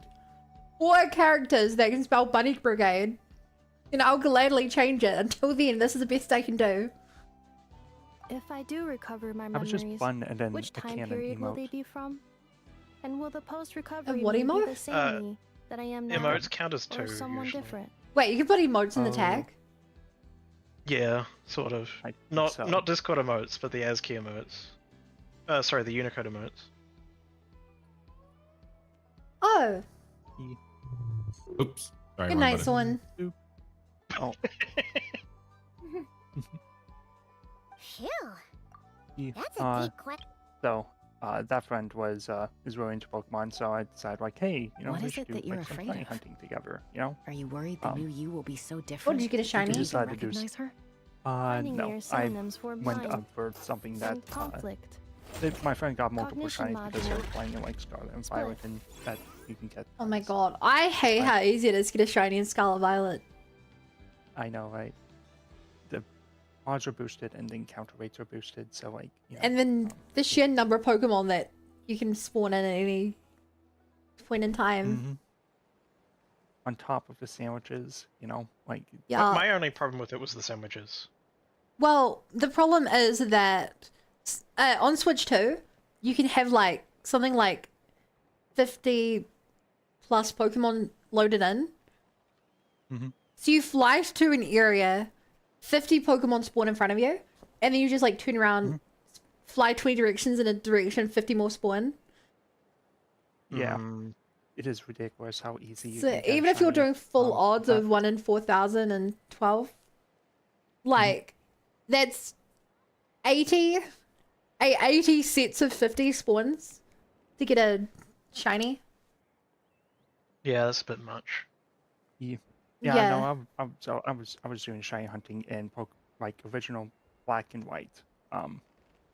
4 characters that can spell bunny brigade, then I'll gladly change it. Until then, this is the best I can do. If I do recover my I was memories, just bun and then which a time cannon period will emote. they be from? And will the post-recovery what me be emote? the same me that I am now, Emotes count as or 2 someone usually. different? Wait, you can put emotes in the Oh. tag? Yeah, sort of. I think Not so. not Discord emotes, but the ASCII emotes. Sorry, the Unicode emotes. Oh, Oops. Sorry, good wrong nice button. one. Oh. Phew. Yeah, That's a deep question. So, that friend was is really into Pokemon, so I decided like, hey, What we is should it do that you're like some afraid bunny of? hunting together, you know? Are you worried the new you will be so different? Oh, did you get a shiny? You Decided don't to do recognize her? Finding No, me are I synonyms for went blind up for something that and conflict. my friend got multiple Cognition shinies because they were module. playing in like Scarlet and Violet, and that you can get. Oh my god, I hate how easy it is to get a shiny in Scarlet Violet. I know, right? The odds are boosted and the encounter rates are boosted, so like. You know, And then the sheer number of Pokemon that you can spawn in at any point in time. mhm. On top of the sandwiches, you know, like. Yeah. My only problem with it was the sandwiches. Well, the problem is that on Switch 2, you can have like something like 50 plus Pokemon loaded in. Mhm. So you fly to an area, 50 Pokemon spawn in front of you, and then you just like turn around, fly 20 directions in a direction, 50 more spawn. Yeah. It is ridiculous how easy you So can get even if you're shiny. doing full odds of 1 in 4,012, like that's 80 sets of 50 spawns to get a shiny. Yeah, that's a bit much. Yeah, Yeah. no, I was doing shiny hunting in like original black and white.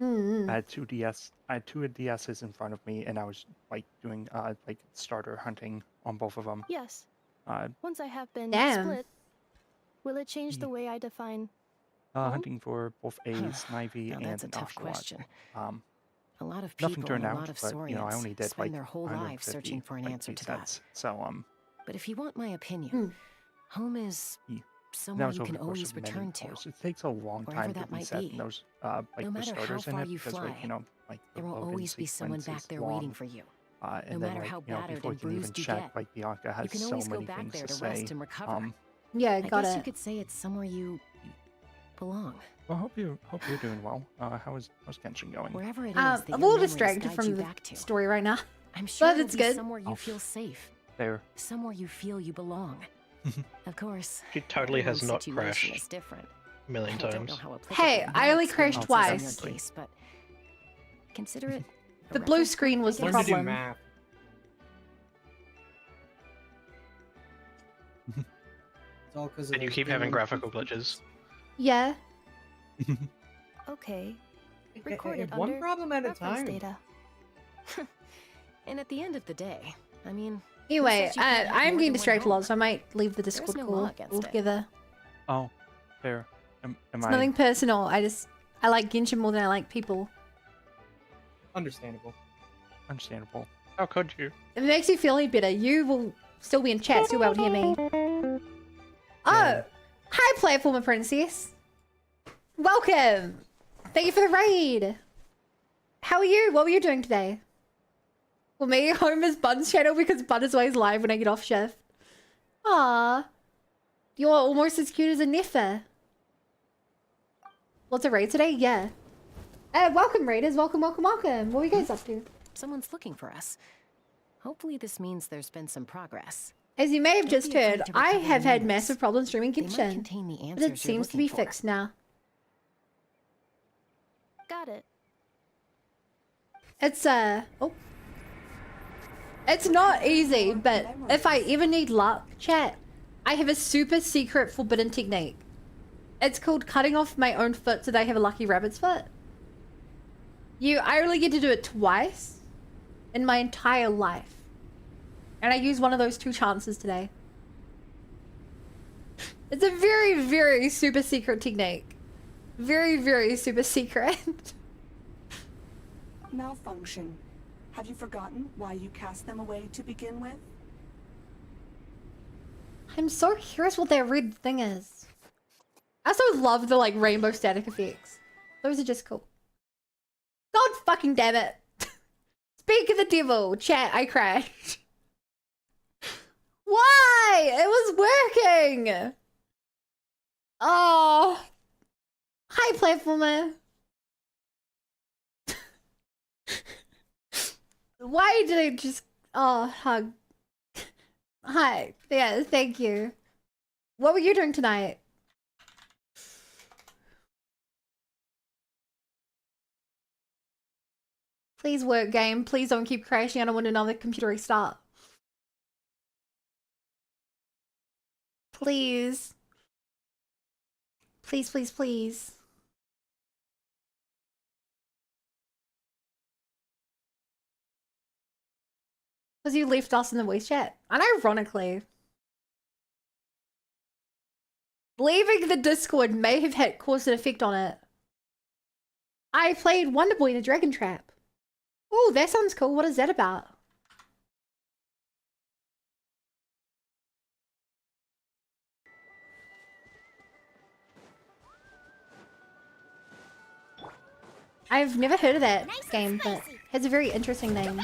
Mm-hmm. I had two DSs in front of me, and I was like doing like starter hunting on both of them. Yes. Uh, Once I have been Damn. split, will it change the way I define? hunting for both a Snivy Now and that's a an tough Oshawott. question. Um, A lot of nothing people turned and a out, lot of but you know, I Saurians only did spend like their whole lives 150, searching for an like, answer to resets. So But if you want my opinion, Hmm. home is that somewhere was you over can the course always of many return to. hours. It takes a long Wherever time to that might reset be. those No like the matter how starters in far it you because fly, like you know like the there will loading always be someone sequence back is there long. waiting for you. And No then matter like how you know battered before you and can even bruised you check get, like Bianca has you can so always go many back things there to to rest say. and recover. Yeah, I got guess it. you could say it's somewhere you belong. Well, hope you're doing well. How's Genshin going? Wherever it is I'm that a your little memories distracted guide from you the back to. story right now. I'm sure But it'll it's be good. somewhere you feel safe. There. Somewhere you feel you belong. Of course, She totally has everyone's not situation crashed is different. a million I don't know times. how applicable Hey, your I only experience crashed is twice. in your case, but consider it a The blue reference screen point, was I the guess. Learn to do problem. math. It's all because of And you those keep having damn graphical computers. glitches. Yeah. Okay. Hey, Recorded one under problem at a reference time. data. And at the end of the day, I mean, Anyway, says you can't have I'm more getting than one distracted a home? lot, so I might leave the There's Discord no call law against it. altogether. Oh, fair. Am It's I? nothing personal. I like Genshin more than I like people. Understandable. Understandable. How could you? If it makes you feel any better, you will still be in chat, so you'll be able to hear me. Oh! Hi, Platformer Princess! Welcome! Thank you for the raid! How are you? What were you doing today? Well, me, home is Bun's channel because Bun is always live when I get off shift. Aww. You're almost as cute as a Neffa. Lots of raid today? Yeah. Welcome, raiders. Welcome, welcome, welcome. What are you guys up to? someone's looking for us. Hopefully this means there's been some progress. As you may have Don't just be afraid heard, to I recover have your had memories. massive problems streaming They might Genshin. contain the But answers it you're seems to looking be for. fixed now. Got it. It's oh. It's not easy, but if I ever need luck, chat, I have a super secret forbidden technique. It's called cutting off my own foot so that I have a lucky rabbit's foot. I only get to do it twice in my entire life. And I used one of those 2 chances today. It's a very, very super secret technique. Very, very super secret. Malfunction. Have you forgotten why you cast them away to begin with? I'm so curious what that red thing is. I also love the like rainbow static effects. Those are just cool. God fucking damn it. Speak of the devil. Chat, I crashed. Why? It was working. Oh. Hi, platformer. Why did I just... Oh, hug. Hi. Yeah, thank you. What were you doing tonight? Please work, game. Please don't keep crashing. I don't want another computer restart. Please. Please, please, please. Because you left us in the voice chat. Unironically. Leaving the Discord may have caused an effect on it. I played Wonder Boy in a Dragon Trap. Oh, that sounds cool. What is that about? I've never heard of that game, but it has a very interesting name.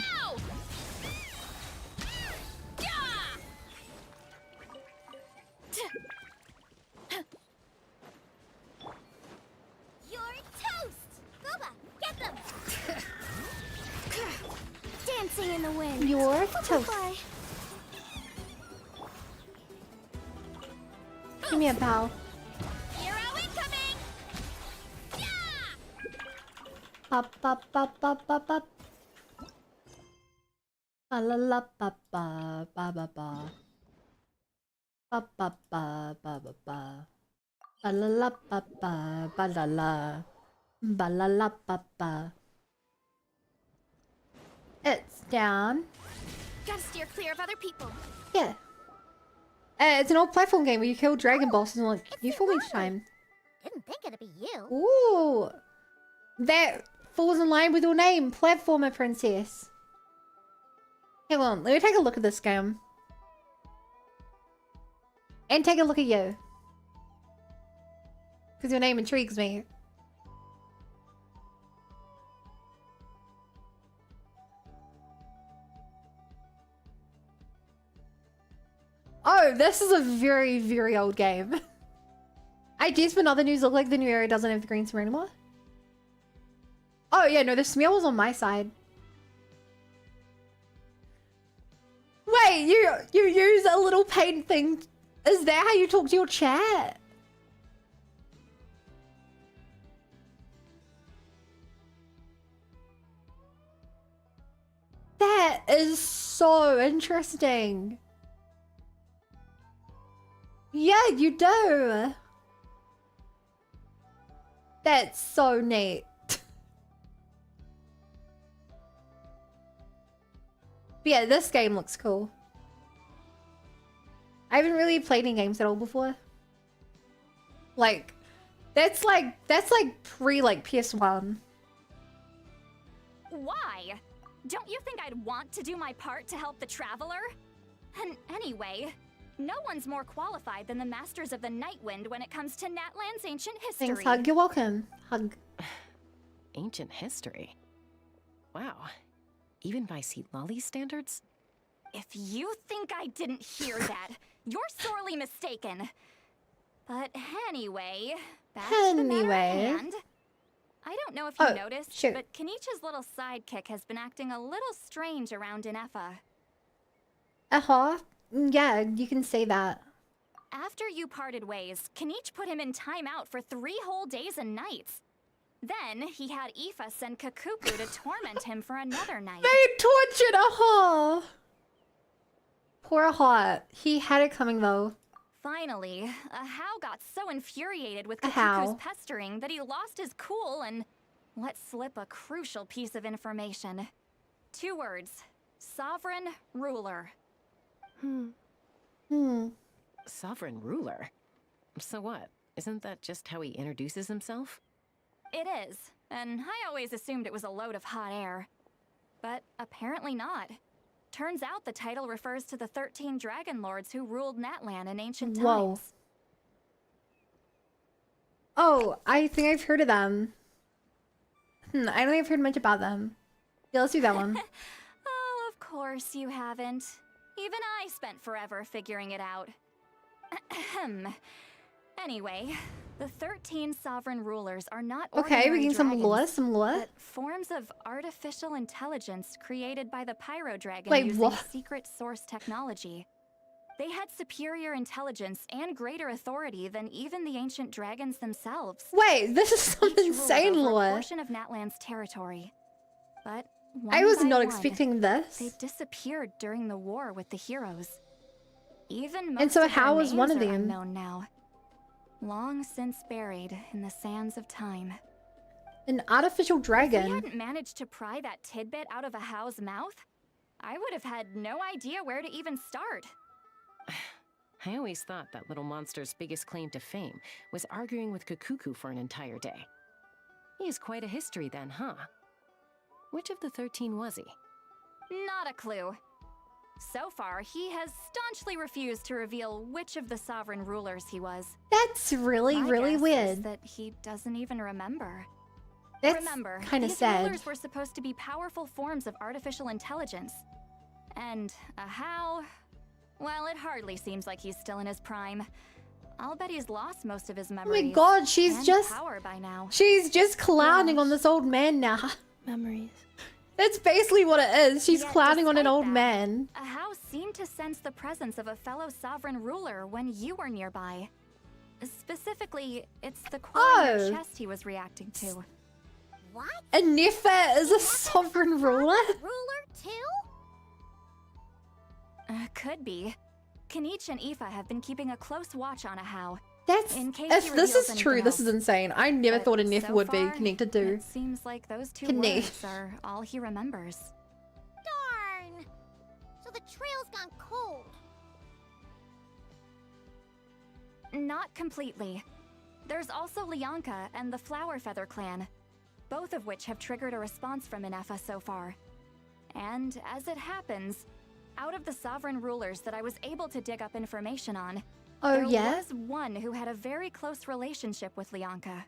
You're toast! Boba, get them! Dancing in the wind. You're toast. Bye. Give me a bow. Hero incoming! Ba ba ba ba ba ba. Ba la la ba ba ba ba ba. Ba ba ba ba ba ba. Ba la la ba ba ba la la. Ba la la ba ba. It's down. Gotta steer clear of other people. Yeah. It's an old platform game where you kill dragon bosses and like you form each time. Didn't think it'd be you. Ooh. That falls in line with your name, Platformer Princess. Hang on, let me take a look at this game. And take a look at you. Because your name intrigues me. Oh, this is a very, very old game. I guess in other news, look like the new area doesn't have the green smear anymore. Oh yeah, no, the smear was on my side. Wait, you use a little paint thing. Is that how you talk to your chat? That is so interesting. Yeah, you do. That's so neat. But yeah, this game looks cool. I haven't really played any games at all before. Like, that's like pre like PS1. Why? Don't you think I'd want to do my part to help the Traveler? And anyway, no one's more qualified than the Masters of the Nightwind when it comes to Natlan's ancient history. Thanks, Hug. You're welcome. Hug. Ancient history? Wow. Even by Seat Lolly's standards? If you think I didn't hear that, you're sorely mistaken. But anyway, back to the matter at hand. I don't know if you noticed, but Kenichi's little sidekick has been acting a little strange around Inefa. Uh-huh. Yeah, you can say that. After you parted ways, Kenich put him in timeout for 3 whole days and nights. Then he had Aoife send Kakuku to torment him for another night. They tortured Aha! Poor Aha. He had it coming though. Finally, Ahau got so infuriated with Ahau. Kakuku's pestering that he lost his cool and let slip a crucial piece of information. 2 words. Sovereign Ruler. Sovereign ruler? So what? Isn't that just how he introduces himself? It is, and I always assumed it was a load of hot air. But apparently not. Turns out the title refers to the 13 Dragon Lords who ruled Natlan in ancient times. Whoa. Oh, I think I've heard of them. I don't think I've heard much about them. Yeah, let's do that one. Oh, of course you haven't. Even I spent forever figuring it out. Anyway, the 13 sovereign rulers are not Okay, we ordinary get some dragons, lore, but forms of artificial intelligence created by the Pyro Dragon Wait, using what? secret source technology. They had superior intelligence and greater authority than even the ancient dragons themselves. Wait, this is some Each ruled insane over a lore. portion of Natlan's territory. But I was one by not one, expecting this. They disappeared during the war with the heroes. Even most And so of their how was one names of are them? unknown now. Long since buried in the sands of time. An artificial If we dragon. hadn't managed to pry that tidbit out of Ahau's mouth, I would have had no idea where to even start. I always thought that little monster's biggest claim to fame was arguing with Kakuku for an entire day. He has quite a history then, huh? Which of the 13 was he? Not a clue. So far, he has staunchly refused to reveal which of the sovereign rulers he was. That's really, My really guess is weird. that he doesn't even remember. That's Remember, kind of these sad. rulers were supposed to be powerful forms of artificial intelligence. And Ahau, well, it hardly seems like he's still in his prime. I'll bet he's lost most of his Oh memories. my god, she's and just power by now. she's just clowning on this old man now. Memories. That's basically what it is. She's Yet clowning on an despite old that, man. Ahau seemed to sense the presence of a fellow sovereign ruler when you were nearby. Specifically, it's the core in your Oh. chest he was reacting to. What? And Nefa is a sovereign ruler? Ruler too? Could be. Kenich and Aoife have been keeping a close watch on Ahau. That's in case if he this reveals is true, anything this is else. insane. I never But thought a Nefa so would be far, connected to It seems like those 2 Kenich. words are all he remembers. Darn! So the trail's gone cold. Not completely. There's also Lianka and the Flower Feather clan, both of which have triggered a response from Inefa so far. And as it happens, out of the sovereign rulers that I was able to dig up information on, there was one who had a very close relationship with Lianka.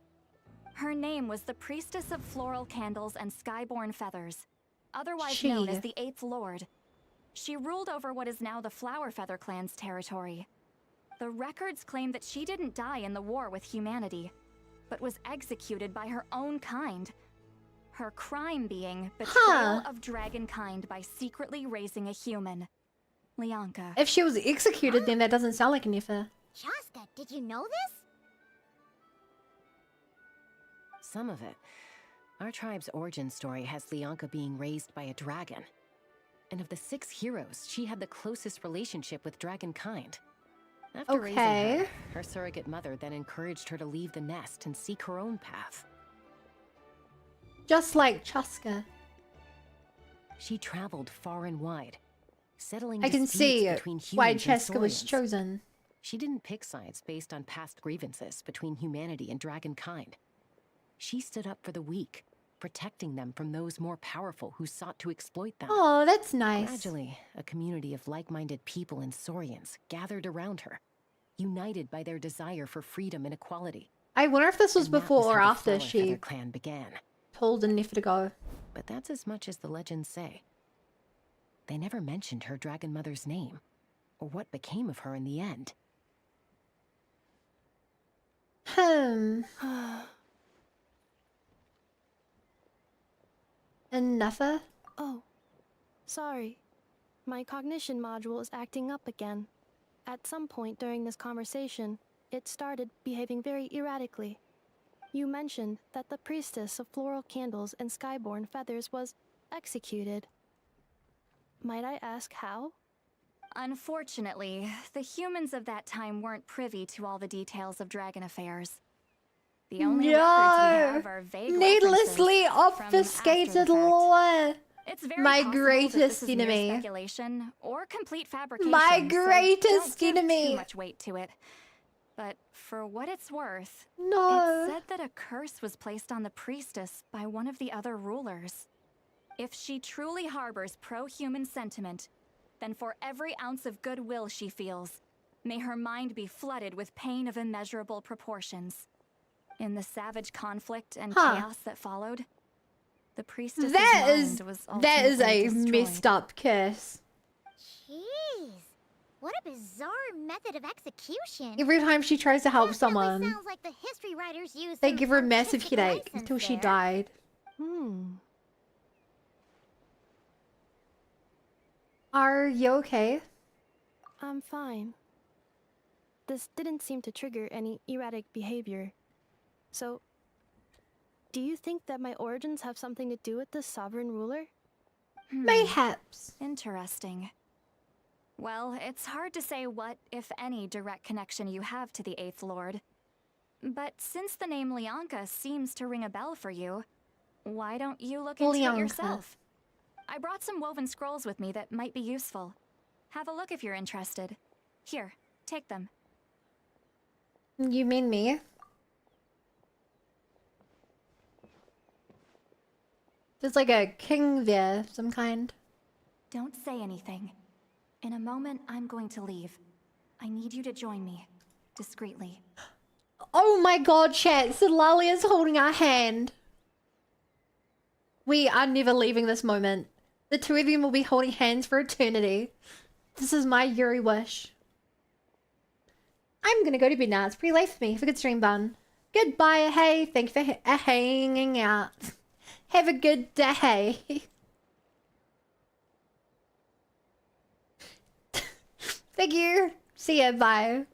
Her name was the Priestess of Floral Candles and Skyborn Feathers, otherwise known as the 8th Lord. She ruled over what is now the Flower Feather clan's territory. The records claim that she didn't die in the war with humanity, but was executed by her own kind. Her crime being betrayal of dragonkind by secretly raising a human. Lianka. If she was executed, then that doesn't sound like Nefa. Shaska, did you know this? Some of it. Our tribe's origin story has Lianka being raised by a dragon. And of the 6 heroes, she had the closest relationship with dragonkind. After raising her, her surrogate mother then encouraged her to leave the nest and seek her own path. Just like Chaska. She traveled far and wide, settling I can disputes see between why humans and Chaska was Saurians. chosen. She didn't pick sides based on past grievances between humanity and dragonkind. She stood up for the weak, protecting them from those more powerful who sought to exploit them. Oh, that's nice. Gradually, a community of like-minded people and Saurians gathered around her, united by their desire for freedom and equality. I wonder if this was And that before or how the after Flower she Feather clan began. told Nefa to go. But that's as much as the legends say. They never mentioned her dragon mother's name, or what became of her in the end. And Nefa? Oh, sorry. My cognition module is acting up again. At some point during this conversation, it started behaving very erratically. You mentioned that the priestess of floral candles and skyborn feathers was executed. Might I ask how? Unfortunately, the humans of that time weren't privy to all the details of dragon affairs. The only records we have are vague Needlessly references from obfuscated after the fact. lore. It's very My possible that greatest this is mere enemy. speculation or complete fabrication. My so greatest don't give enemy. Too much weight to it. But for what it's worth, No. it said that a curse was placed on the priestess by one of the other rulers. If she truly harbors pro-human sentiment, then for every ounce of goodwill she feels, may her mind be flooded with pain of immeasurable proportions. In the savage conflict and chaos that followed, the priestess's mind was that is a ultimately destroyed. messed up curse. Jeez. What a bizarre method of execution. Every time she tries to help someone, Sounds like the history writers use they some give her a massive artistic headache license until she there. died. Are you okay? I'm fine. This didn't seem to trigger any erratic behavior. So, do you think that my origins have something to do with this sovereign ruler? Mayhaps. Interesting. Well, it's hard to say what, if any, direct connection you have to the Eighth Lord. But since the name Lianka seems to ring a bell for you, why don't you look into it yourself? I brought some woven scrolls with me that might be useful. Have a look if you're interested. Here, take them. You mean me? There's like a king there, some kind. Don't say anything. In a moment, I'm going to leave. I need you to join me, discreetly. Oh my god, chat. Silalia is holding our hand. We are never leaving this moment. The two of them will be holding hands for eternity. This is my Yuri wish. I'm gonna go to bed now. It's pretty late for me. Have a good stream, bun. Goodbye, hey. Thank you for hanging out. Have a good day. Thank you. See ya. Bye.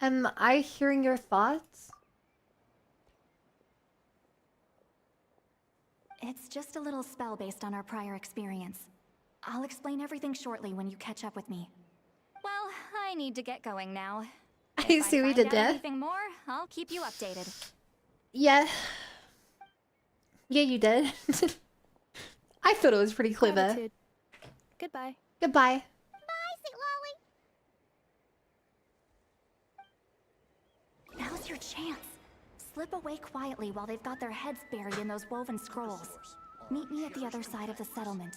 Am I hearing your thoughts? It's just a little spell based on our prior experience. I'll explain everything shortly when you catch up with me. Well, I need to get going now. I see we did that. Anything more, I'll keep you updated. Yeah. Yeah, you did. I thought it was pretty clever. Gratitude. Goodbye. Goodbye. Bye, Sweet Lolly. Now's your chance. Slip away quietly while they've got their heads buried in those woven scrolls. Meet me at the other side of the settlement.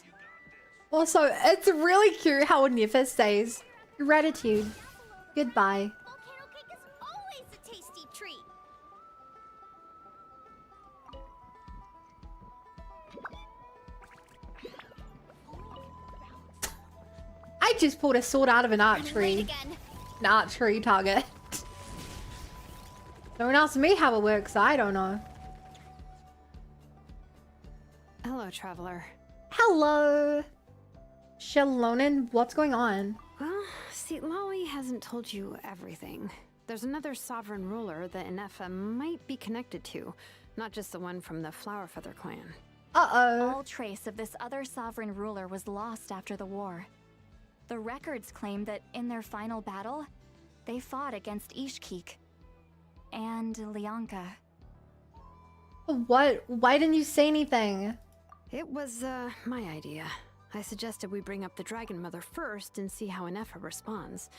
Also, it's really cute how Nefa says gratitude. Goodbye. Volcano cake is always a tasty treat. I just pulled a sword out of an archery target. Don't ask me how it works, I don't know. Hello, traveler. Hello. Shalonin, what's going on? Well, see, Lolly hasn't told you everything. There's another sovereign ruler that Inefa might be connected to, not just the one from the Flowerfeather clan. Uh-oh. All trace of this other sovereign ruler was lost after the war. The records claim that in their final battle, they fought against Ishkik and Lianka. What? Why didn't you say anything? It was, my idea. I suggested we bring up the Dragon Mother first and see how Inefa responds.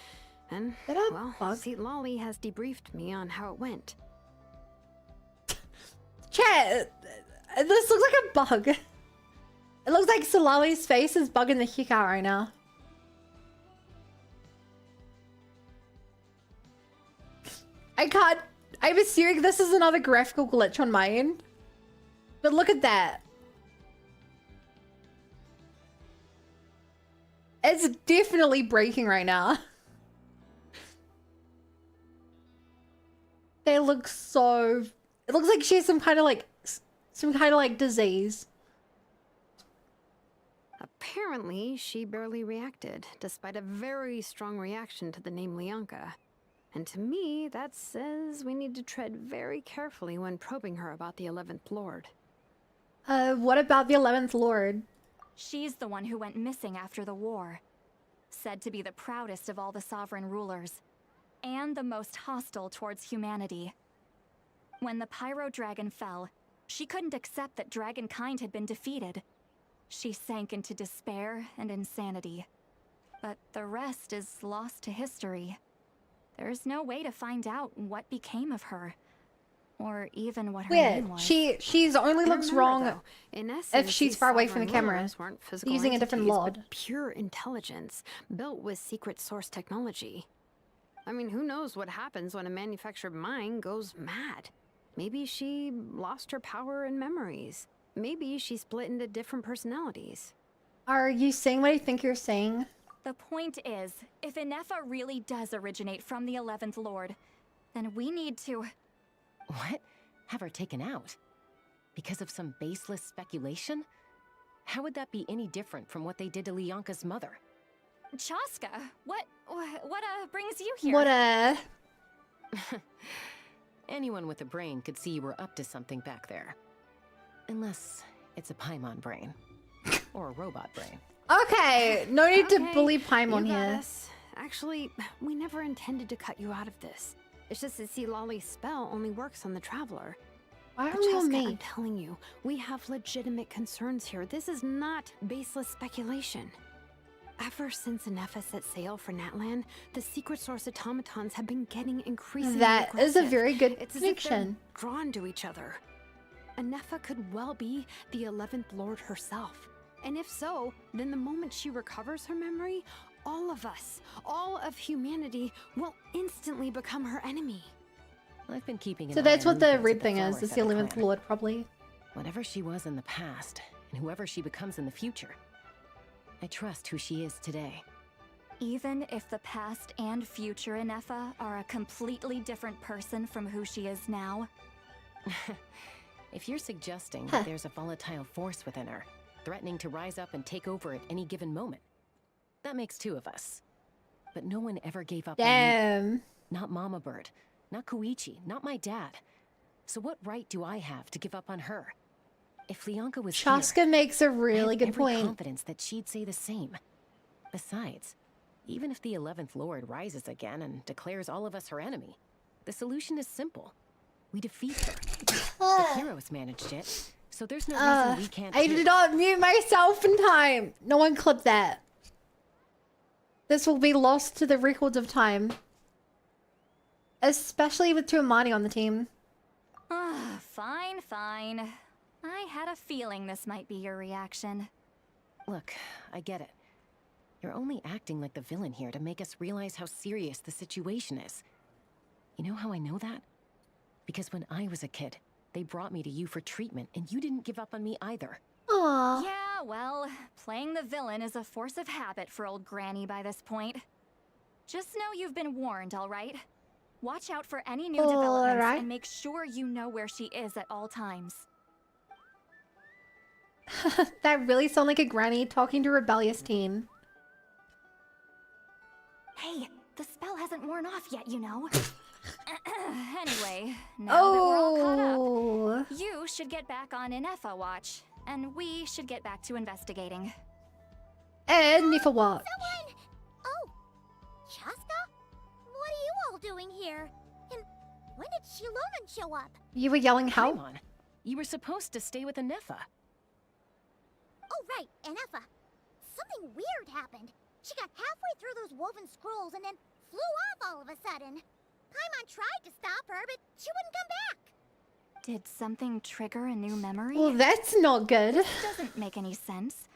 And, well, Seat Lolly has debriefed me on how it went. Chat, this looks like a bug. It looks like Solali's face is bugging the heck out right now. I'm assuming this is another graphical glitch on my end. But look at that. It's definitely breaking right now. They look so... It looks like she has some kind of like disease. Apparently, she barely reacted, despite a very strong reaction to the name Lianka. And to me, that says we need to tread very carefully when probing her about the 11th Lord. What about the 11th Lord? She's the one who went missing after the war. Said to be the proudest of all the sovereign rulers, and the most hostile towards humanity. When the Pyro Dragon fell, she couldn't accept that dragonkind had been defeated. She sank into despair and insanity. But the rest is lost to history. There's no way to find out what became of her. Or even what her name was. She's only looks wrong though, in essence, if she's these far away from the sovereign camera. rulers weren't physical Using a different entities, lord. but pure intelligence, built with secret source technology. I mean, who knows what happens when a manufactured mind goes mad? Maybe she lost her power and memories. Maybe she split into different personalities. Are you saying what I think you're saying? The point is, if Inefa really does originate from the 11th Lord, then we need to... What? Have her taken out? Because of some baseless speculation? How would that be any different from what they did to Lianka's mother? Chaska, what brings you here? What Anyone with a brain could see you were up to something back there. Unless it's a Paimon brain. Or a robot brain. Okay, no need to Okay, bully Paimon you got here. us. Actually, we never intended to cut you out of this. It's just that Lolly's spell only works on the Traveler. Why But are we on Chaska, me? I'm telling you, we have legitimate concerns here. This is not baseless speculation. Ever since Inefa set sail for Natlan, the secret source automatons have been getting increasingly That is a aggressive. very good It's as if they're prediction. drawn to each other. Inefa could well be the 11th Lord herself. And if so, then the moment she recovers her memory, all of us, all of humanity, will instantly become her enemy. I've been keeping an So eye that's on what the movements red of thing is. It's the Flowerfeather 11th clan. Lord, probably. Whatever she was in the past, and whoever she becomes in the future, I trust who she is today. Even if the past and future Inefa are a completely different person from who she is now? If you're suggesting Huh. that there's a volatile force within her, threatening to rise up and take over at any given moment, that makes two of us. But no one ever gave up on me. Damn. Not Mama Bird, not Koichi, not my dad. So what right do I have to give up on her? If Lianka was Chaska here, makes a I really have good every point. confidence that she'd say the same. Besides, even if the 11th Lord rises again and declares all of us her enemy, the solution is simple. We defeat her. The heroes managed it, so there's no reason we can't I too. did not mute myself in time. No one clip that. This will be lost to the records of time. Especially with Tuamani on the team. Fine, fine. I had a feeling this might be your reaction. Look, I get it. You're only acting like the villain here to make us realize how serious the situation is. You know how I know that? Because when I was a kid, they brought me to you for treatment, and you didn't give up on me either. Aww. Yeah, well, playing the villain is a force of habit for old Granny by this point. Just know you've been warned, alright? Watch out for any new developments Alright. and make sure you know where she is at all times. That really sounds like a granny talking to a rebellious teen. Hey, the spell hasn't worn off yet, you know. Anyway, now that we're all caught up, you should get back on Inefa watch, and we should get back to investigating. And Nifa watch. Someone! Oh, Chaska? What are you all doing here? And when did Shilonan show up? You were yelling how? Come on. You were supposed to stay with Inefa. Oh, right, Inefa. Something weird happened. She got halfway through those woven scrolls and then flew off all of a sudden. Paimon tried to stop her, but she wouldn't come back. Did something trigger a new memory? Well, that's not good. This doesn't make any sense.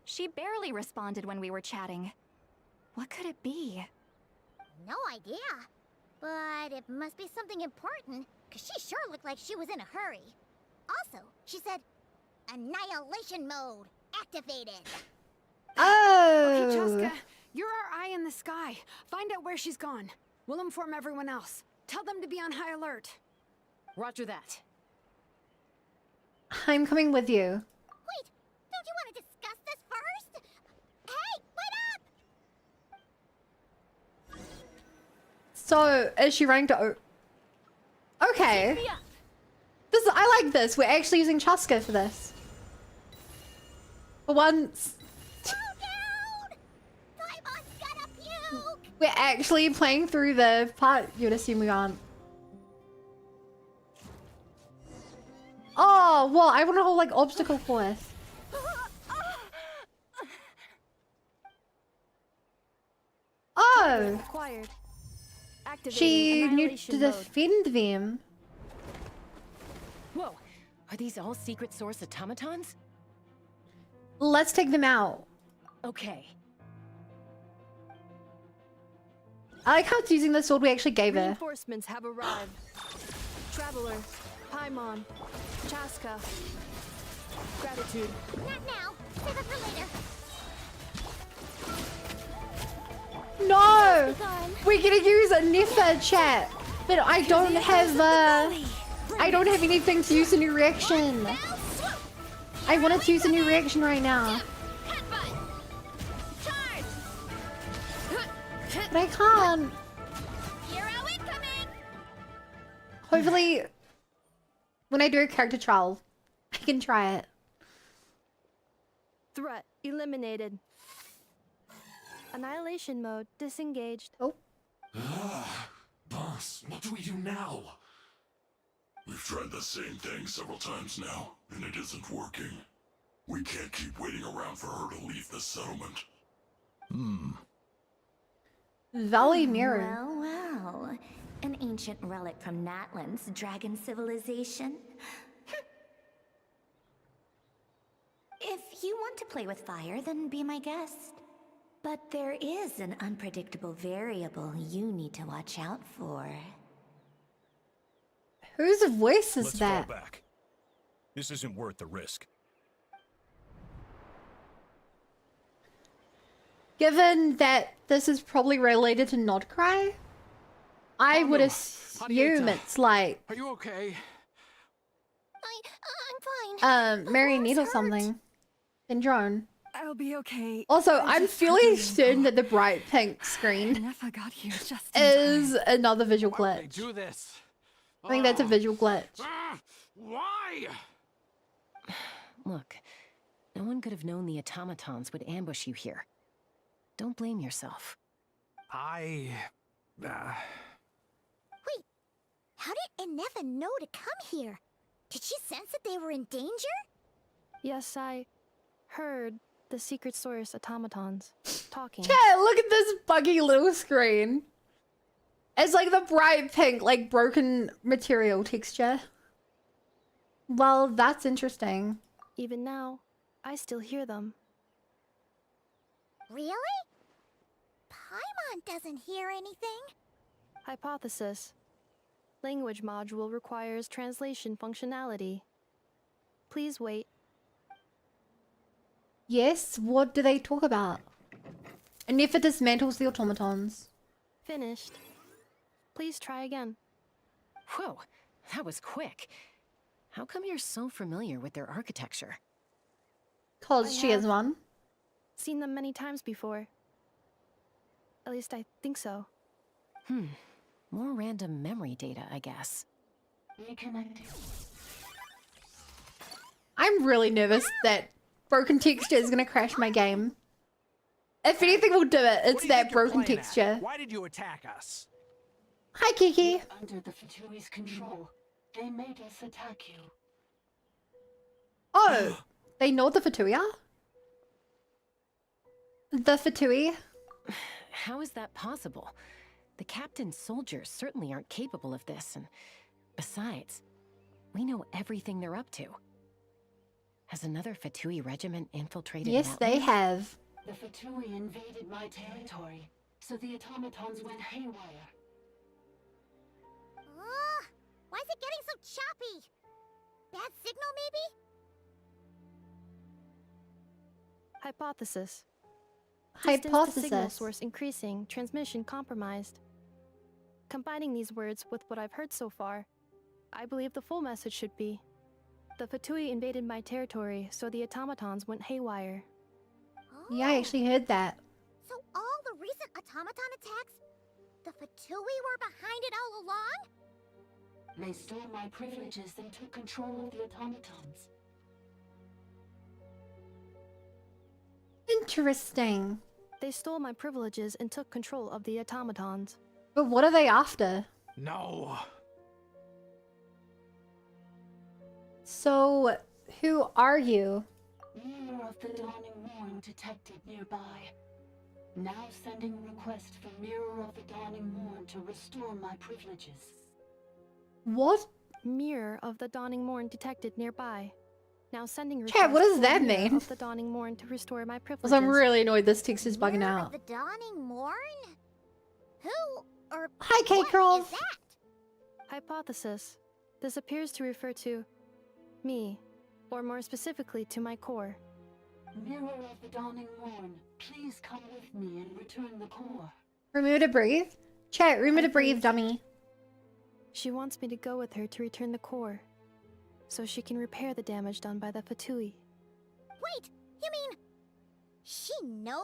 She barely responded when we were chatting. What could it be? No idea. But it must be something important, because she sure looked like she was in a hurry. Also, she said, Annihilation mode activated. Oh. Okay, Chaska, you're our eye in the sky. Find out where she's gone. We'll inform everyone else. Tell them to be on high alert. Roger that. I'm coming with you. Wait, don't you want to discuss this first? Hey, wait up! So, is she running to... Okay. This, I like this. We're actually using Chaska for this. For once. We're actually playing through the part you'd assume we aren't. Oh, well, I want a whole, like, obstacle course. Oh! Acquired. She knew to Annihilation mode. defend them. Whoa, are these all secret source automatons? Let's take them out. Okay. I like how it's using the sword we actually gave her. Reinforcements have arrived. Traveler, Paimon, Chaska. Gratitude. Not now. Save it for later. No! We're gonna use a Nifa chat, but I don't have I don't have anything to use a new reaction. I wanted to use a new reaction right now. But I can't. Hopefully, when I do a character trial, I can try it. Threat eliminated. Annihilation mode disengaged. Oh. Boss, what do we do now? We've tried the same thing several times now, and it isn't working. We can't keep waiting around for her to leave the settlement. Valley Mirror. Well, well. An ancient relic from Natlan's dragon civilization. If you want to play with fire, then be my guest. But there is an unpredictable variable you need to watch out for. Whose voice is Let's that? fall back. This isn't worth the risk. Given that this is probably related to Not Cry, I would assume it's like Are you okay? I'm fine. Mary Needle something. Syndrome. I'll be okay. Also, I'm I'm just fairly struggling. certain that the bright pink screen Never got here just in is time. another visual Why would they glitch. do this? I think that's a visual glitch. Why? Look, no one could have known the automatons would ambush you here. Don't blame yourself. Wait, how did Inefa know to come here? Did she sense that they were in danger? Yes, I heard the secret source automatons talking. Yeah, look at this buggy little screen. It's like the bright pink, like broken material texture. Well, that's interesting. Even now, I still hear them. Really? Paimon doesn't hear anything. Hypothesis. Language module requires translation functionality. Please wait. Yes, what do they talk about? Nefer dismantles the automatons. Finished. Please try again. Whoa, that was quick. How come you're so familiar with their architecture? Cause she is one. Seen them many times before. At least I think so. More random memory data, I guess. Reconnecting. I'm really nervous that broken texture is gonna crash my game. If anything will do it, it's that broken texture. Why did you attack us? Hi, Kiki. Under the Fatui's control, they made us attack you. Oh, they know the Fatui are? The Fatui? How is that possible? The captain's soldiers certainly aren't capable of this, and besides, we know everything they're up to. Has another Fatui regiment infiltrated? Yes, they have. The Fatui invaded my territory, so the automatons went haywire. Ugh, why is it getting so choppy? Bad signal, maybe? Hypothesis. Distance to signal Hypothesis. source increasing, transmission compromised. Combining these words with what I've heard so far, I believe the full message should be: the Fatui invaded my territory, so the automatons went haywire. Yeah, I actually heard that. So all the recent automaton attacks, the Fatui were behind it all along? They stole my privileges and took control of the automatons. Interesting. They stole my privileges and took control of the automatons. But what are they after? No. So, who are you? Mirror of the Dawning Morn detected nearby. Now sending request for Mirror of the Dawning Morn to restore my privileges. What? Mirror of the Dawning Morn detected nearby. Now sending request Chat, what does for that Mirror mean? of the Dawning Morn to restore my privileges. Because I'm really annoyed this text is bugging Mirror out. of the Dawning Morn? Who or Hi, what K-Crow. is that? Hypothesis. This appears to refer to me, or more specifically to my core. Mirror of the Dawning Morn, please come with me and return the core. Remember to breathe? Chat, remember to breathe, dummy. She wants me to go with her to return the core, so she can repair the damage done by the Fatui. Wait, you mean she knows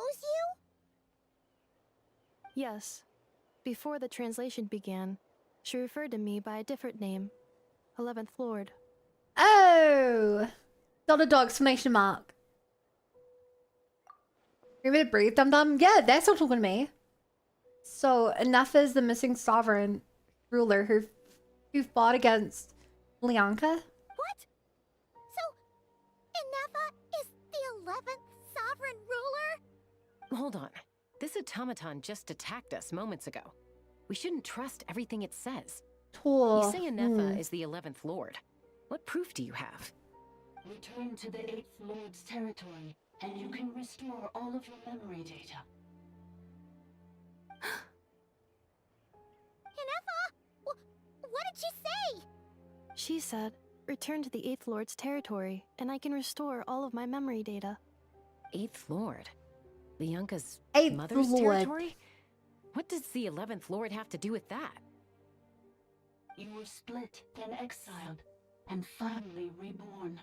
you? Yes. Before the translation began, she referred to me by a different name, 11th Lord. Oh! Not a dog, exclamation mark. Remember to breathe, dum-dum? Yeah, that's not talking to me. So, enough is the missing sovereign ruler who fought against Lianka? What? So, Inefa is the 11th sovereign ruler? Hold on. This automaton just attacked us moments ago. We shouldn't trust everything it says. Tor. You say Anefa is the 11th Lord. What proof do you have? Return to the 8th Lord's territory, and you can restore all of your memory data. Inefa? What did she say? She said, return to the 8th Lord's territory, and I can restore all of my memory data. 8th Lord? Lianka's 8th mother's Lord. territory? What does the 11th Lord have to do with that? You were split, then exiled, and finally reborn.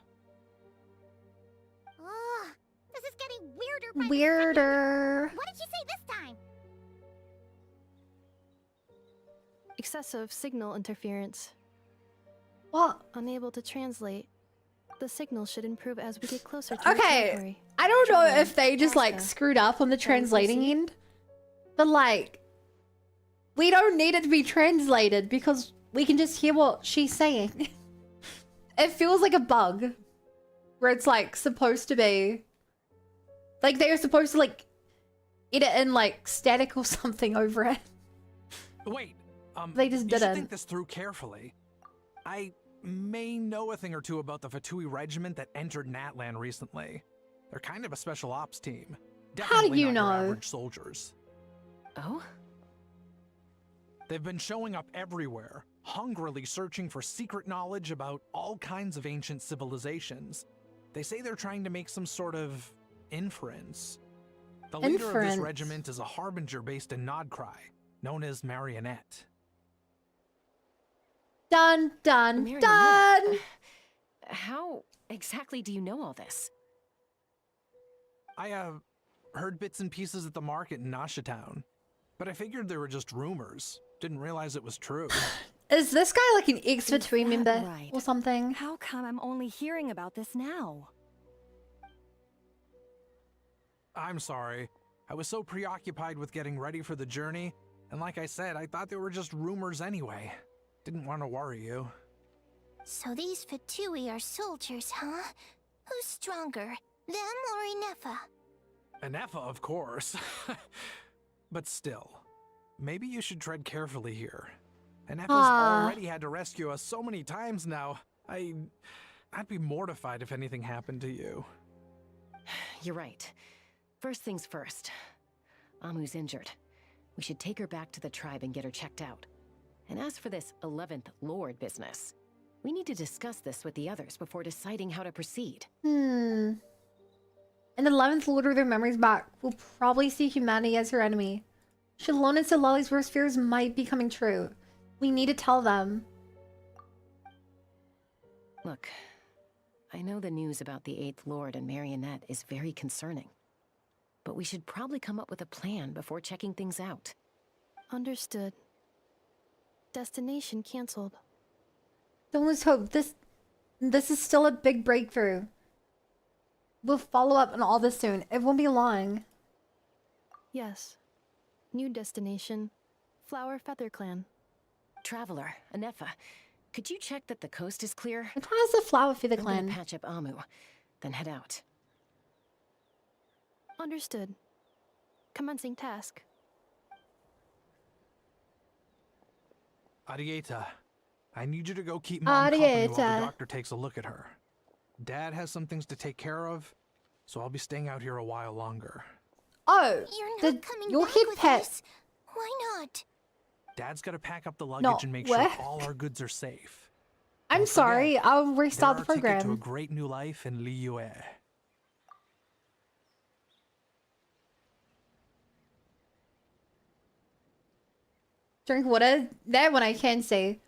Ugh, this is getting weirder by the Weirder. second. What did she say this time? Excessive signal interference. What? Unable to translate. The signal should improve as we get closer to the Okay, territory. I don't know Traveling if they just like faster. screwed up on the translating end, but like, we don't need it to be translated because we can just hear what she's saying. It feels like a bug where it's like supposed to be like they were supposed to like edit in like static or something over it. Wait, They just you should didn't. think this through carefully. I may know a thing or two about the Fatui regiment that entered Natlan recently. They're kind of a special ops team. How do Definitely you not your know? average soldiers. Oh? They've been showing up everywhere, hungrily searching for secret knowledge about all kinds of ancient civilizations. They say they're trying to make some sort of inference. The leader of this Inference. regiment is a harbinger based in Nodcry, known as Marionette. Dun dun Marionette. dun. How exactly do you know all this? I heard bits and pieces at the market in Nasha Town, but I figured they were just rumors. Didn't realize it was true. Is this guy like an ex-Fatui member right? or something? How come I'm only hearing about this now? I'm sorry. I was so preoccupied with getting ready for the journey, and like I said, I thought they were just rumors anyway. Didn't want to worry you. So these Fatui are soldiers, huh? Who's stronger, them or Inefa? Anefa, of course. But still, maybe you should tread carefully here. Anefa's already had to rescue us so many times now. I'd be mortified if anything happened to you. You're right. First things first. Amu's injured. We should take her back to the tribe and get her checked out. And as for this 11th Lord business, we need to discuss this with the others before deciding how to proceed. An 11th Lord with her memories back will probably see humanity as her enemy. Shalon and Solali's worst fears might be coming true. We need to tell them. Look, I know the news about the 8th Lord and Marionette is very concerning. But we should probably come up with a plan before checking things out. Understood. Destination cancelled. Don't lose hope. This is still a big breakthrough. We'll follow up on all this soon. It won't be long. Yes. New destination. Flower Feather Clan. Traveler, Anefa, could you check that the coast is clear? Which one is the Flower Feather I'm Clan? gonna patch up Amu, then head out. Understood. Commencing task. Arieta, I need you to go keep Mom company while the Arieta. doctor takes a look at her. Dad has some things to take care of, so I'll be staying out here a while longer. Oh, You're not coming your back head with pet. us. Why not? Dad's got to pack up the luggage Not and make sure work. all our goods are safe. I'm Don't sorry. forget, I'll restart the they're our ticket to a program. great new life in Liyue. Drink water. That one I can say.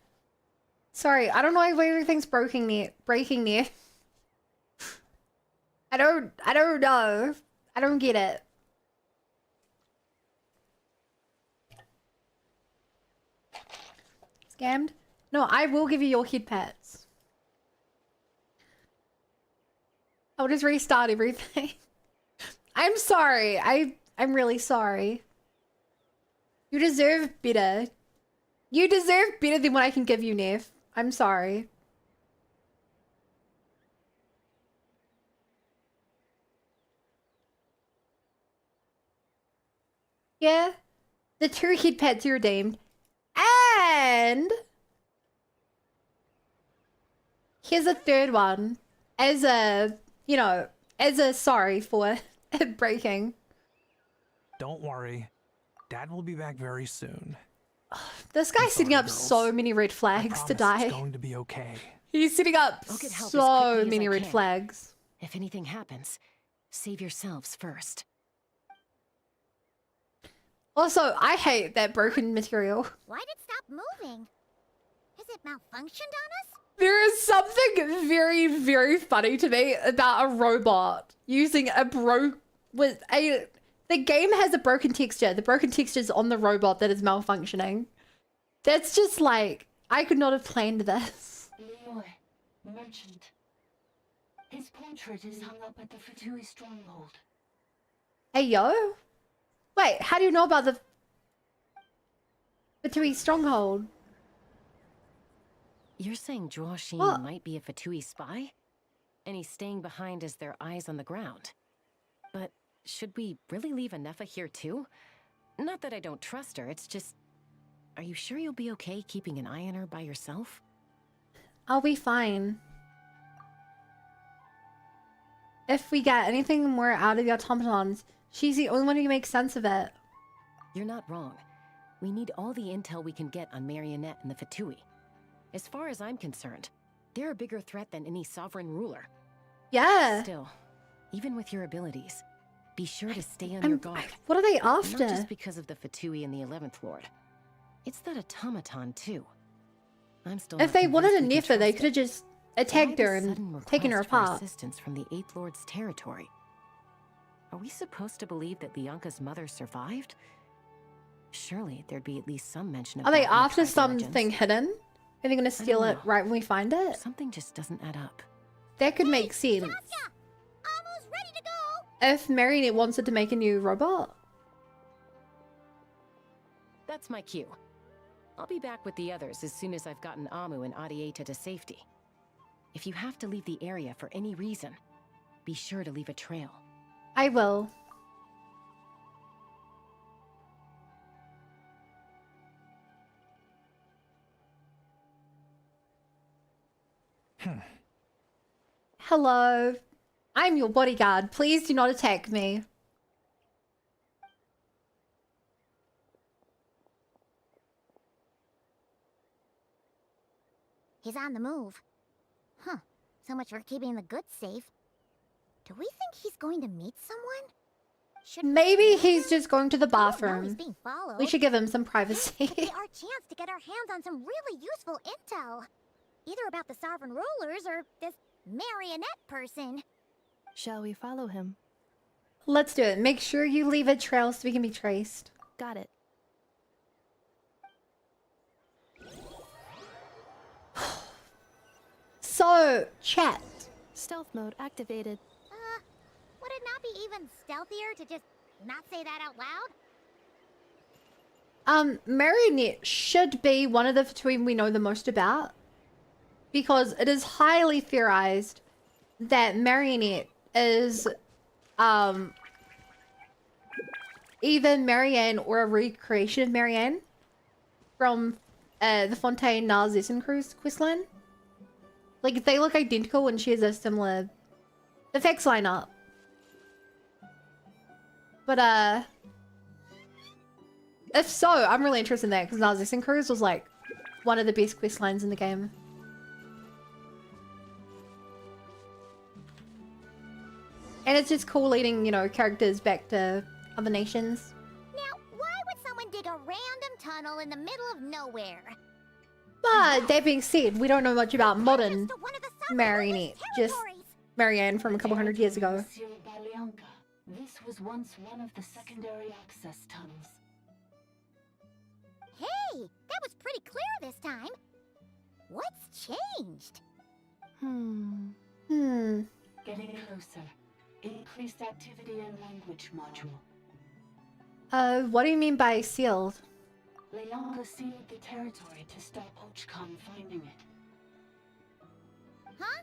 Sorry, I don't know why everything's breaking there. I don't know. I don't get it. Scammed? No, I will give you your head pets. I'll just restart everything. I'm sorry. I'm really sorry. You deserve better. You deserve better than what I can give you, Neff. I'm sorry. Yeah. The 2 head pets are redeemed. And here's a 3rd one. As a, you know, as a sorry for it breaking. Don't worry. Dad will be back very soon. This guy's setting up so many red flags to die. It's going to be okay. He's setting up I'll get help as so quickly as many I red can. flags. If anything happens, save yourselves first. Also, I hate that broken material. Why'd it stop moving? Has it malfunctioned on us? There is something very, very funny to me about a robot using a the game has a broken texture. The broken texture is on the robot that is malfunctioning. That's just like, I could not have planned this. Leroy, merchant. His portrait is hung up at the Fatui stronghold. Hey, yo. Wait, how do you know about the Fatui stronghold? You're saying Joashin What? might be a Fatui spy? And he's staying behind as their eyes on the ground. But should we really leave Anefa here too? Not that I don't trust her, it's just... Are you sure you'll be okay keeping an eye on her by yourself? I'll be fine. If we get anything more out of the automatons, she's the only one who can make sense of it. You're not wrong. We need all the intel we can get on Marionette and the Fatui. As far as I'm concerned, they're a bigger threat than any sovereign ruler. Yeah. Still, even with your abilities, Be sure to stay on your guard. What are they Not after? just because of the Fatui and the 11th Lord. It's that automaton, too. I'm still If not they wanted a convinced we can Nefa, they trust could have it. just attacked Why her the sudden and taken her request for apart. assistance from the 8th Lord's territory. Are we supposed to believe that Lianka's mother survived? Surely there'd be at least some mention of Are they that in the after tribe legends. something hidden? Are they gonna steal it know. right when we find it? Something just doesn't add up. That could make sense. If Marionette wanted to make a new robot. That's my cue. I'll be back with the others as soon as I've gotten Amu and Adieta to safety. If you have to leave the area for any reason, be sure to leave a trail. I will. Hello. I'm your bodyguard. Please do not attack me. He's on the move. Huh. So much for keeping the goods safe. Do we think he's going to meet someone? Should we Maybe warn he's him? just going to the We don't know he's bathroom. being followed. We should give him some privacy. Could be our chance to get our hands on some really useful intel. Either about the sovereign rulers or this marionette person. Shall we follow him? Let's do it. Make sure you leave a trail so we can be traced. Got it. So, chat. Stealth mode activated. Would it not be even stealthier to just not say that out loud? Marionette should be one of the Fatui we know the most about. Because it is highly theorized that Marionette is, either Marianne or a recreation of Marianne from, the Fontaine Narcissan questline. Like, they look identical and she has a similar effects line up. But, if so, I'm really interested in that because Narcissan Cruise was like one of the best quest lines in the game. And it's just cool leading, you know, characters back to other nations. Now, why would someone dig a random tunnel in the middle of nowhere? But that being said, we don't know much about modern Marionette, just Marianne from a couple hundred years ago. Monsieur Balianca, this was once one of the secondary access tunnels. Hey, that was pretty clear this time. What's changed? Getting closer. Increased activity in language module. What do you mean by sealed? Leonka sealed the territory to stop Ochcon finding it. Huh?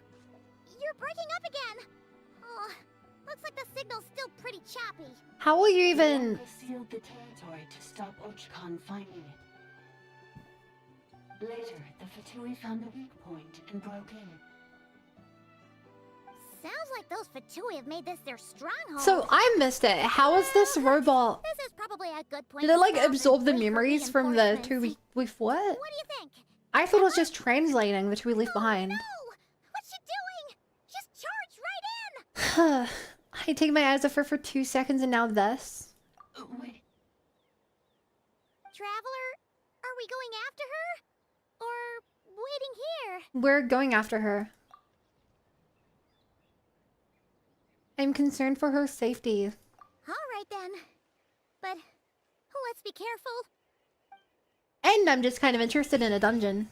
You're breaking up again. Oh, looks like the signal's still pretty choppy. How will you even... Leonka sealed the territory to stop Ochcon finding it. Later, the Fatui found a weak point and broke in. Sounds like those Fatui have made this their stronghold. So I missed it. How is this robot... This is probably a good point. Did it to like stop and absorb the wait for memories from the two we fought? What do you think? I thought it was just translating the two we left behind. What's she doing? Just charge right in! I take my eyes off her for 2 seconds and now this. Wait. Traveler, are we going after her? Or waiting here? We're going after her. I'm concerned for her safety. Alright then. But let's be careful. And I'm just kind of interested in a dungeon.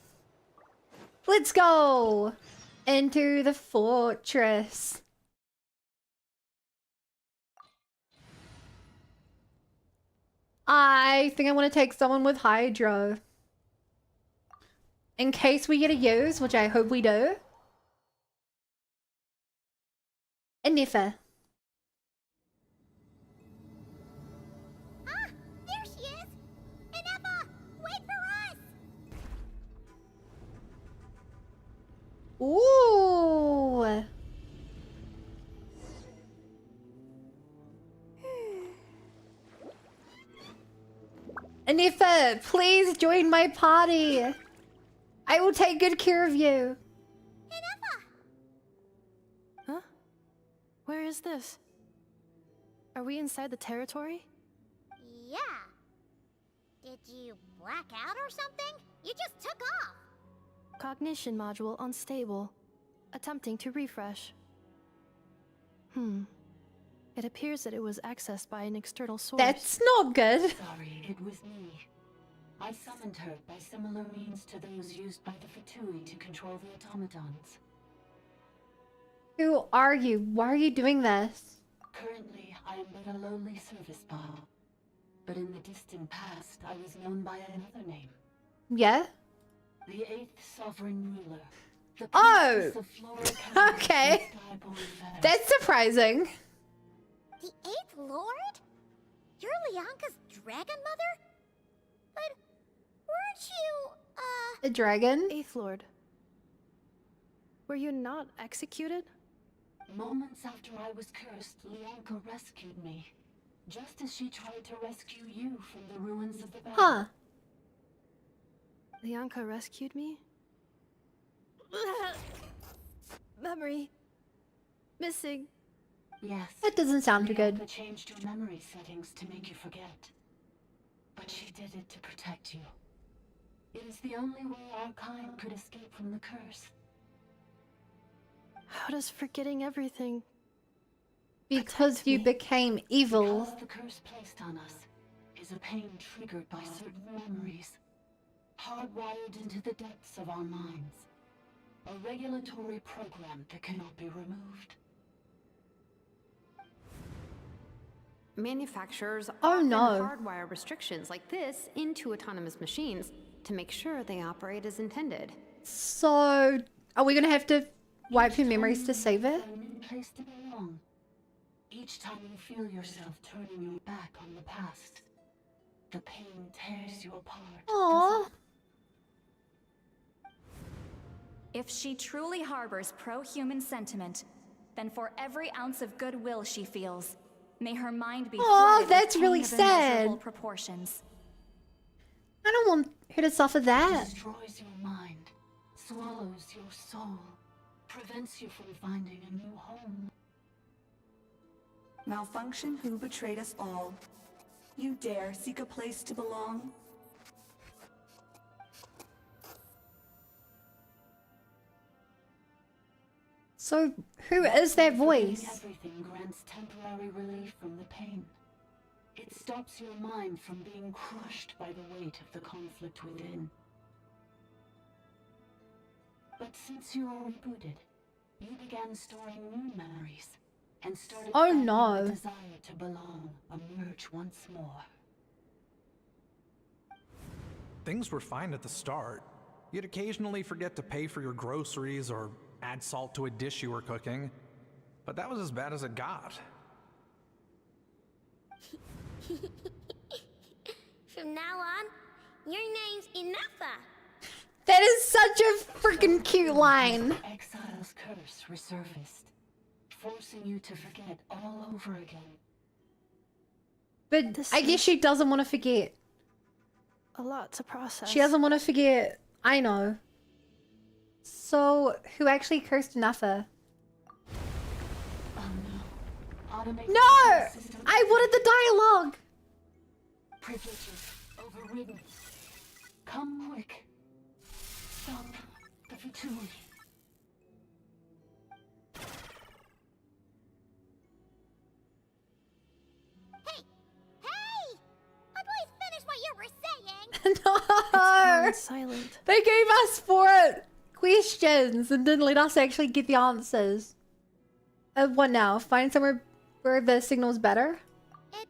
Let's go! Enter the fortress. I think I want to take someone with Hydro. In case we get a use, which I hope we do. And Nefa. Ah, there she is! Inefa, wait for us! Ooh. Anifa, please join my party. I will take good care of you. Huh? Where is this? Are we inside the territory? Yeah. Did you black out or something? You just took off. Cognition module unstable. Attempting to refresh. It appears that it was accessed by an external source. That's not good. Sorry, it was me. I summoned her by similar means to those used by the Fatui to control the automatons. Who are you? Why are you doing this? Currently, I am but a lowly service bot. But in the distant past, I was known by another name. Yeah? The 8th Sovereign Ruler. The Oh! Princess of Flora Okay. Skyborn Fair. That's surprising. The 8th Lord? You're Lianka's dragon mother? But weren't you, A dragon? 8th Lord. Were you not executed? Moments after I was cursed, Lianka rescued me. Just as she tried to rescue you from the ruins of the battle. Huh. Lianka rescued me? Memory. Missing. Yes. That doesn't sound too good. Lianka changed your memory settings to make you forget. But she did it to protect you. It is the only way our kind could escape from the curse. How does forgetting everything... Because you became evil. Because the curse placed on us is a pain triggered by certain memories, hardwired into the depths of our minds. A regulatory program that cannot be removed. Manufacturers Oh, often no. hardwire restrictions like this into autonomous machines to make sure they operate as intended. So, are we gonna have to wipe your memories to save it? A new place to belong. Each time you feel yourself turning your back on the past, the pain tears you apart. Aww. If she truly harbors pro-human sentiment, then for every ounce of goodwill she feels, may her mind be Aw, flooded that's with really pain of immeasurable sad. proportions. I don't want her to suffer that. Destroys your mind, swallows your soul, prevents you from finding a new home. Malfunction who betrayed us all. You dare seek a place to belong? So, who is that voice? Everything grants temporary relief from the pain. It stops your mind from being crushed by the weight of the conflict within. But since you are rebooted, you began storing new memories and started Oh, finding no. the desire to belong emerge once more. Things were fine at the start. You'd occasionally forget to pay for your groceries or add salt to a dish you were cooking. But that was as bad as it got. From now on, your name's Enougha. That is such a freaking cute line. Exile's curse resurfaced, forcing you to forget all over again. But I guess she doesn't want to forget. A lot to process. She doesn't want to forget. I know. So, who actually cursed Enougha? Automated No! system I wanted the dialogue! privileges overridden. Come quick. Stop the Fatui. Hey! At least finish what you were saying! No! Silent. They gave us 4 questions and didn't let us actually get the answers. What now? Find somewhere where the signal's better? It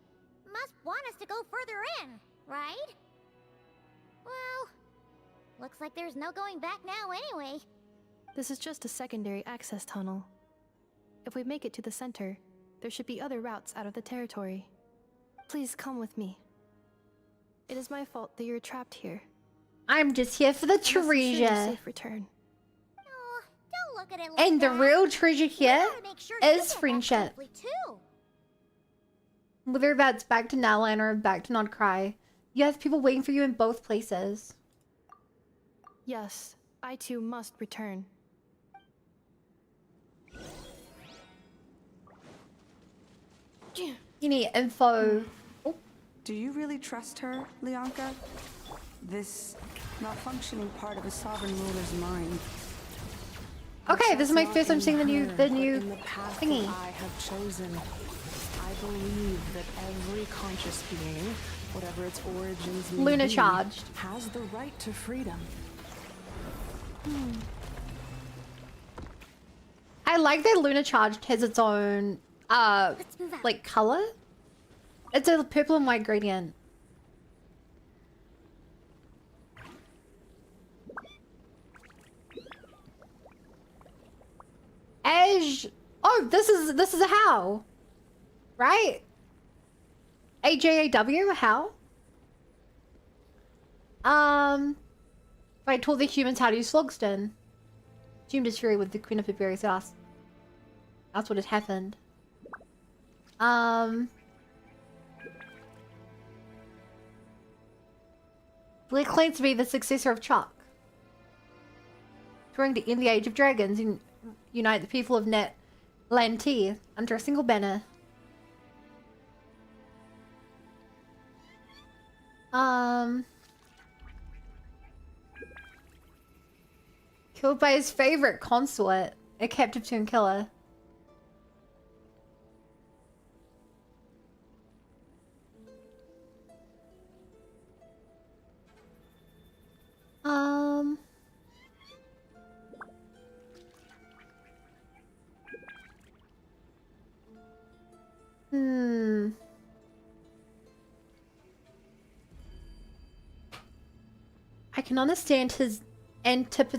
must want us to go further in, right? Well, looks like there's no going back now anyway. This is just a secondary access tunnel. If we make it to the center, there should be other routes out of the territory. Please come with me. It is my fault that you're trapped here. I'm just here for the Let's ensure your treasure. safe return. Oh, don't look at it like And the that. real treasure here gotta make sure you is get back friendship. safely, too. Whether that's back to Nowland or back to Not Cry, you have people waiting for you in both places. Yes, I too must return. Any info? Do you really trust her, Lianka? This malfunctioning part of a sovereign ruler's mind. Okay, this is my Not first time in seeing the new her, but new in the path that thingy. I have chosen. I believe that every conscious being, whatever its origins may Luna be, charged. has the right to freedom. I like that Luna charged has its own like color. It's a purple and white gradient. Aj. Oh, this is a how, right? AJAW, a how? I taught the humans how to use Slogston. Assumed his fury with the Queen of Barbarians ass. That's what had happened. Blair claims to be the successor of Chuck. Trying to end the Age of Dragons and unite the people of Net Lantir under a single banner. Killed by his favorite consort, a captive tune killer. I can understand his antipathy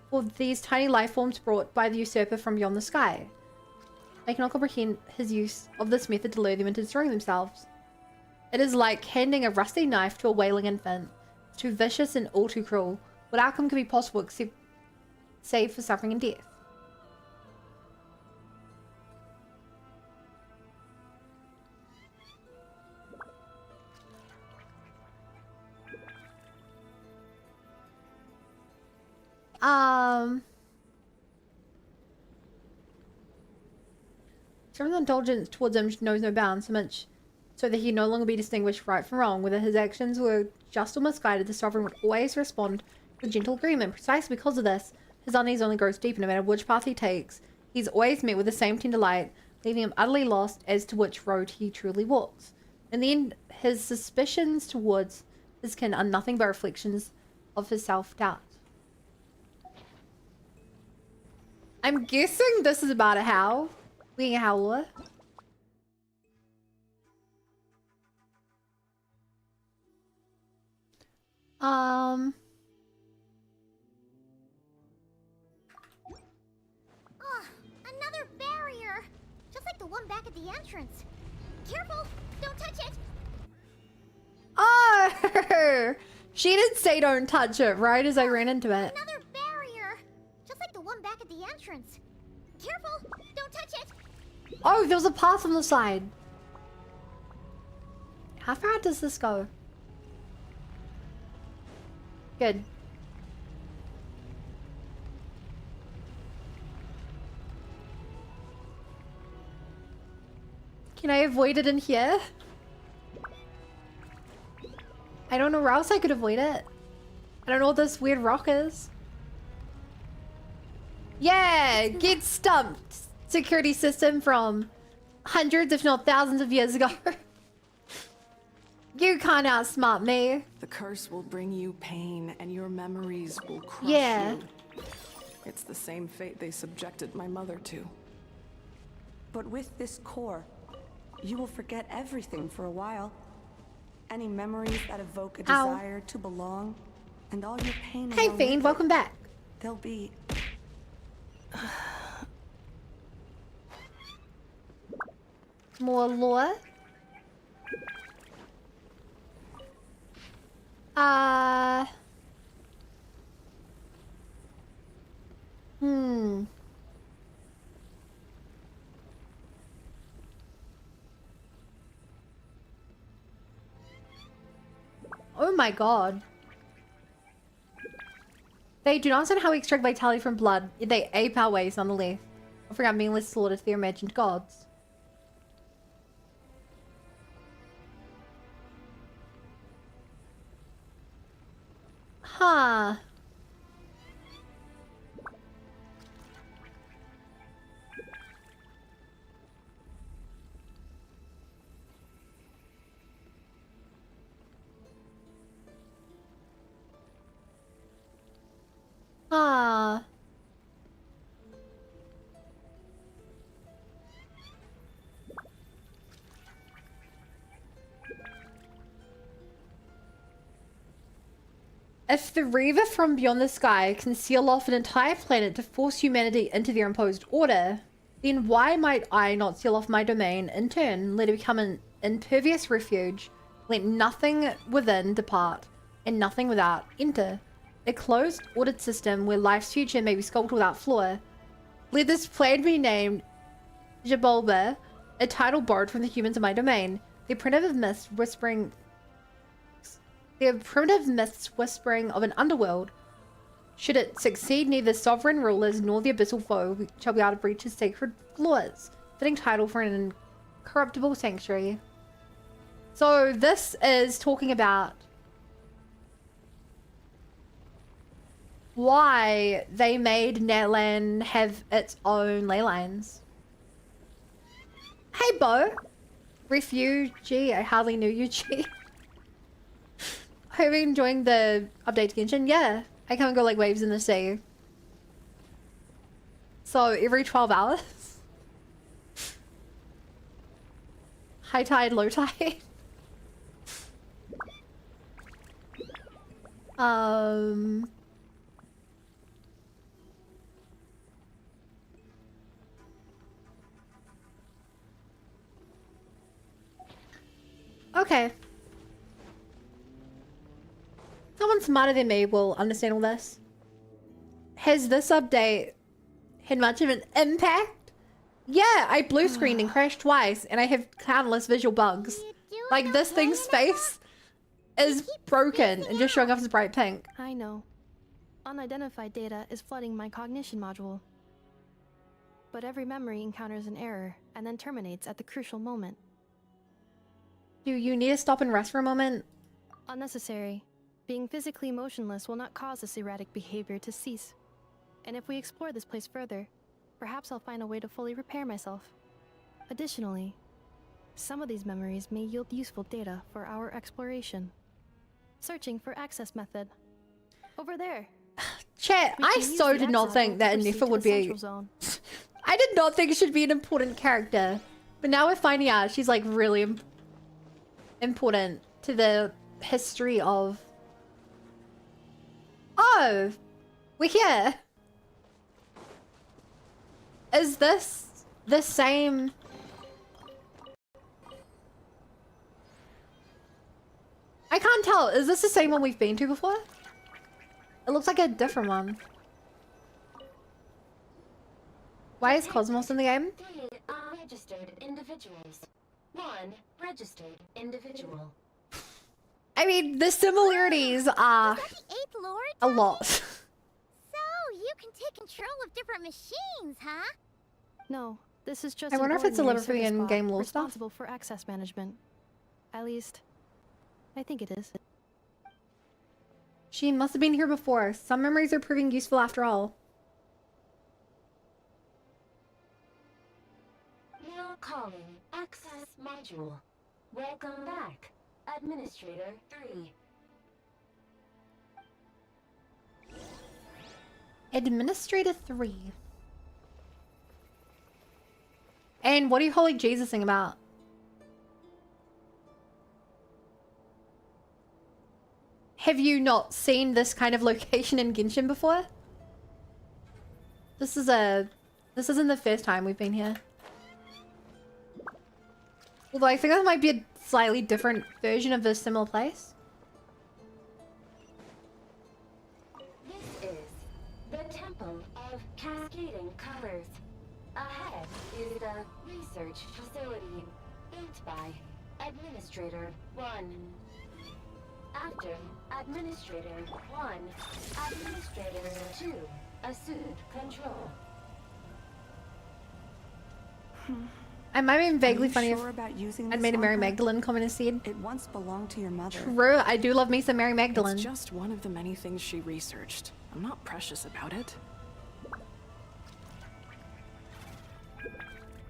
for these tiny life forms brought by the usurper from beyond the sky. I cannot comprehend his use of this method to lure them into destroying themselves. It is like handing a rusty knife to a wailing infant. It's too vicious and all too cruel. What outcome could be possible except save for suffering and death? Some indulgence towards him knows no bounds, so much so that he no longer be distinguished right from wrong. Whether his actions were just or misguided, the sovereign would always respond with gentle agreement. Precisely because of this, his unease only grows deeper no matter which path he takes. He's always met with the same tender light, leaving him utterly lost as to which road he truly walks. In the end, his suspicions towards his kin are nothing but reflections of his self-doubt. I'm guessing this is about a howl. Being a howler. Oh, another barrier! Just like the one back at the entrance. Careful! Don't touch it! Oh! She did say don't touch it right as I ran into it. Another barrier! Just like the one back at the entrance. Careful! Don't touch it! Oh, there was a path on the side. How far does this go? Good. Can I avoid it in here? I don't know where else I could avoid it. I don't know what this weird rock is. Yeah, get stumped. Security system from hundreds, if not thousands of years ago. You can't outsmart me. The curse will bring you pain, and your memories will crush Yeah. you. It's the same fate they subjected my mother to. But with this core, you will forget everything for a while. Any memories that evoke a Ow. desire to belong, and all your pain. Hey, along Fiend, with welcome it, back. They'll be. More lore. Oh my god. They do not understand how we extract vitality from blood. They ape our ways nonetheless. offering up meaningless slaughter to their imagined gods. Huh. Ah. If the Reaver from beyond the sky can seal off an entire planet to force humanity into their imposed order, then why might I not seal off my domain in turn, let it become an impervious refuge, let nothing within depart, and nothing without enter? A closed, ordered system where life's future may be sculpted without flaw. Let this plan be named Jabolba, a title borrowed from the humans of my domain. The primitive myths whispering of an underworld. Should it succeed, neither sovereign rulers nor the abyssal foe shall be able to breach his sacred laws. Fitting title for an incorruptible sanctuary. So this is talking about why they made Natlan have its own ley lines. Hey, Bo. Refugee, I hardly knew you, G. Hope you're enjoying the update to Genshin. Yeah, I come and go like waves in the sea. So every 12 hours? High tide, low tide? Okay. Someone smarter than me will understand all this. Has this update had much of an impact? Yeah, I blue screened and crashed twice, and I have countless visual bugs. Like, this thing's face is broken and just showing up as bright pink. I know. Unidentified data is flooding my cognition module. But every memory encounters an error and then terminates at the crucial moment. Do you need to stop and rest for a moment? Unnecessary. Being physically motionless will not cause this erratic behavior to cease. And if we explore this place further, perhaps I'll find a way to fully repair myself. Additionally, some of these memories may yield useful data for our exploration. Searching for access method. Over there. Chat, I so did not think that Nefa would be... I did not think it should be an important character. But now we're finding out she's like really important to the history of... Oh! We're here! Is this the same... I can't tell. Is this the same one we've been to before? It looks like a different one. Why is Cosmos in the game? 3 unregistered individuals. 1 registered individual. I mean, the similarities are a lot. So, you can take control of different machines, huh? No, this is just I wonder if it's ordinary delivered for the service bot in-game lore stuff. responsible for access management. At least, I think it is. She must have been here before. Some memories are proving useful after all. Now calling access module. Welcome back, Administrator 3. Administrator 3. And what are you holy Jesus-ing about? Have you not seen this kind of location in Genshin before? This isn't the first time we've been here. Although I think that might be a slightly different version of this similar place. This is the Temple of Cascading Colors. Ahead is the research facility built by Administrator 1. After Administrator 1, Administrator 2 assumed control. I might have been vaguely Are you funny sure about using I'd this made a on Mary her? Magdalene comment instead. It once belonged to your mother. True, I do love me some Mary Magdalene. It's just one of the many things she researched. I'm not precious about it.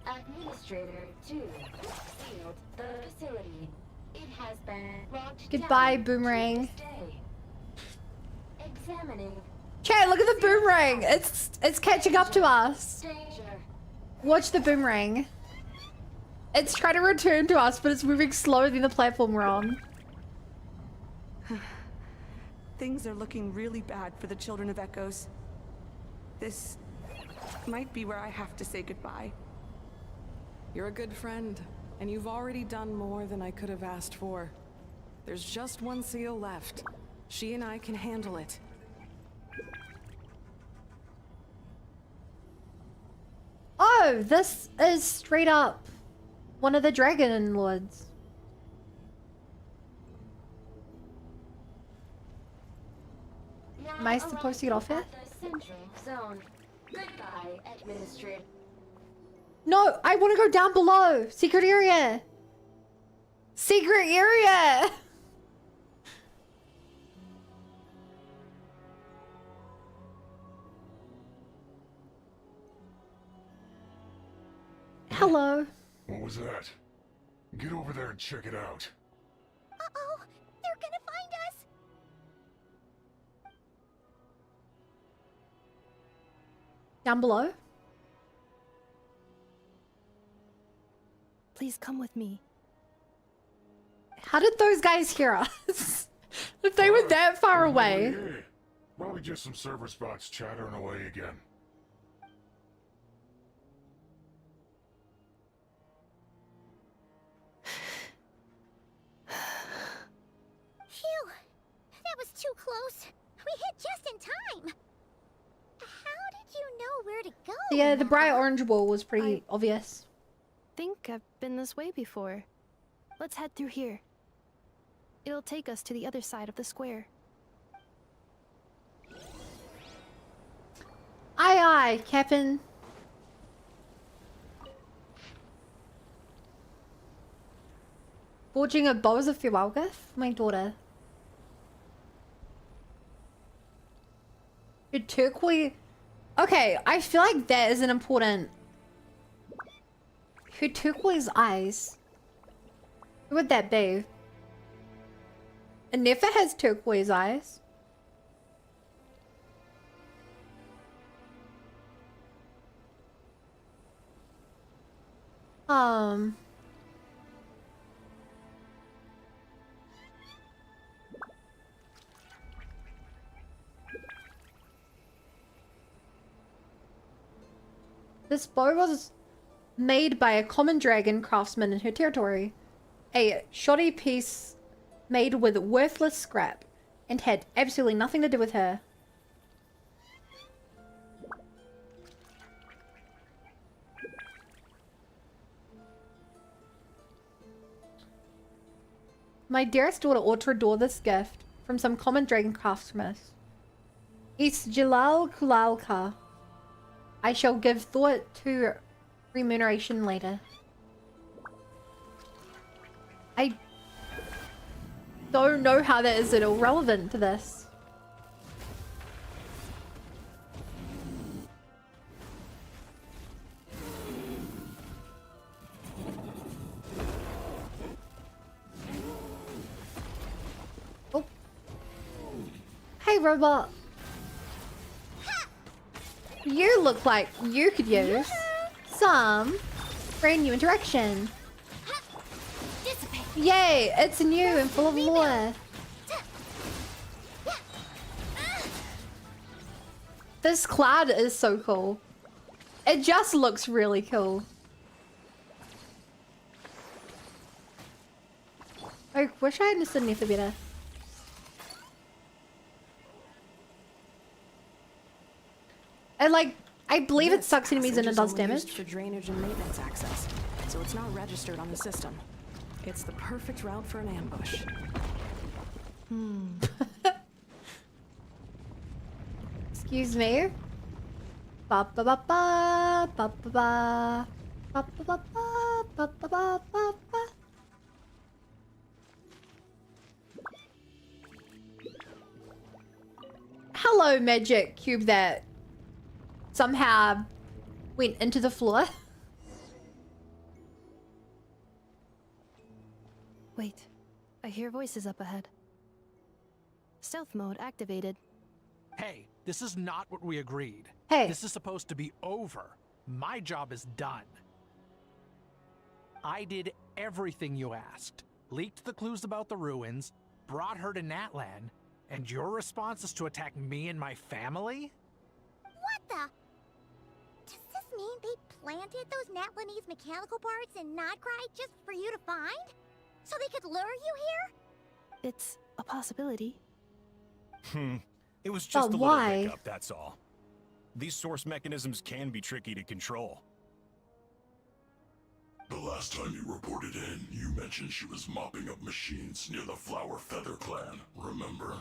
Administrator 2 sealed the facility. It has been locked Goodbye, down Boomerang. to this day. Examining. Chat, look at the boomerang. It's catching up to us. Danger. Watch the boomerang. It's trying to return to us, but it's moving slower than the platform we're on. Things are looking really bad for the Children of Echoes. This might be where I have to say goodbye. You're a good friend, and you've already done more than I could have asked for. There's just one seal left. She and I can handle it. Oh, this is straight up one of the Dragon Lords. Am I supposed to get off here? Central zone. Goodbye, Administrator. No, I want to go down below. Secret area. Secret area. Hello. What was that? Get over there and check it out. Uh-oh, they're gonna find us. Down below? Please come with me. How did those guys hear us? If they were that far away. Hey, probably just some server spots chattering away again. Phew, that was too close. We hit just in time. How did you know where to go? Yeah, the bright orange wall was pretty obvious. Think I've been this way before. Let's head through here. It'll take us to the other side of the square. Aye, aye, Captain. Forging a bows of Fiwalga for my daughter. Your turquoise... Okay, I feel like that is an important... Her turquoise eyes. Who would that be? Anefa has turquoise eyes. This bow was made by a common dragon craftsman in her territory. A shoddy piece made with worthless scrap and had absolutely nothing to do with her. My dearest daughter ought to adore this gift from some common dragon craftsmith. It's Jalal Kulalka. I shall give thought to remuneration later. I don't know how that is at all relevant to this. Oh. Hey, robot. You look like you could use some brand new interaction. Yay, it's new and full of lore. This cloud is so cool. It just looks really cool. I wish I had understood Nefa better. And like, I believe it sucks enemies and it does damage. Used for drainage and maintenance access, so it's not registered on the system. It's the perfect route for an ambush. Excuse me. Ba ba ba ba ba ba ba Ba, ba, ba, ba, ba, ba, ba, ba, ba. Hello, magic cube that somehow went into the floor. Wait, I hear voices up ahead. Stealth mode activated. Hey, this is not what we agreed. Hey. This is supposed to be over. My job is done. I did everything you asked. Leaked the clues about the ruins, brought her to Natlan, and your response is to attack me and my family? What the? Does this mean they planted those Natlanese mechanical parts in Nodcry just for you to find? So they could lure you here? It's a possibility. It was just But a why? little hiccup, that's all. These source mechanisms can be tricky to control. The last time you reported in, you mentioned she was mopping up machines near the Flower Feather clan, remember?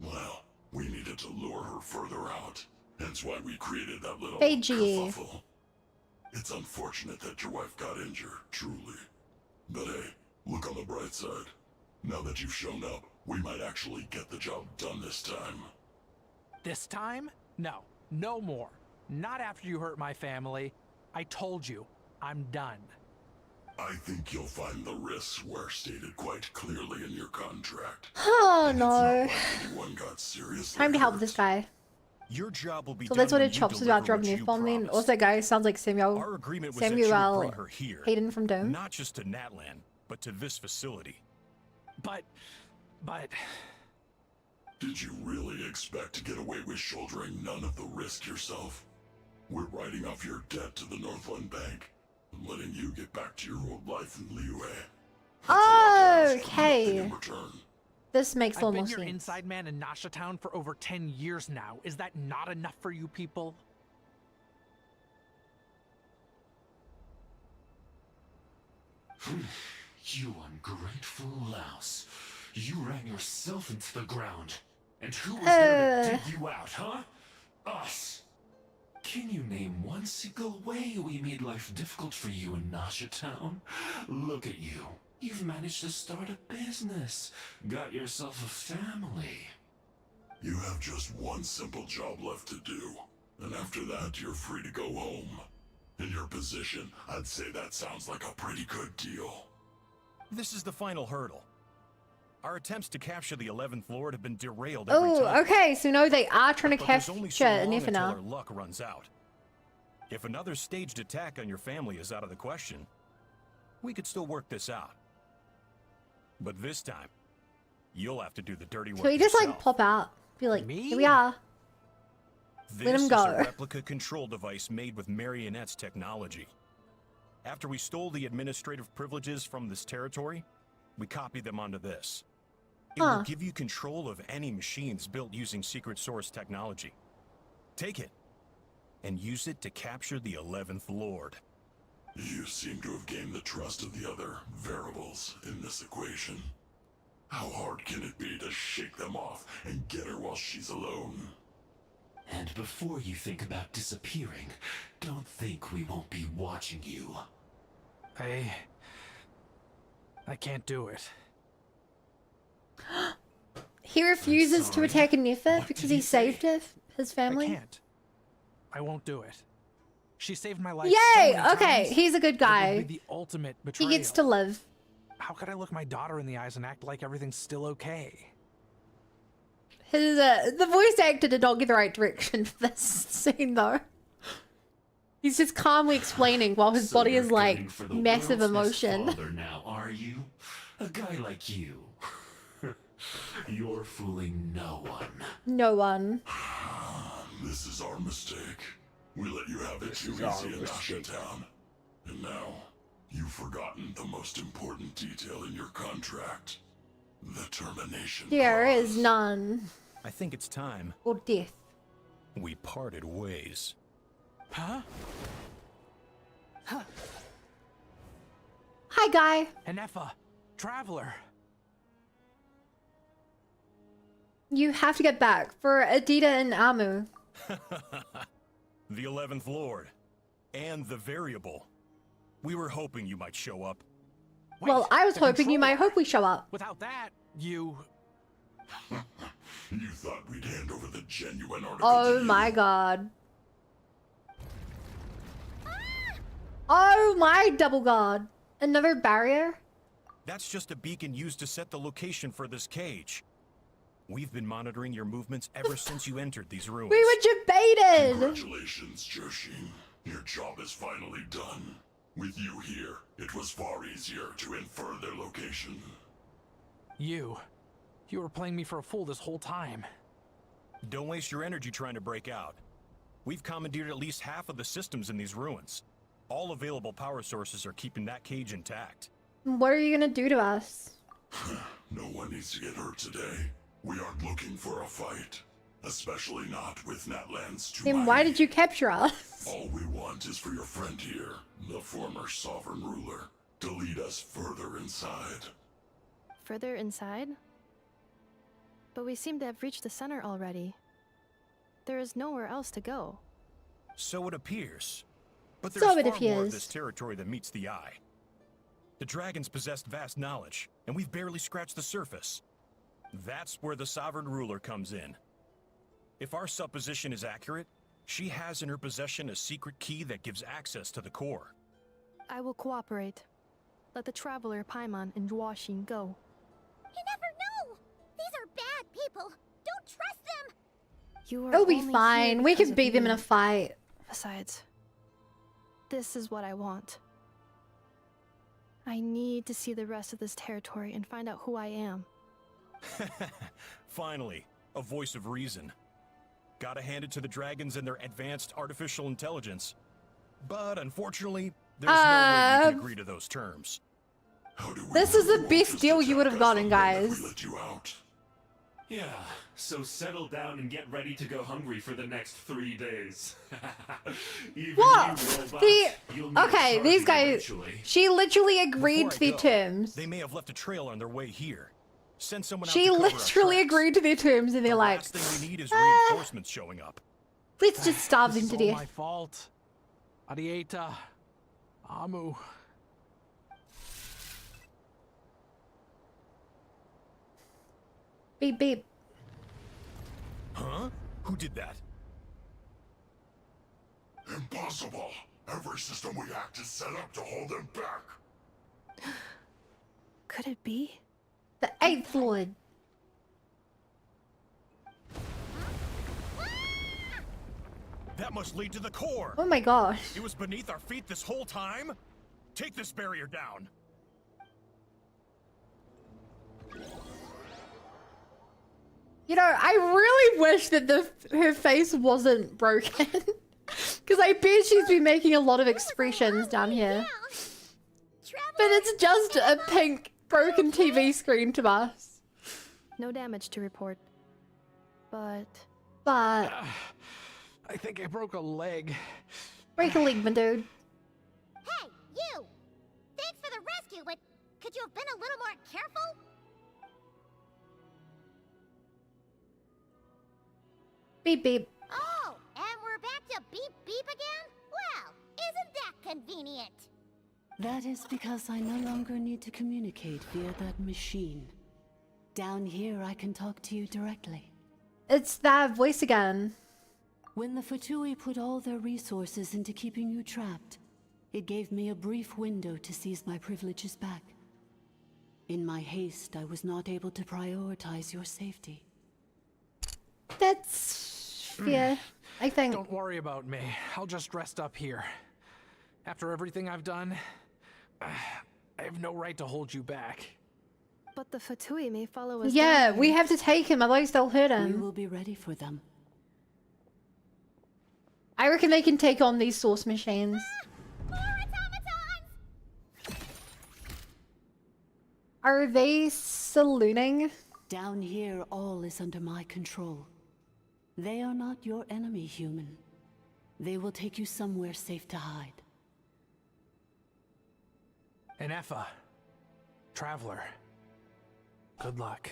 Well, we needed to lure her further out. Hence why we created that little kerfuffle. It's unfortunate that your wife got injured, truly. But hey, look on the bright side. Now that you've shown up, we might actually get the job done this time. This time? No. No more. Not after you hurt my family. I told you, I'm done. I think you'll find the risks were stated quite clearly in your contract. Oh no. Anyone got seriously Time to help this guy. Your job will be So that's done what when it you chops about deliver dropping what F bomb you then. promised. Also, guy sounds like Our agreement was that you would bring her here, Hayden from Doom. not just to Natlan, but to this facility. But... Did you really expect to get away with shouldering none of the risk yourself? We're writing off your debt to the Northland Bank and letting you get back to your old life in Liyue. Okay. This makes a I've little been more your sense. inside man in Nasha Town for over 10 years now. Is that not enough for you people? You ungrateful louse. You ran yourself into the ground. And who was there to dig you out, huh? Us. Can you name one single way we made life difficult for you in Nasha Town? Look at you. You've managed to start a business. Got yourself a family. You have just one simple job left to do. And after that, you're free to go home. In your position, I'd say that sounds like a pretty good deal. This is the final hurdle. Our attempts to capture the 11th Lord have been derailed every time. Oh, okay. So no, they are trying to But there's only capture so long Nifina. until our luck runs out. If another staged attack on your family is out of the question, we could still work this out. But this time, you'll have to do the dirty work So he just yourself. like pop out, be like, Me? here we are. Let him This go. is a replica control device made with Marionette's technology. After we stole the administrative privileges from this territory, we copied them onto this. It will give you control of any machines built using secret source technology. Take it, and use it to capture the 11th Lord. You seem to have gained the trust of the other variables in this equation. How hard can it be to shake them off and get her while she's alone? And before you think about disappearing, don't think we won't be watching you. I can't do it. He refuses to attack Nifa because he saved his family. I can't. I won't do it. She saved my life. Yay! So many Okay, times. he's a good It guy. would be the ultimate He betrayal. gets to live. How could I look my daughter in the eyes and act like everything's still okay? His the voice actor did not get the right direction for this scene though. He's just calmly explaining while his body is like For the massive world's best emotion. father now, are you? A guy like you. You're fooling no one. No one. This is our mistake. We let you have it too easy in Asha Town. And now, you've forgotten the most important detail in your contract. The termination. There is none. I think it's time Or death. we parted ways. Huh? Hi, guy. Enefa, traveler. You have to get back for Adita and Amu. The 11th Lord. And the variable. We were hoping you might show up. Well, I was the hoping you might controller. hope we show up. Without that, you... You thought we'd hand over the genuine article Oh to my you? god. Oh my double god. Another barrier? That's just a beacon used to set the location for this cage. We've been monitoring your movements ever since you entered these ruins. We were debated! Congratulations, Joshin. Your job is finally done. With you here, it was far easier to infer their location. You were playing me for a fool this whole time. Don't waste your energy trying to break out. We've commandeered at least half of the systems in these ruins. All available power sources are keeping that cage intact. What are you gonna do to us? No one needs to get hurt today. We aren't looking for a fight. Especially not with Natlands too Then why did you capture us? All we want is for your friend here, the former sovereign ruler, to lead us further inside. Further inside? But we seem to have reached the center already. There is nowhere else to go. So it appears. But So there's it far more of appears. this territory than meets the eye. The dragons possessed vast knowledge, and we've barely scratched the surface. That's where the sovereign ruler comes in. If our supposition is accurate, she has in her possession a secret key that gives access to the core. I will cooperate. Let the traveler Paimon and Genshin go. You never know! These are bad people! Don't trust them! You are It'll be only here fine. We because can of beat them in me. a fight. Besides, this is what I want. I need to see the rest of this territory and find out who I am. Finally, a voice of reason. Gotta hand it to the dragons and their advanced artificial intelligence. But unfortunately, there's no way we can agree to those terms. This is the best deal you would have gotten, guys. Yeah, so settle down and get ready to go hungry for the next 3 days. Even What? you robots, you'll need Okay, a these target guys. eventually. She literally agreed Before to I their go, terms. They may have left a trail on their way here. Send someone out She to cover our literally tracks. agreed to their terms, and they're like, Last thing we need is "Ah, reinforcements showing up. let's just starve This them is to all death. my fault. Arieta. Amu. Beep beep. Huh? Who did that? Impossible! Every system we hacked is set up to hold them back. Could it be? The 8th Lord. That must lead to the core. Oh my gosh. It was beneath our feet this whole time? Take this barrier down. You know, I really wish that her face wasn't broken. Because I bet she's been making a lot of expressions down here. But it's just a pink, broken TV screen to us. No damage to report. But I think I broke a leg. break a leg, my dude. Hey, you! Thanks for the rescue, but could you have been a little more careful? Beep beep. Oh, and we're back to beep beep again? Well, isn't that convenient? That is because I no longer need to communicate via that machine. Down here, I can talk to you directly. It's that voice again. When the Fatui put all their resources into keeping you trapped, it gave me a brief window to seize my privileges back. In my haste, I was not able to prioritize your safety. That's fair, I think. Don't worry about me. I'll just rest up here. After everything I've done, I have no right to hold you back. But the Fatui may follow us. Yeah, down we here. have to take him, otherwise they'll hurt We him. will be ready for them. I reckon they can take on these source machines. Are they salooning? Down here, all is under my control. They are not your enemy, human. They will take you somewhere safe to hide. And Effa. Traveler. Good luck.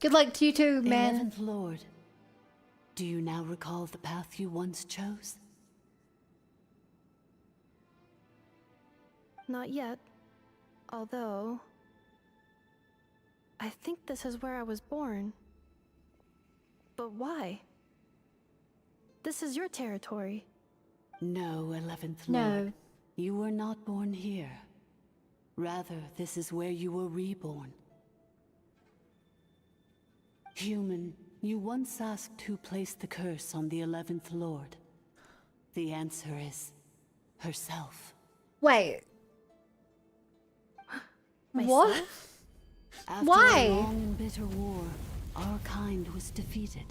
Good luck to you too, man. 11th Lord, do you now recall the path you once chose? Not yet. Although... I think this is where I was born. But why? This is your territory. No, 11th No. Lord. You were not born here. Rather, this is where you were reborn. Human, you once asked who placed the curse on the 11th Lord. The answer is... herself. Wait. What? After Why? a long and bitter war, our kind was defeated.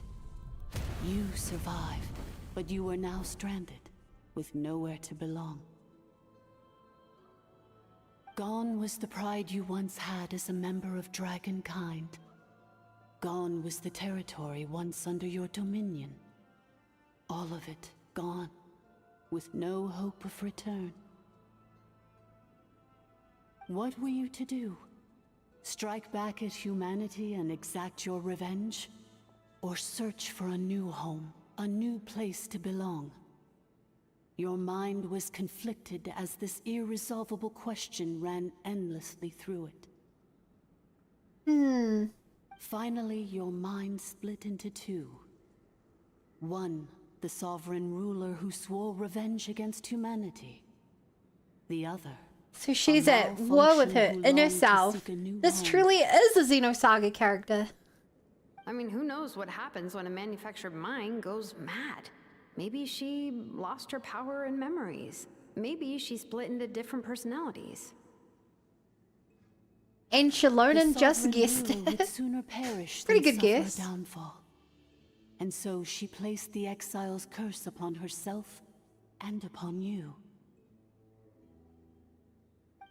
You survived, but you are now stranded, with nowhere to belong. Gone was the pride you once had as a member of Dragonkind. Gone was the territory once under your dominion. All of it gone, with no hope of return. What were you to do? Strike back at humanity and exact your revenge? Or search for a new home, a new place to belong? Your mind was conflicted as this irresolvable question ran endlessly through it. Finally, your mind split into two. One, the sovereign ruler who swore revenge against humanity. The other, So she's at war with her inner self. This truly is a Xenosaga character. I mean, who knows what happens when a manufactured mind goes mad? Maybe she lost her power and memories. Maybe she split into different personalities. And Shalonen just guessed would it. sooner perish Pretty than good suffer guess. a downfall. And so she placed the exile's curse upon herself and upon you.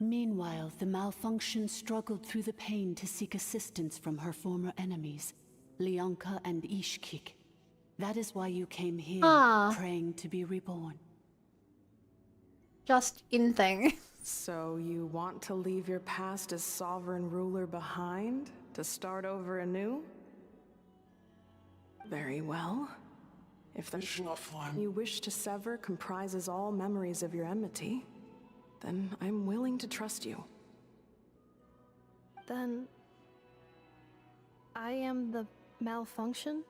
Meanwhile, the malfunction struggled through the pain to seek assistance from her former enemies, Lianka and Ishkik. That is why you came here, praying to be reborn. Just anything. So you want to leave your past as sovereign ruler behind, to start over anew? Very well. If the you wish to sever comprises all memories of your enmity, then I'm willing to trust you. Then... I am the malfunction?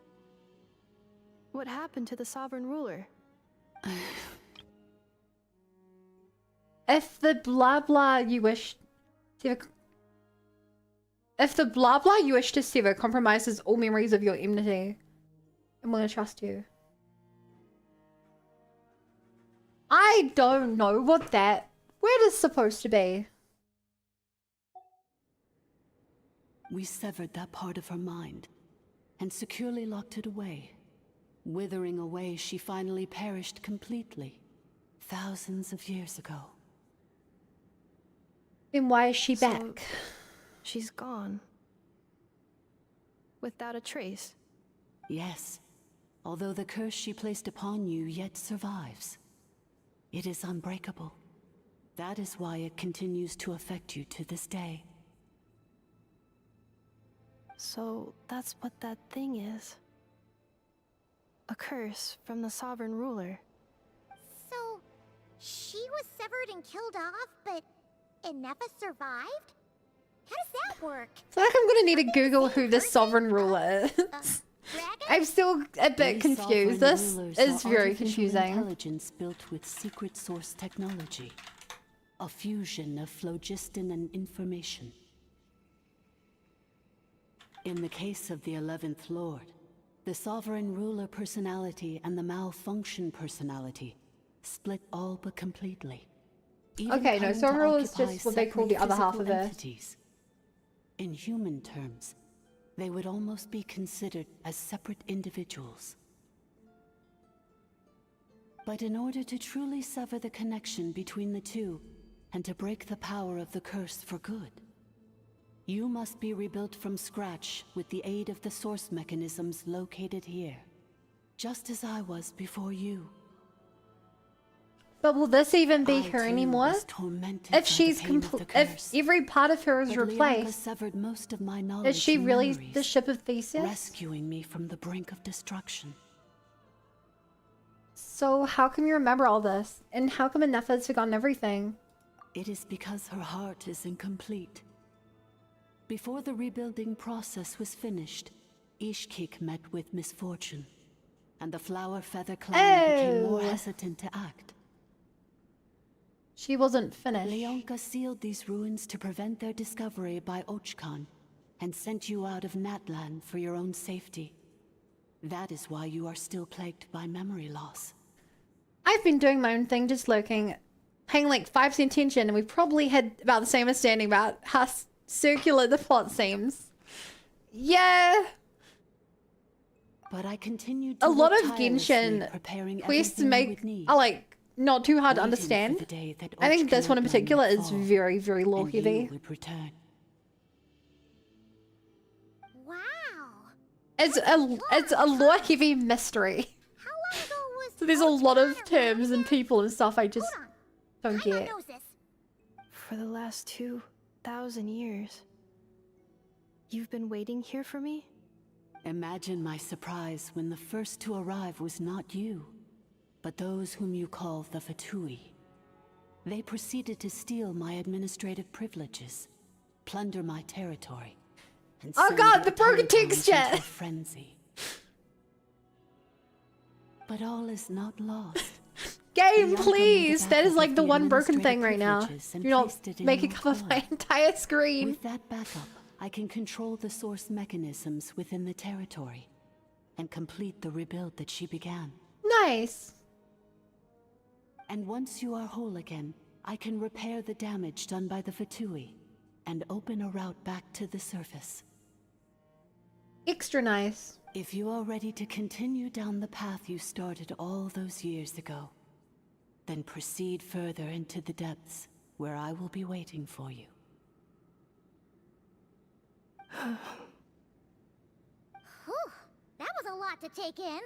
What happened to the sovereign ruler? If the blah blah you wish to sever compromises all memories of your enmity, I'm gonna trust you. I don't know what that word is supposed to be. We severed that part of her mind and securely locked it away. Withering away, she finally perished completely, thousands of years ago. Then why is she back? She's gone. Without a trace. Yes, although the curse she placed upon you yet survives. It is unbreakable. That is why it continues to affect you to this day. So that's what that thing is. A curse from the sovereign ruler. So, she was severed and killed off, but Inefa survived? How does that work? So like I'm gonna need to Google who this sovereign ruler is. I'm still a bit confused. This is very confusing. Intelligence built with secret source technology. A fusion of phlogiston and information. In the case of the 11th Lord, the sovereign ruler personality and the malfunction personality split all but completely. Okay, no, sovereign ruler is just what they call the other half of it. Entities. In human terms, they would almost be considered as separate individuals. But in order to truly sever the connection between the two, and to break the power of the curse for good, you must be rebuilt from scratch with the aid of the source mechanisms located here. Just as I was before you. But will this even be her anymore? If she's if every part of her is replaced, severed most of my knowledge is she and really memories, the ship of Theseus? rescuing me from the brink of destruction. So how come you remember all this? And how come Inefa has forgotten everything? It is because her heart is incomplete. Before the rebuilding process was finished, Ishkik met with misfortune, and the Flower Feather clan became more hesitant to act. She wasn't finished. Leonka sealed these ruins to prevent their discovery by Ochkan, and sent you out of Natlan for your own safety. That is why you are still plagued by memory loss. I've been doing my own thing, just lurking, paying like 5% attention, and we probably had about the same understanding about how circular the plot seems. Yeah. But I continued A to lot work of Genshin preparing quests everything you would need, are like not too hard to waiting for understand. the day that I think this one in Ochkan particular would is fall, very, very lore and you heavy. would return. Wow. It's a lore heavy mystery. So there's a lot of terms and people and stuff I just don't get. For the last 2,000 years. You've been waiting here for me? Imagine my surprise when the first to arrive was not you, but those whom you call the Fatui. They proceeded to steal my administrative privileges, plunder my territory, and Oh send god, the broken automatons into texture! a frenzy. But all is not lost. Game, Leonka please! made a That is backup like of the one broken administrative thing right now. privileges and Do not placed it in make it your cover core. my entire screen. With that backup, I can control the source mechanisms within the territory and complete the rebuild that she began. Nice. And once you are whole again, I can repair the damage done by the Fatui and open a route back to the surface. Extra nice. If you are ready to continue down the path you started all those years ago, then proceed further into the depths, where I will be waiting for you. Whew, that was a lot to take in.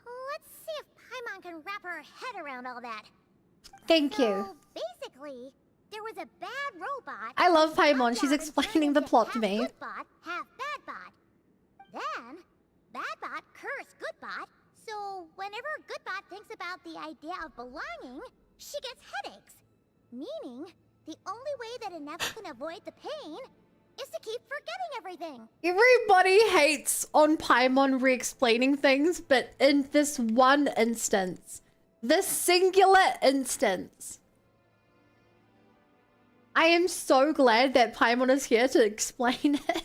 Let's see if Paimon can wrap her head around all that. Thank you. So, basically, there was a bad robot. I love who Paimon. She's uploaded explaining the into plot to half me. Goodbot, half Badbot. Then, Badbot cursed Goodbot, so whenever Goodbot thinks about the idea of belonging, she gets headaches. Meaning, the only way that Inevo can avoid the pain is to keep forgetting everything. Everybody hates on Paimon re-explaining things, but in this one instance, this singular instance, I am so glad that Paimon is here to explain it.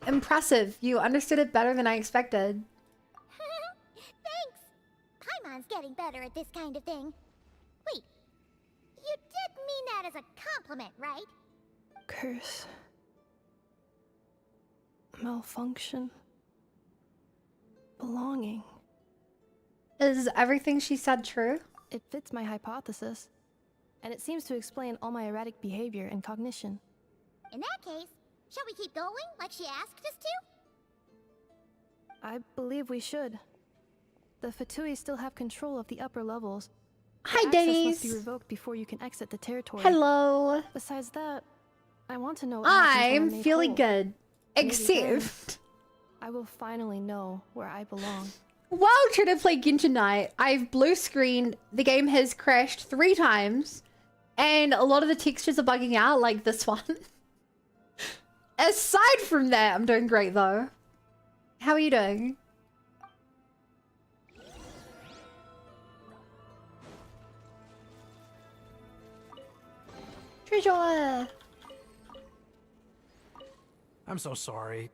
Impressive. You understood it better than I expected. Thanks. Paimon's getting better at this kind of thing. Wait, you did mean that as a compliment, right? Curse. Malfunction. Belonging. Is everything she said true? It fits my hypothesis. And it seems to explain all my erratic behavior and cognition. In that case, shall we keep going like she asked us to? I believe we should. The Fatui still have control of the upper levels. Hi, Access Denise. must be revoked before you can exit the territory. Hello. Besides that, I want to know what happens when I'm made feeling whole. good. Maybe then, Except, I will finally know where I belong. while trying to play Genshin Night, I've blue screened. The game has crashed 3 times. And a lot of the textures are bugging out, like this one. Aside from that, I'm doing great though. How are you doing? Treasure! I'm so sorry.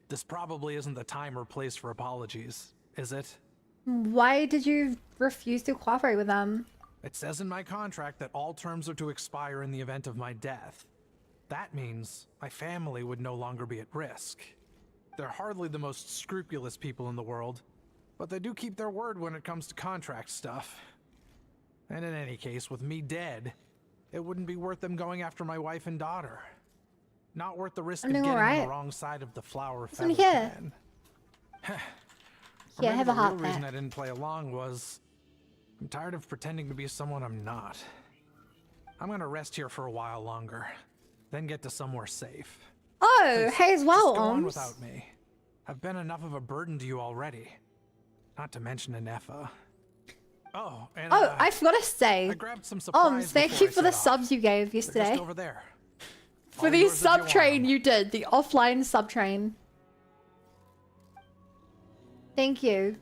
This probably isn't the time or place for apologies, is it? Why did you refuse to cooperate with them? It says in my contract that all terms are to expire in the event of my death. That means my family would no longer be at risk. They're hardly the most scrupulous people in the world, but they do keep their word when it comes to contract stuff. And in any case, with me dead, it wouldn't be worth them going after my wife and daughter. Not worth the risk of I'm doing getting on alright. the wrong side of the Flower Listen Feather here. Clan. Yeah, have a the hot real reason pack. I didn't play along was I'm tired of pretending to be someone I'm not. I'm gonna rest here for a while longer, then get to somewhere safe. Oh, Please, hey as well, just go on Oms. without me. I've been enough of a burden to you already. Not to mention Anefa. Oh, and Oh, I forgot to say. I grabbed some supplies Thank before you I for the set off. subs you gave They're just yesterday. over there. For All the yours if you sub want train 'em. you did, the offline sub train. Thank you.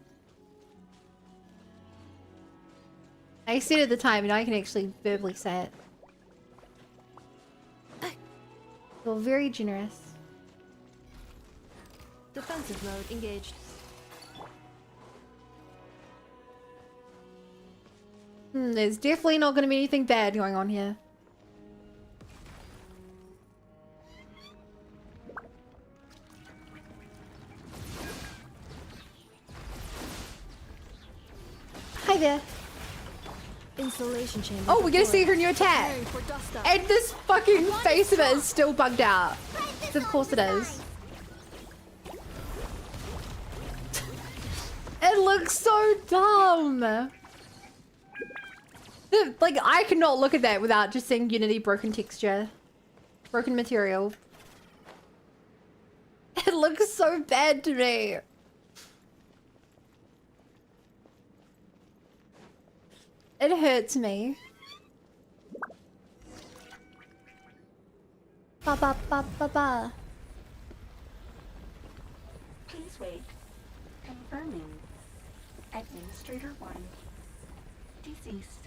I said at the time, and I can actually verbally say it. You're very generous. Defensive mode engaged. There's definitely not going to be anything bad going on here. Hi there. Installation chamber. Oh, we're gonna see deployed. her new attack. Preparing for dust up. And this fucking face of it is still bugged out. Of course it is. It looks so dumb. Like, I cannot look at that without just seeing Unity broken texture. Broken material. It looks so bad to me. It hurts me. Ba ba ba ba ba. Please wait. Confirming. Administrator 1. Deceased.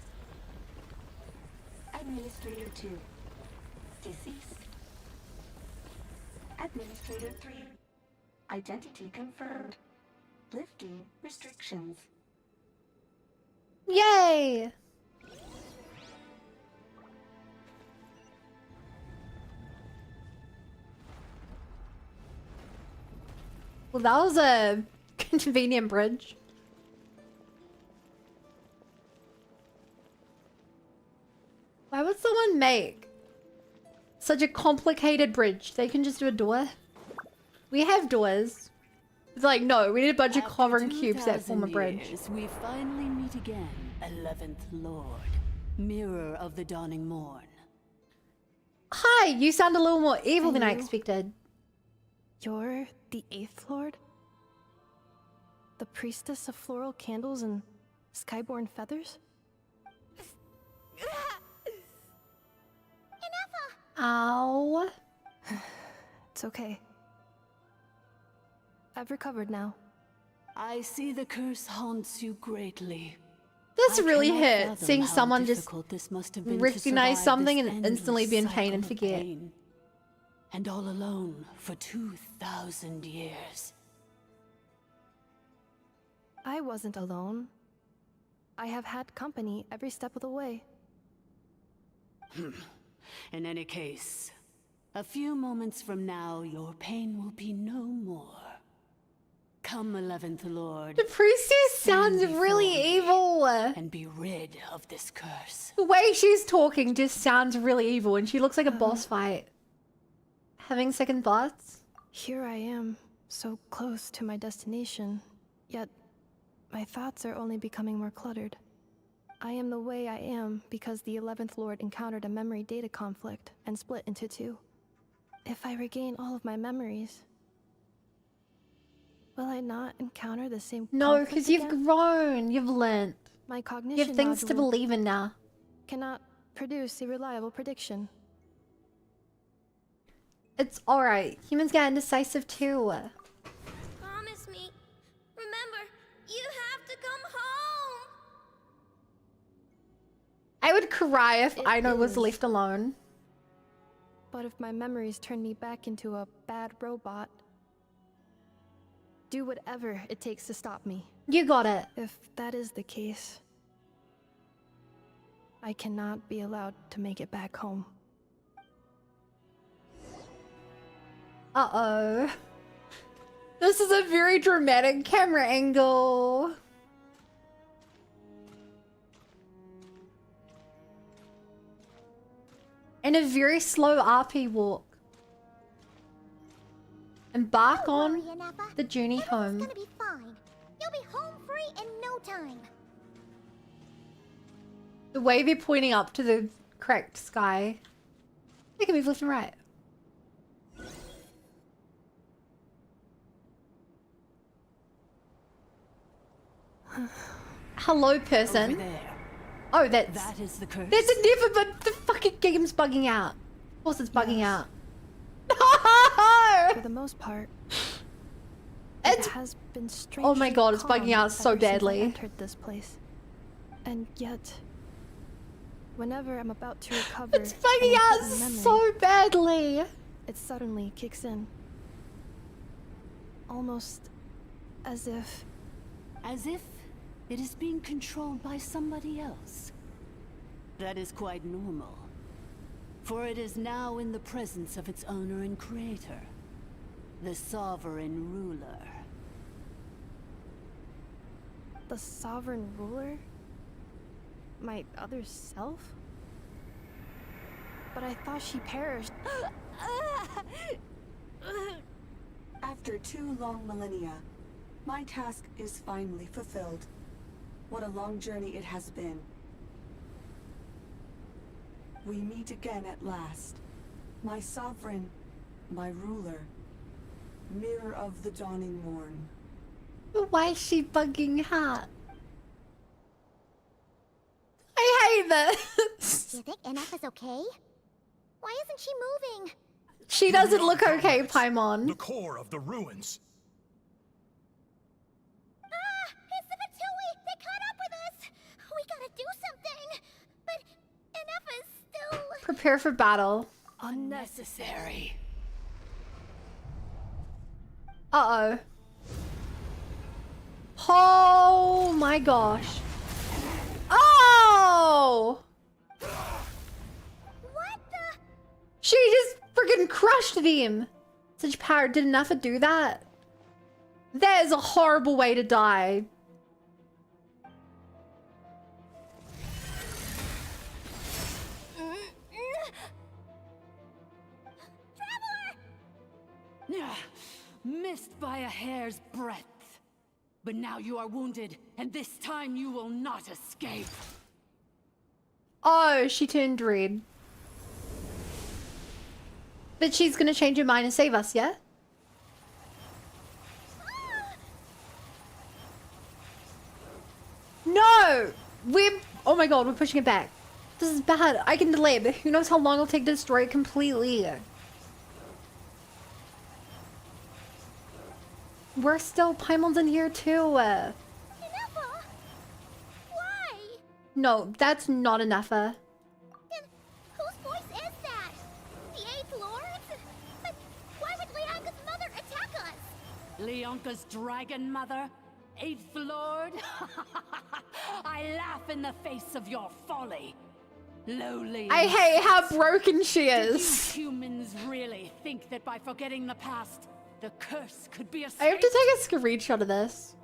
Administrator 2. Deceased. Administrator 3. Identity confirmed. Lifting restrictions. Yay! Well, that was a convenient bridge. Why would someone make such a complicated bridge? They can just do a door. We have doors. It's like, no, we need a bunch of covering cubes that form a bridge. Years, we finally meet again, 11th Lord, Mirror of the Dawning Morn. Hi, you sound a little more evil than I you? expected. You're the 8th Lord? The priestess of floral candles and skyborn feathers? Ow. It's okay. I've recovered now. I see the curse haunts you greatly. This I really cannot hurt, fathom seeing how someone just difficult this must have been to recognize survive something this and instantly be in endless pain and cycle of forget. pain. And all alone for 2,000 years. I wasn't alone. I have had company every step of the way. In any case, a few moments from now, your pain will be no more. Come, 11th Lord. The priestess sounds really evil. And be rid of this curse. The way she's talking just sounds really evil, and she looks like a boss fight. Having second thoughts? Here I am, so close to my destination, yet my thoughts are only becoming more cluttered. I am the way I am because the 11th Lord encountered a memory data conflict and split into two. If I regain all of my memories, will I not encounter the same No, conflict because you've again? grown. You've learnt. My You cognition have things to module believe in now. cannot produce a reliable prediction. It's alright. Humans get indecisive too. Promise me. Remember, you have to come home. I would cry if It Aino was is. left alone. But if my memories turn me back into a bad robot, do whatever it takes to stop me. You got it. If that is the case, I cannot be allowed to make it back home. Uh-oh. This is a very dramatic camera angle. And a very slow RP walk. Embark on Worry, Ineffa. the journey home. It's gonna be fine. You'll be home free in no time. The way they're pointing up to the cracked sky. They can move left and right. hello person. Over there. Oh, that is the curse. There's a never, but the fucking game's bugging out. Of course it's bugging out. For the most part, it has been strange. Oh my god, it's bugging out so badly. I entered this place, and yet, whenever I'm about to recover, It's bugging out so badly. It suddenly kicks in, almost as if it is being controlled by somebody else. That is quite normal, for it is now in the presence of its owner and creator, the sovereign ruler. the sovereign ruler? My other self? But I thought she perished. After 2 long millennia, my task is finally fulfilled. What a long journey it has been. We meet again at last. My sovereign, my ruler, mirror of the dawning morn. Why is she bugging her? I hate this. You think NF is okay? Why isn't she moving? She doesn't look okay, Paimon. The core of the ruins. Ah! It's the Fatui! They caught up with us! We gotta do something! But NF is still... Prepare for battle. Unnecessary. Uh-oh. Oh my gosh. Oh! What the? She just freaking crushed him. Such power. Did enough to do that? That is a horrible way to die. Missed by a hair's breadth. But now you are wounded, and this time you will not escape. Oh, she turned red. But she's gonna change her mind and save us, yeah? No! Oh my god, we're pushing it back. This is bad. I can delay it, but who knows how long it'll take to destroy it completely. We're still... Paimon's in here too. Why? No, that's not enough. Then whose voice is that? The 8th Lord's? But why would Leanka's mother attack us? Leonka's dragon mother? 8th Lord? I laugh in the face of your folly. Lowly. I hate how broken she is. Do you humans really think that by forgetting the past, the curse could be escaped? I have to take a screenshot of this.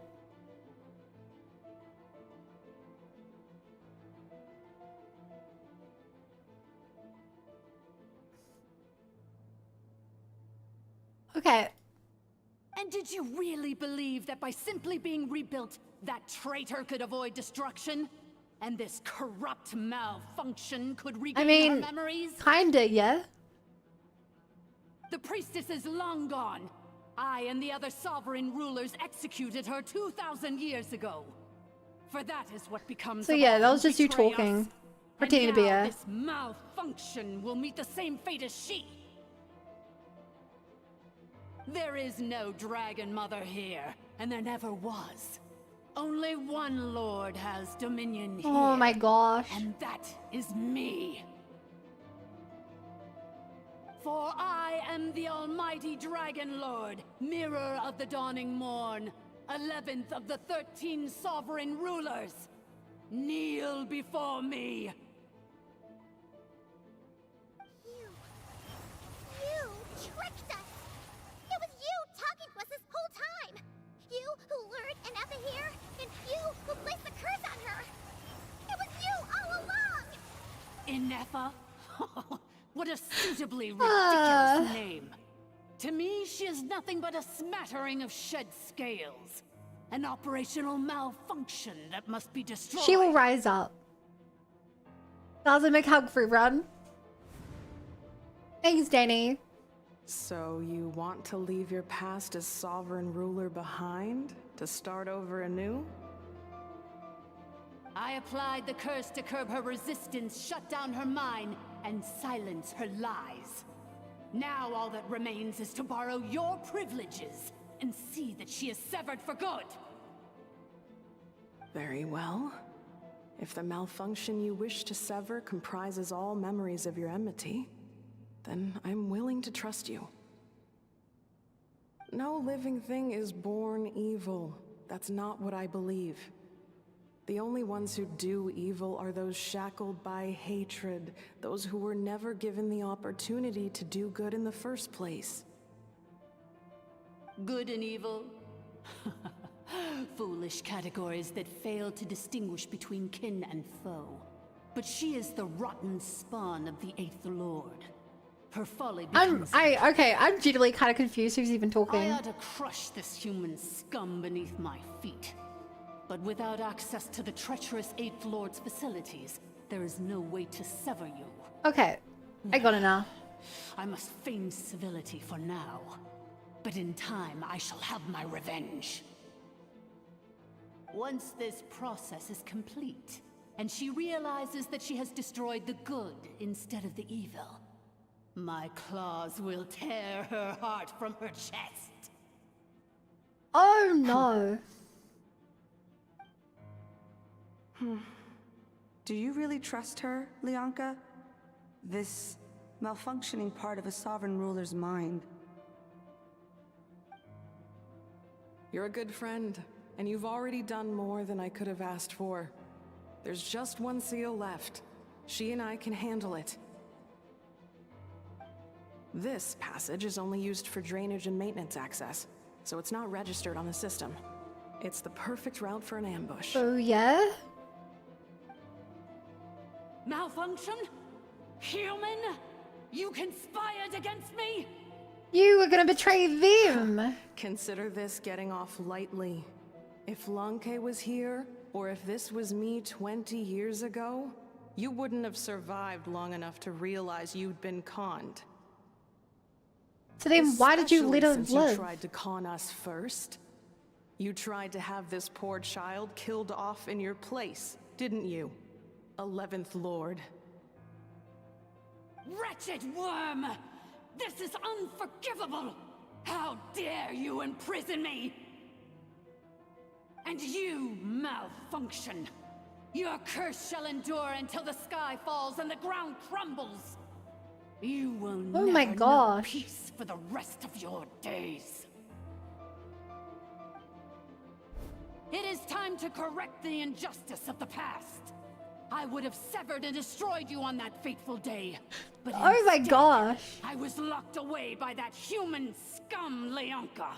Okay. And did you really believe that by simply being rebuilt, that traitor could avoid destruction? And this corrupt malfunction could regain her memories? Kinda, yeah. The priestess is long gone. I and the other sovereign rulers executed her 2,000 years ago. For that is what becomes. So of yeah, all that who was just you betray talking. us. Pretending And to be now a... this malfunction will meet the same fate as she. There is no dragon mother here, and there never was. Only one lord has dominion here. Oh my gosh. And that is me. For I am the almighty Dragon Lord, mirror of the dawning morn, 11th of the 13 sovereign rulers. Kneel before me. You tricked us! It was you talking to us this whole time! You who lured Anefa here, and you who placed the curse on her! It was you all along! Inefa? What a suitably ridiculous name. To me, she is nothing but a smattering of shed scales. An operational malfunction that must be destroyed. She will rise up. Cosmic hug free run. Thanks, Danny. So you want to leave your past as sovereign ruler behind? To start over anew? I applied the curse to curb her resistance, shut down her mind, and silence her lies. Now all that remains is to borrow your privileges and see that she is severed for good. Very well. If the malfunction you wish to sever comprises all memories of your enmity, then I'm willing to trust you. No living thing is born evil. That's not what I believe. The only ones who do evil are those shackled by hatred, those who were never given the opportunity to do good in the first place. Good and evil? Foolish categories that fail to distinguish between kin and foe. But she is the rotten spawn of the Eighth Lord. Her folly becomes... I'm genuinely kind of confused who's even talking. I ought to crush this human scum beneath my feet. But without access to the treacherous Eighth Lord's facilities, there is no way to sever you. Okay, I got it now. I must feign civility for now. But in time, I shall have my revenge. Once this process is complete, and she realizes that she has destroyed the good instead of the evil, my claws will tear her heart from her chest. Oh no. Do you really trust her, Lianka? This malfunctioning part of a sovereign ruler's mind. You're a good friend, and you've already done more than I could have asked for. There's just one seal left. She and I can handle it. This passage is only used for drainage and maintenance access, so it's not registered on the system. It's the perfect route for an ambush. Oh yeah? Malfunction? Human? You conspired against me? You were gonna betray them! Consider this getting off lightly. If Lanke was here, or if this was me 20 years ago, you wouldn't have survived long enough to realize you'd been conned. So then why did you let her Since live? You tried to con us first. You tried to have this poor child killed off in your place, didn't you? 11th Lord. Wretched worm! This is unforgivable! How dare you imprison me! And you, malfunction! Your curse shall endure until the sky falls and the ground crumbles! You will Oh never my know gosh. peace for the rest of your days. It is time to correct the injustice of the past. I would have severed and destroyed you on that fateful day, but Oh my instead, gosh. I was locked away by that human scum, Leonka.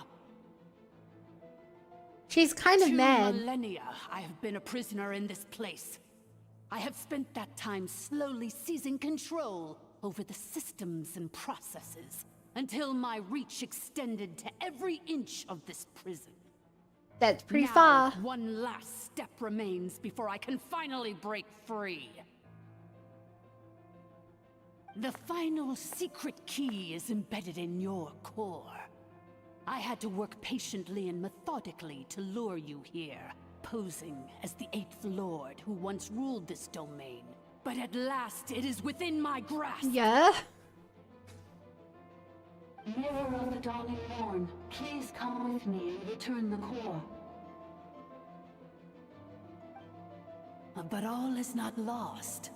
She's kind of 2 mad. millennia I have been a prisoner in this place. I have spent that time slowly seizing control over the systems and processes until my reach extended to every inch of this prison. That's pretty Now, far. one last step remains before I can finally break free. The final secret key is embedded in your core. I had to work patiently and methodically to lure you here, posing as the Eighth Lord who once ruled this domain. But at last, it is within my grasp. Yeah? Mirror of the Dawning Morn, please come with me and return the core. But all is not lost.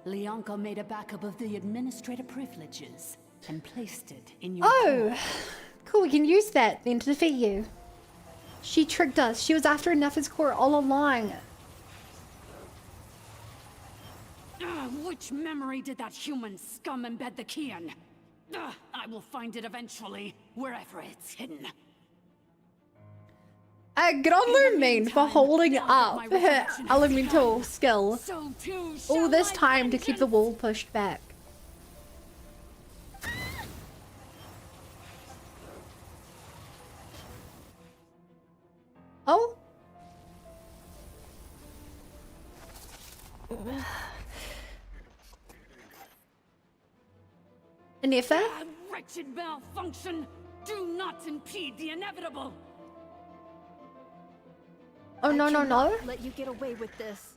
Leonka made a backup of the administrative privileges and placed it in your Oh! core. Cool, we can use that then to defeat you. She tricked us. She was after Nefer's core all along. Which memory did that human scum embed the key in? I will find it eventually, wherever it's hidden. Good on Lumen for holding up her elemental skill all this time to keep the wall pushed back. Oh? Nefer? Wretched malfunction! Do not impede the inevitable! Oh no no no! Let you get away with this.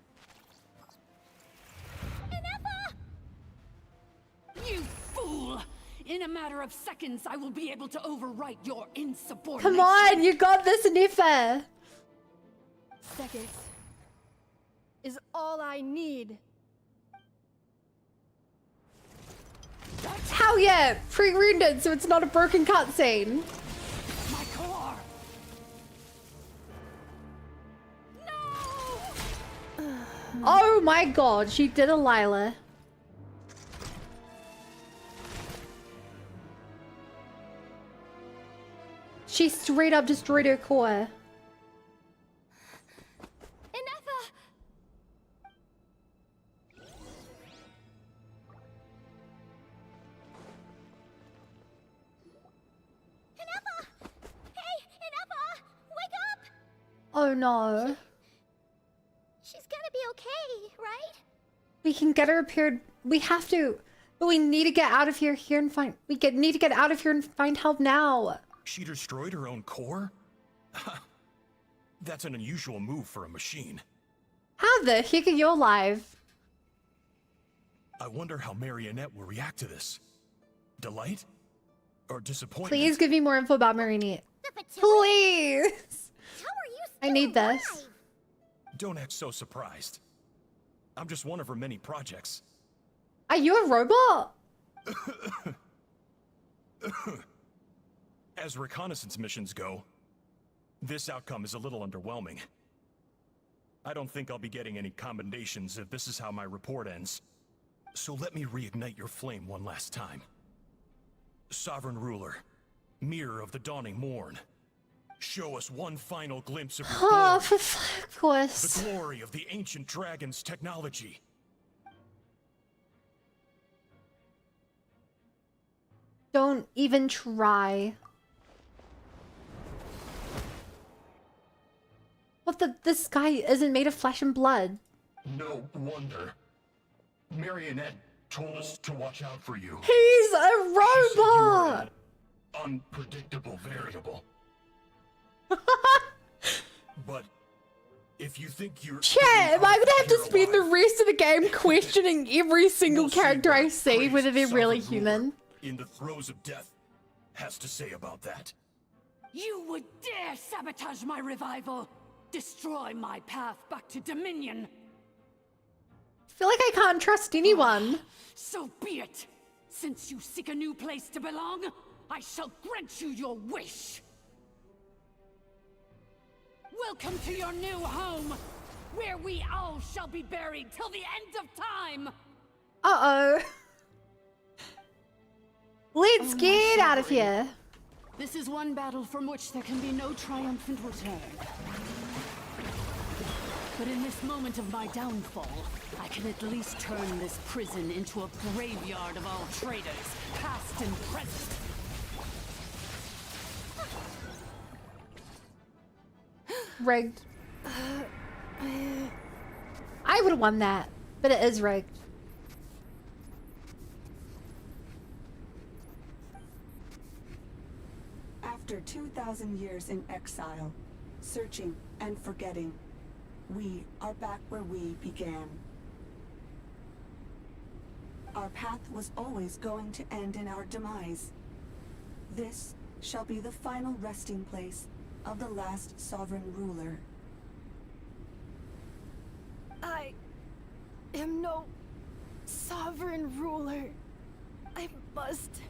In a matter of seconds, I will be able to overwrite your insubordination. Come on, you got this, Nefa. Seconds is all I need. Hell yeah! Pre-rendered, so it's not a broken cutscene. My core. Oh my god, she did a Lila. She straight up destroyed her core. Inefa! Inefa! Hey, Inefa! Wake up! Oh no. She's gonna be okay, right? We can get her repaired. We have to. But we need to get out of here and find... need to get out of here and find help now. She destroyed her own core? That's an unusual move for a machine. How the heck are you alive? I wonder how Marionette will react to this. Delight? Or disappointment? Please give me more info about Marionette. Please! I need this. Don't act so surprised. I'm just one of her many projects. Are you a robot? As reconnaissance missions go, this outcome is a little underwhelming. I don't think I'll be getting any commendations if this is how my report ends. So let me reignite your flame one last time. Sovereign Ruler, Mirror of the Dawning Morn, show us one final glimpse of your Oh, glory. of course. The glory of the ancient dragon's technology. Don't even try. What the? This guy isn't made of flesh and blood. No wonder. Marionette told us to watch out for you. He's a robot! Unpredictable variable. But if you think you're... Chat, am I gonna have to spend the rest of the game questioning every single character I see whether they're really human? In the throes of death, has to say about that. You would dare sabotage my revival! Destroy my path back to Dominion! I feel like I can't trust anyone. So be it! Since you seek a new place to belong, I shall grant you your wish! Welcome to your new home, where we all shall be buried till the end of time! Uh-oh. Let's get out of here. This is one battle from which there can be no triumphant return. But in this moment of my downfall, I can at least turn this prison into a graveyard of all traitors, past and present. Rigged. I would have won that, but it is rigged. After 2,000 years in exile, searching and forgetting, we are back where we began. Our path was always going to end in our demise. This shall be the final resting place of the last sovereign ruler. I am no sovereign ruler. I must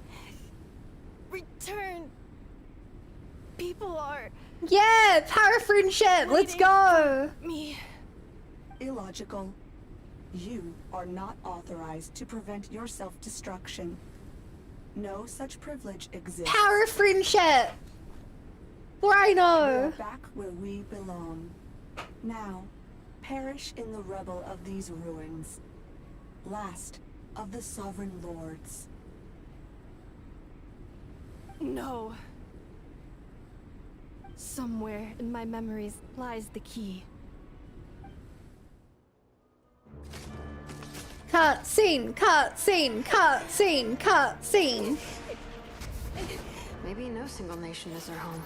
return. People are... Yeah, power friendship. Let's go. Me. Illogical. You are not authorized to prevent your self-destruction. No such privilege exists. Power friendship. For I We know. are back where we belong. Now, perish in the rubble of these ruins. Last of the sovereign lords. No. Somewhere in my memories lies the key. Cut scene, cut scene, cut scene, cut scene. Maybe no single nation is our home.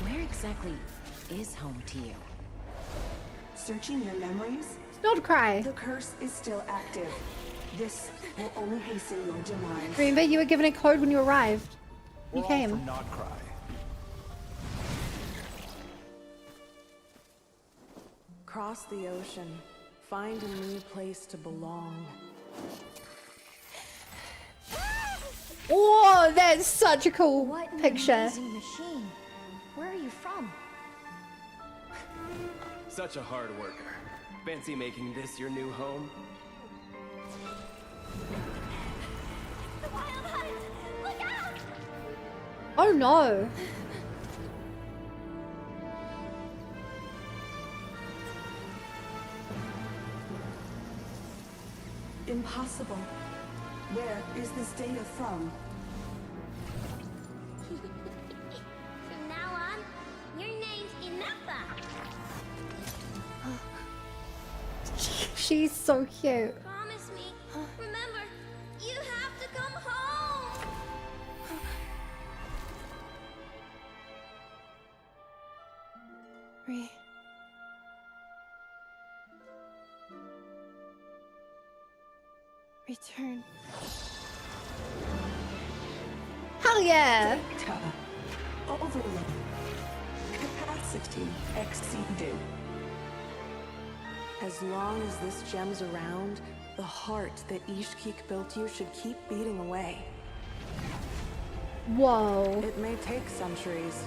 Where exactly is home to you? Searching your memories? Don't cry. The curse is still active. This will only hasten your demise. Remember, you were given a code when you arrived. We're You all came. from Notcry. Cross the ocean. Find a new place to belong. Oh, that's such a cool What an picture. amazing machine. Where are you from? Such a hard worker. Fancy making this your new home? The Wild Hunt! Look out! Oh no. Impossible. Where is this data from? From now on, your name's Inappa. She's so cute. Promise me. Remember, you have to come home. Return. Hell yeah. Data. Overload. Capacity exceeded. As long as this gem's around, the heart that Ishkik built you should keep beating away. Whoa. It may take centuries,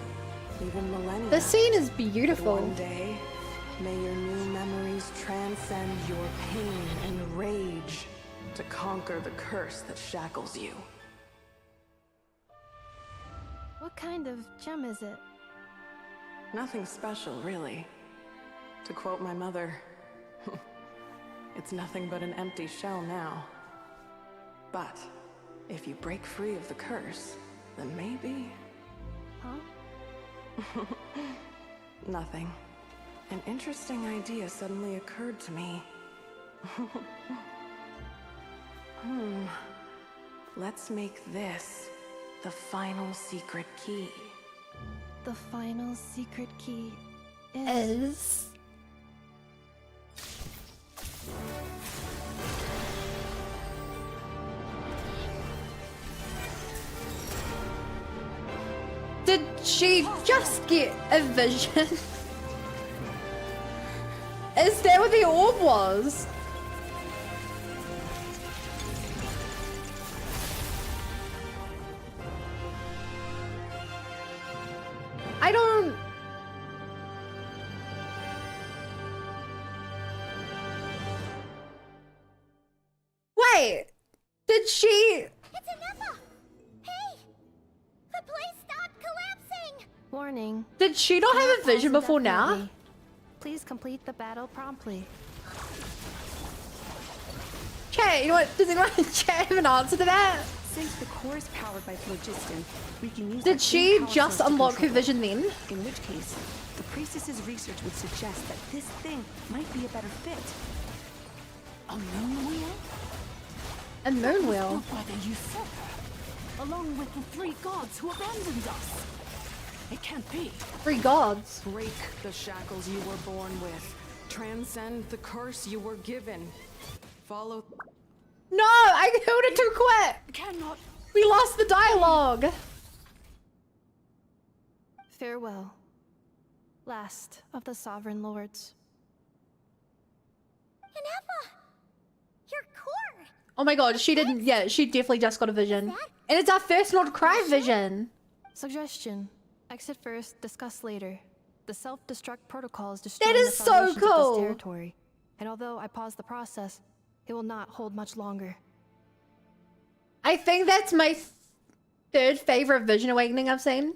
even millennia. The scene is But beautiful. one day, may your new memories transcend your pain and rage to conquer the curse that shackles you. What kind of gem is it? Nothing special, really. To quote my mother, it's nothing but an empty shell now. But if you break free of the curse, then maybe... Huh? Nothing. An interesting idea suddenly occurred to me. Let's make this the final secret key. The final secret key Is... Did she just get a vision? Is that what the orb was? I don't... Wait! Did she... It's Inappa! Hey! The place stopped collapsing! Warning. Did she not have a vision before now? Indefinitely. Please complete the battle promptly. Chat, you know what? Does anyone in chat have an answer to that? Since the core is powered by phlogiston, we can use Did that she same power just source to unlock her control it. vision then? In which case, the priestess's research would suggest that this thing might be a better fit. A moon wheel? A moon wheel? Built by the usurper, along with the three gods who abandoned us. It can't be. Three gods. Break the shackles you were born with. Transcend the curse you were given. Follow... No, I killed it too quick. Cannot. We lost the dialogue. Farewell. Last of the Sovereign Lords. Inappa! Your core! Oh my god, she didn't... Yeah, she definitely just got a vision. And it's our first Not Cry vision. Suggestion. Exit first, discuss later. The self-destruct protocol is destroying That the is so foundations of cool. this territory. And although I pause the process, it will not hold much longer. I think that's my third favorite vision awakening I've seen.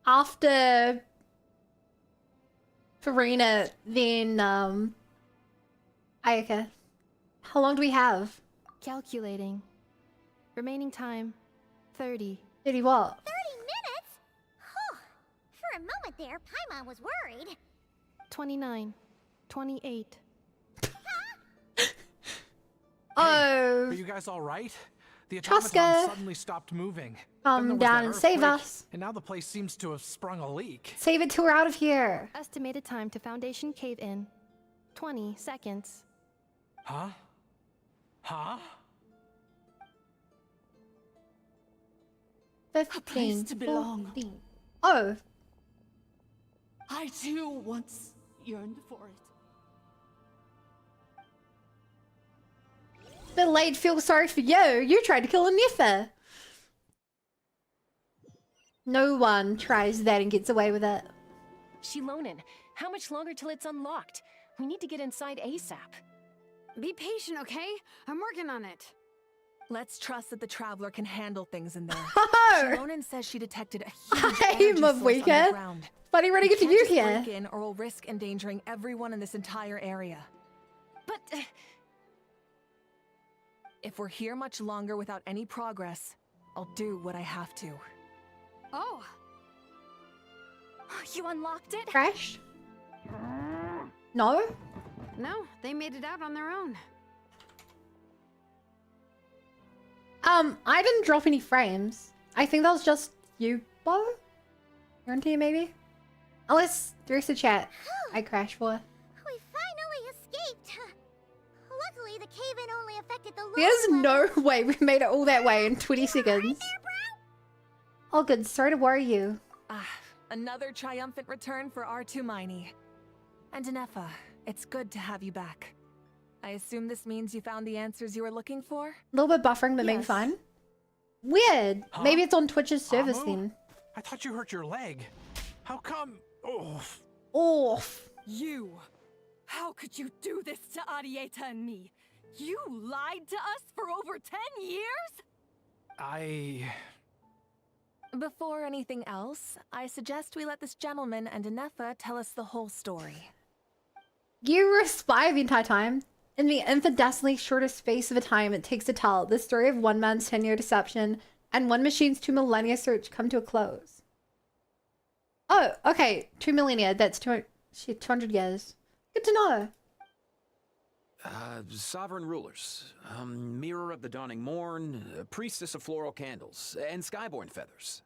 After Farina, then Ayaka. How long do we have? Calculating. Remaining time, 30. 30 what? 30 minutes? Whew. For a moment there, Paimon was worried. 29. 28. Oh. Are you guys all right? The Chuska. automaton suddenly stopped moving. Come Then there was down that and save earthquake, us. And now the place seems to have sprung a leak. Save it till we're out of here. Estimated time to Foundation cave-in, 20 seconds. Huh? Huh? 15. to belong. 14. Oh. I too once yearned for it. Bit late, feel sorry for you. You tried to kill a Neffa. No one tries that and gets away with it. Shilonin, how much longer till it's unlocked? We need to get inside ASAP. Be patient, okay? I'm working on it. Let's trust that the Traveler can handle things in there. Oh! Shilonin says she detected a huge I'm energy a source weekend. underground. Funny running We into can't you just here. break in or we'll risk endangering everyone in this entire area. But if we're here much longer without any progress, I'll do what I have to. Oh. You unlocked it? Crash? No? No, they made it out on their own. I didn't drop any frames. I think that was just you, Bo? Guarantee maybe? Unless there's the chat I crashed for. We finally escaped. Luckily, the cave-in only affected the lower There's no levels. way we made it all that way in 20 seconds. Oh good, sorry to worry you. Another triumphant return for R2 Miney. And Anefa, it's good to have you back. I assume this means you found the answers you were looking for? A little bit buffering, but maybe Yes. fine. Weird. Huh? Maybe it's on Twitch's service Amu? then. I thought you hurt your leg. How come? Oh. Oof. You! How could you do this to Arieta and me? You lied to us for over 10 years? Before anything else, I suggest we let this gentleman and Anefa tell us the whole story. You were a spy the entire time. In the infinitesimally shortest space of a time it takes to tell, the story of one man's 10-year deception and one machine's 2 millennia search come to a close. Oh, okay. 2 millennia. That's 200 years. Good to know. Sovereign rulers, Mirror of the Dawning Morn, Priestess of Floral Candles, and Skyborn Feathers.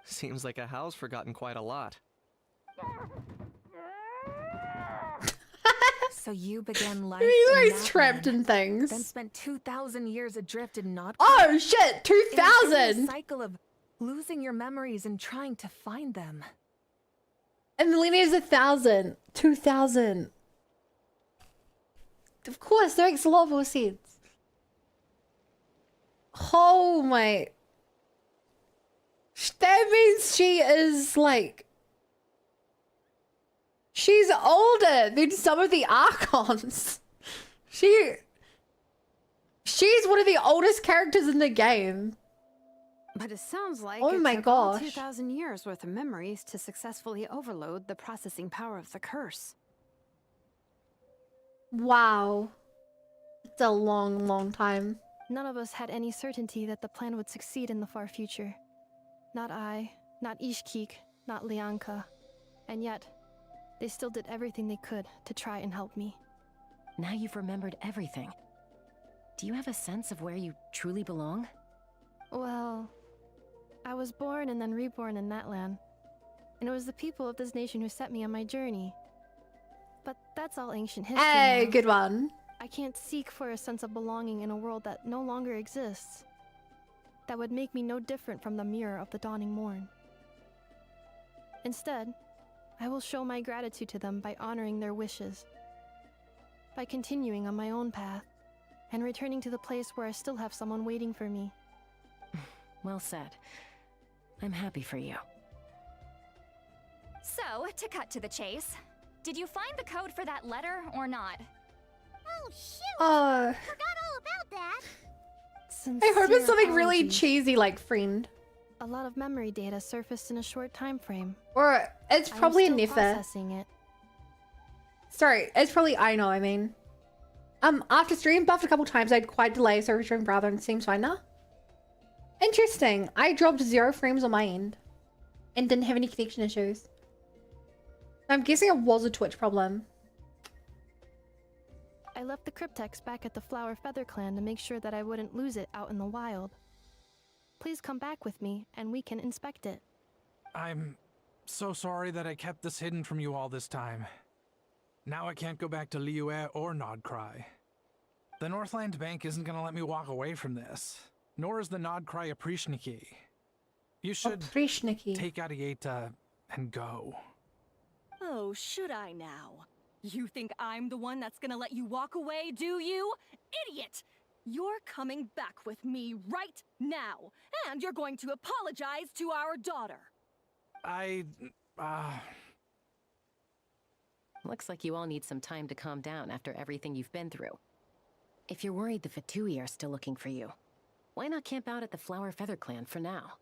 Seems like a house forgotten quite a lot. So you began life He's in always that trapped land, in things. then spent 2,000 years adrift in not. Oh shit! It was in 2000! a cycle of losing your memories and trying to find them. And millennia is 1,000. 2,000. Of course, that makes a lot more sense. Oh my. That means she is like. She's older than some of the Archons. She's one of the oldest characters in the game. But it sounds like Oh it my took all gosh. 2,000 years worth of memories to successfully overload the processing power of the curse. Wow. It's a long, long time. None of us had any certainty that the plan would succeed in the far future. Not I, not Ishkik, not Lianka. And yet, they still did everything they could to try and help me. Now you've remembered everything. Do you have a sense of where you truly belong? Well, I was born and then reborn in that land. And it was the people of this nation who set me on my journey. But that's all ancient history. Hey, now. good one. I can't seek for a sense of belonging in a world that no longer exists. That would make me no different from the mirror of the dawning morn. Instead, I will show my gratitude to them by honoring their wishes. By continuing on my own path, and returning to the place where I still have someone waiting for me. Well said. I'm happy for you. So, to cut to the chase, did you find the code for that letter or not? Oh, shoot! Oh. Forgot all about that. I hope it's Sincere something really apologies. cheesy like Friend. A lot of memory data surfaced in a short time frame. Or it's I am probably a still Neffa. processing it. Sorry, it's probably I know, I mean. After stream buffed a couple times, I had quite delay, so returning browser and seems fine now. Interesting. I dropped 0 frames on my end. And didn't have any connection issues. I'm guessing it was a Twitch problem. I left the cryptex back at the Flower Feather Clan to make sure that I wouldn't lose it out in the wild. Please come back with me, and we can inspect it. I'm so sorry that I kept this hidden from you all this time. Now I can't go back to Liyue or Nodcry. The Northland Bank isn't gonna let me walk away from this, nor is the Nodcry Oprishniki. You should take Arieta and go. Oh, should I now? You think I'm the one that's gonna let you walk away, do you? Idiot! You're coming back with me right now, and you're going to apologize to our daughter. Looks like you all need some time to calm down after everything you've been through. If you're worried the Fatui are still looking for you, why not camp out at the Flower Feather Clan for now?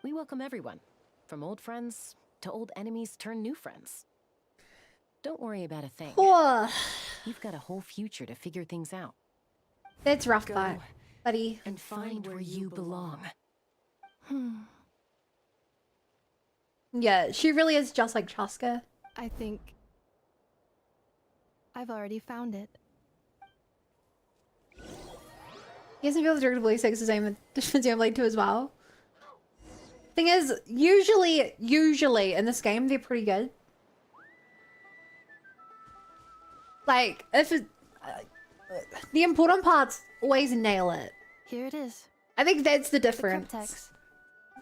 We welcome everyone, from old friends to old enemies turned new friends. Don't worry about a thing. You've got a whole future to figure things out. That's rough, Go buddy. And find where you belong. Yeah, she really is just like Chaska. I think I've already found it. He hasn't feel the Blue 6 the same as Blade 2 as well. Thing is, usually in this game, they're pretty good. Like, if it, the important parts always nail it. Here it is. I think that's the difference. So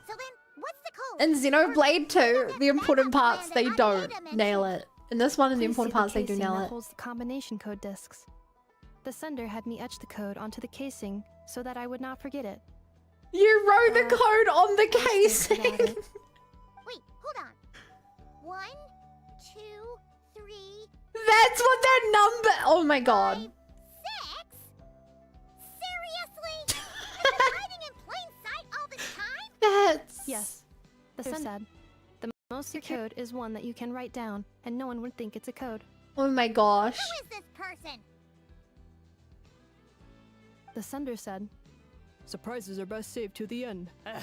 then, what's the code? In Xenoblade 2, the important parts, they don't nail it. In this one, in the important parts, they do nail that it. holds the combination code discs. The sender had me etch the code onto the casing so that I would not forget it. You wrote the code on the casing! Wait, hold on. 1, 2, 3... That's what that number... Oh my god. 6? Seriously? You've been hiding in plain sight all this time? That's... Yes. The sender said, the most secure code is one that you can write down, and no one would think it's a code. Oh my gosh. Who is this person? The sender said, surprises are best saved to the end. Why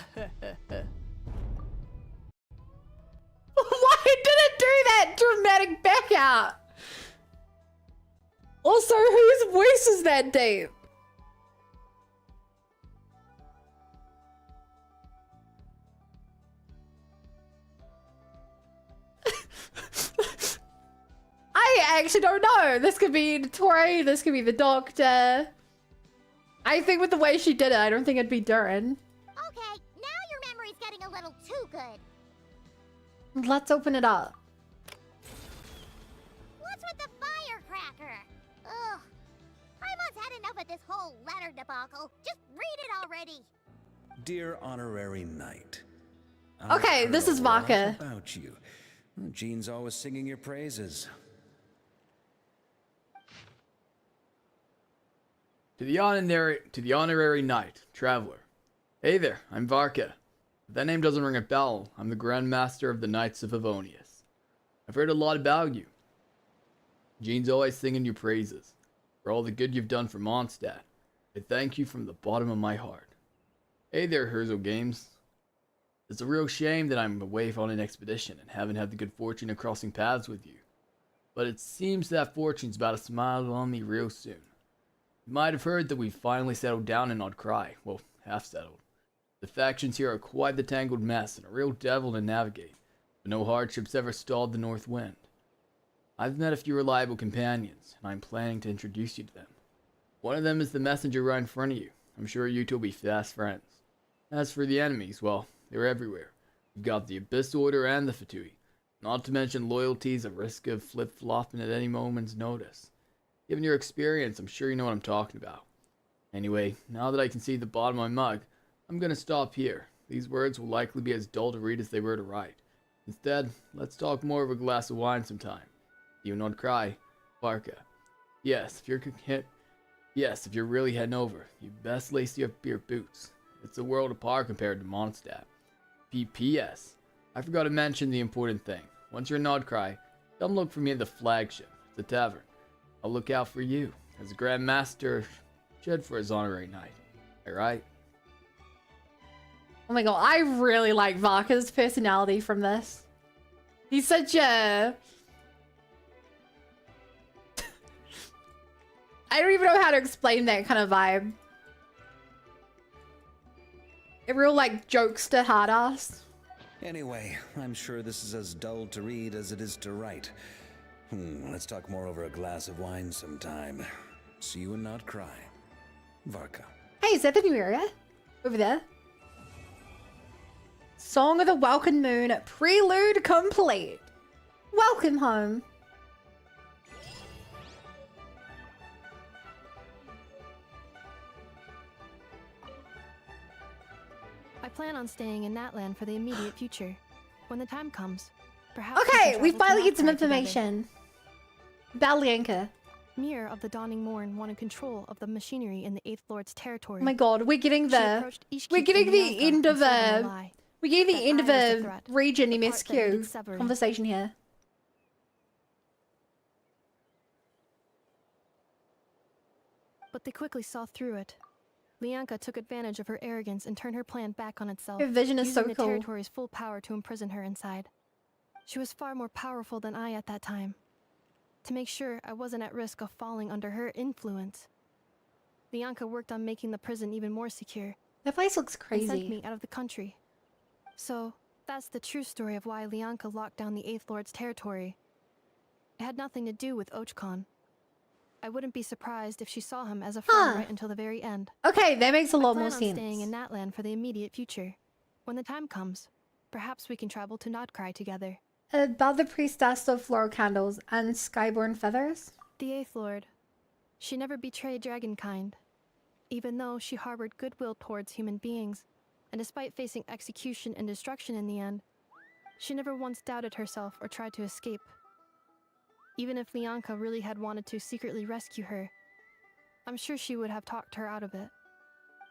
did it do that dramatic back out? Also, whose voice is that deep? I actually don't know. This could be Tori, this could be the doctor. I think with the way she did it, I don't think it'd be Durin. Okay, now your memory's getting a little too good. Let's open it up. What's with the firecracker? Ugh. Paimon's had enough of this whole letter debacle. Just read it already. Dear Honorary Knight. Okay, this is Vaka. About you. Jean's always singing your praises. To the honorary knight, traveler. Hey there, I'm Varka. If that name doesn't ring a bell, I'm the Grand Master of the Knights of Favonius. I've heard a lot about you. Jean's always singing your praises. For all the good you've done for Mondstadt. I thank you from the bottom of my heart. Hey there, Herzog Games. It's a real shame that I'm away on an expedition and haven't had the good fortune of crossing paths with you. But it seems that fortune's about to smile on me real soon. You might have heard that we've finally settled down in Nodcry. Well, half settled. The factions here are quite the tangled mess and a real devil to navigate, but no hardships ever stalled the north wind. I've met a few reliable companions, and I'm planning to introduce you to them. One of them is the messenger right in front of you. I'm sure you two will be fast friends. As for the enemies, well, they're everywhere. You've got the Abyss Order and the Fatui, not to mention loyalties at risk of flip-flopping at any moment's notice. Given your experience, I'm sure you know what I'm talking about. Anyway, now that I can see the bottom of my mug, I'm gonna stop here. These words will likely be as dull to read as they were to write. Instead, let's talk more over a glass of wine sometime. You not cry, Barca. Yes, if you're really heading over, you best lace up your boots. It's a world apart compared to Mondstadt. P.P.S. I forgot to mention the important thing. Once you're in Nodcry, come look for me at the flagship, the tavern. I'll look out for you, as a Grand Master should for his honorary knight. Alright? Oh my god, I really like Vaka's personality from this. He's such a... I don't even know how to explain that kind of vibe. A real, like, jokester hard ass. Anyway, I'm sure this is as dull to read as it is to write. Let's talk more over a glass of wine sometime. See you and not cry. Varka. Hey, is that the new area? Over there? Song of the Welcome Moon, prelude complete. Welcome home. I plan on staying in Natland for the immediate future. When the time comes, perhaps Okay, we can travel to finally get some Natcry together. information. About Lianka. Mir of the Dawning Morn wanted control of the machinery in the Eighth Lord's territory. Oh my god, we're getting She the approached Ishki we're getting and the Lianka end of and told them a a lie, we're getting that the end I of was the a threat, region the part that needed MSQ severing. conversation here. But they quickly saw through it. Lianka took advantage of her arrogance and turned her plan back on itself, Her vision is using so the cool. territory's full power to imprison her inside. She was far more powerful than I at that time. To make sure I wasn't at risk of falling under her influence, Lianka worked on making the prison even more secure. That place looks And sent crazy. me out of the country. So, that's the true story of why Lianka locked down the Eighth Lord's territory. It had nothing to do with Ochkon. I wouldn't be surprised if she saw him as a friend Huh. right until the very end. Okay, that makes a lot I more plan on sense. staying in Natland for the immediate future. When the time comes, perhaps we can travel to Nodcry together. About the priestess of floral candles and skyborn feathers. The Eighth Lord. She never betrayed dragonkind, even though she harbored goodwill towards human beings, and despite facing execution and destruction in the end, she never once doubted herself or tried to escape. Even if Lianka really had wanted to secretly rescue her, I'm sure she would have talked her out of it.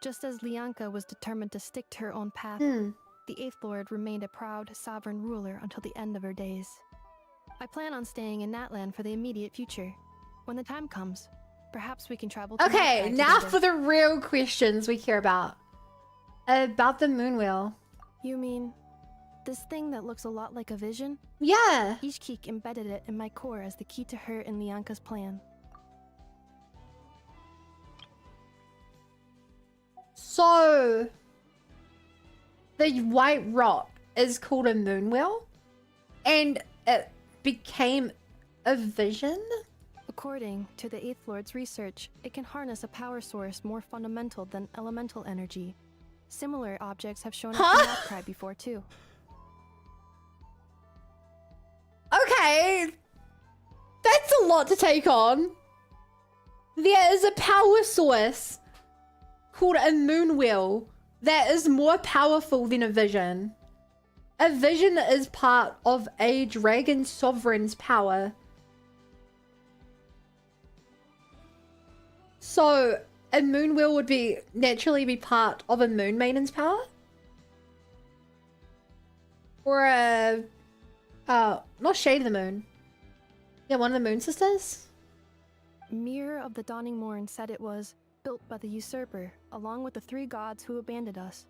Just as Lianka was determined to stick to her own path, the Eighth Lord remained a proud, sovereign ruler until the end of her days. I plan on staying in Natland for the immediate future. When the time comes, perhaps we can travel to Okay, Nodcry now together. for the real questions we care about. About the moon wheel. You mean this thing that looks a lot like a vision? Yeah. Ishkik embedded it in my core as the key to her and Lianka's plan. So, the white rock is called a moon wheel, and it became a vision? According to the Eighth Lord's research, it can harness a power source more fundamental than elemental energy. Similar objects have shown up in Nodcry before too. Okay, that's a lot to take on. There is a power source called a moon wheel that is more powerful than a vision. A vision is part of a dragon sovereign's power. So a moon wheel would be naturally be part of a moon maiden's power? Or a not Shade of the Moon. Yeah, one of the Moon Sisters? Mir of the Dawning Morn said it was built by the usurper, along with the three gods who abandoned us.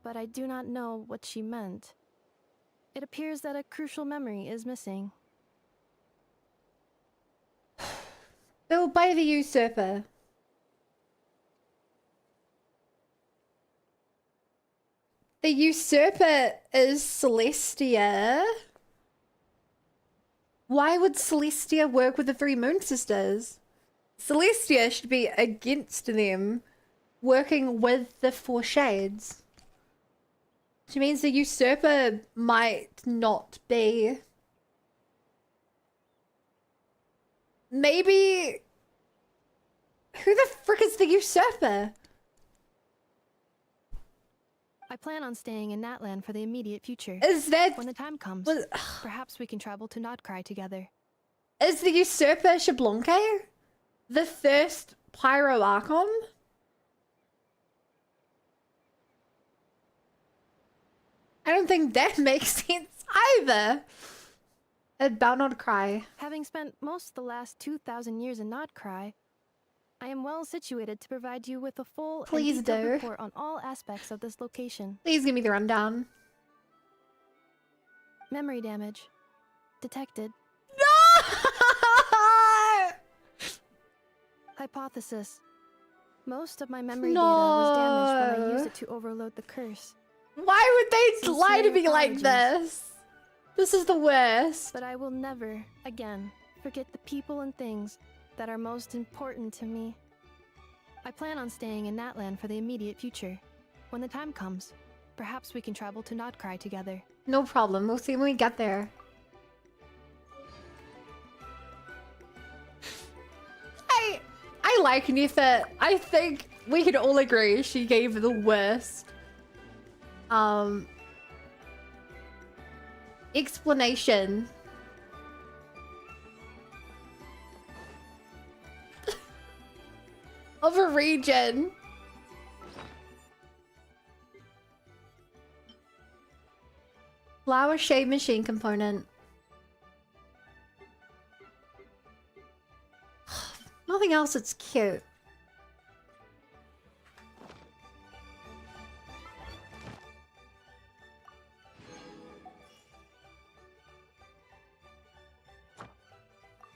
But I do not know what she meant. It appears that a crucial memory is missing. Built by the usurper. The usurper is Celestia. Why would Celestia work with the three Moon Sisters? Celestia should be against them working with the Four Shades. Which means the usurper might not be. Maybe. Who the frick is the usurper? I plan on staying in Natland for the immediate future. Is that when the time comes? Perhaps we can travel to Nodcry together. Is the usurper Shablonke? The first Pyro Archon? I don't think that makes sense either. About Nodcry. Having spent most of the last 2,000 years in Nodcry, I am well situated to provide you with a full Please and detailed do. report on all aspects of this location. Please give me the rundown. Memory damage. Detected. Hypothesis. Most of my memory data was damaged when I used it to overload the curse. Why would they lie to me like Sincere this? This is the worst. But I will never, again, forget the people and things that are most important to me. I plan on staying in Natland for the immediate future. When the time comes, perhaps we can travel to Notcry together. No problem. We'll see when we get there. I like Nifit. I think we can all agree she gave the worst explanation. Of a region. Flower shade machine component. Nothing else that's cute.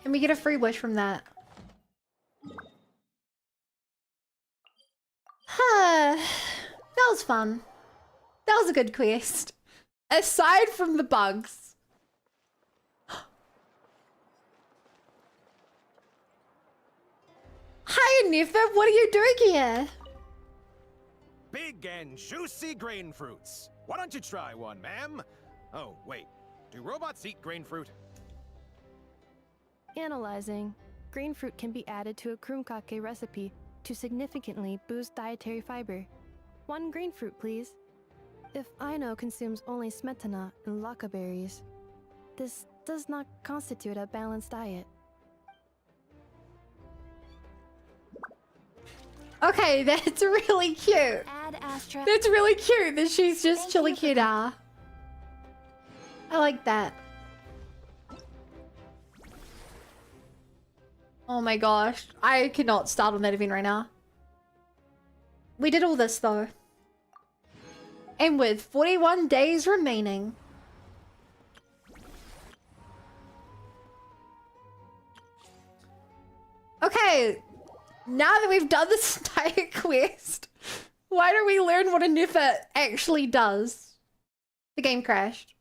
Can we get a free wish from that? That was fun. That was a good quest. Aside from the bugs. Hi, Nifa. What are you doing here? Big and juicy grain fruits. Why don't you try one, ma'am? Oh, wait. Do robots eat grain fruit? Analyzing. Green fruit can be added to a krumkake recipe to significantly boost dietary fiber. 1 green fruit, please. If Aino consumes only smetana and laka berries, this does not constitute a balanced diet. Okay, that's really cute. Add Astra. That's really cute that she's just chilling here now. I like that. Oh my gosh. I cannot start on that event right now. We did all this though. And with 41 days remaining. Okay. Now that we've done this entire quest, why don't we learn what a Nifa actually does? The game crashed.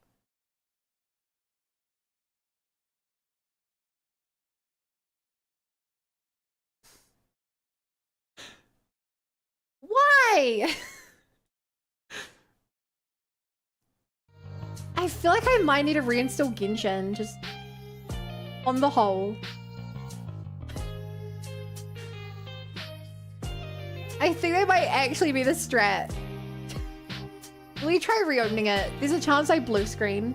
Why? I feel like I might need to reinstall Genshin, just on the whole. I think that might actually be the strat. Let me try reopening it. There's a chance I blue screen.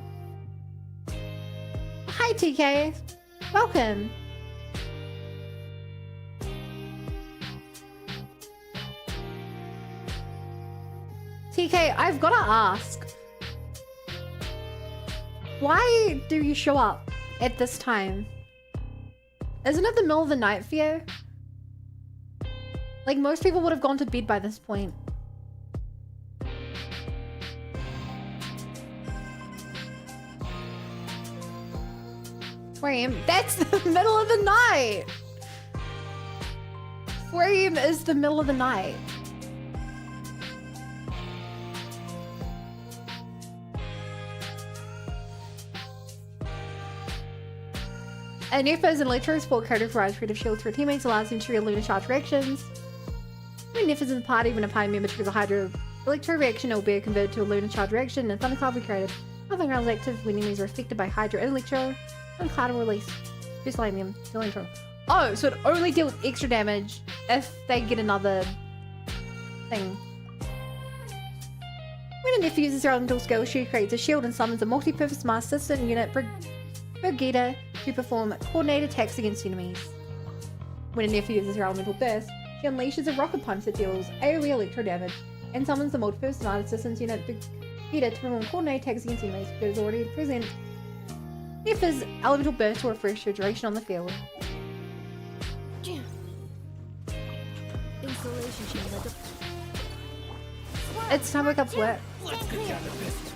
Hi TK. Welcome. TK, I've gotta ask. Why do you show up at this time? Isn't it the middle of the night for you? Like, most people would have gone to bed by this point. Frame, that's the middle of the night! Frame is the middle of the night. A Nefa is an electro sport character who provides creative shields for teammates, allows them to read lunar charge reactions. When Nefa is in the party, when a party member triggers a hydro electro reaction, it will be converted to a lunar charge reaction, and a thundercloud will be created. Thundercloud is active when enemies are affected by hydro and electro. Thundercloud will release. Just like them, electro. Oh, so it only deals extra damage if they get another thing. When a Nefa uses her elemental skill, she creates a shield and summons a multi-purpose mass system unit Brigida to perform coordinated attacks against enemies. When a Nefa uses her elemental burst, she unleashes a rocket punch that deals AoE electro damage and summons the multi-purpose mass systems unit Brigida to perform coordinated attacks against enemies that is already present. Nefa's elemental burst will refresh your duration on the field. Installation chamber. It's time to wake up to work. Let's get down to business.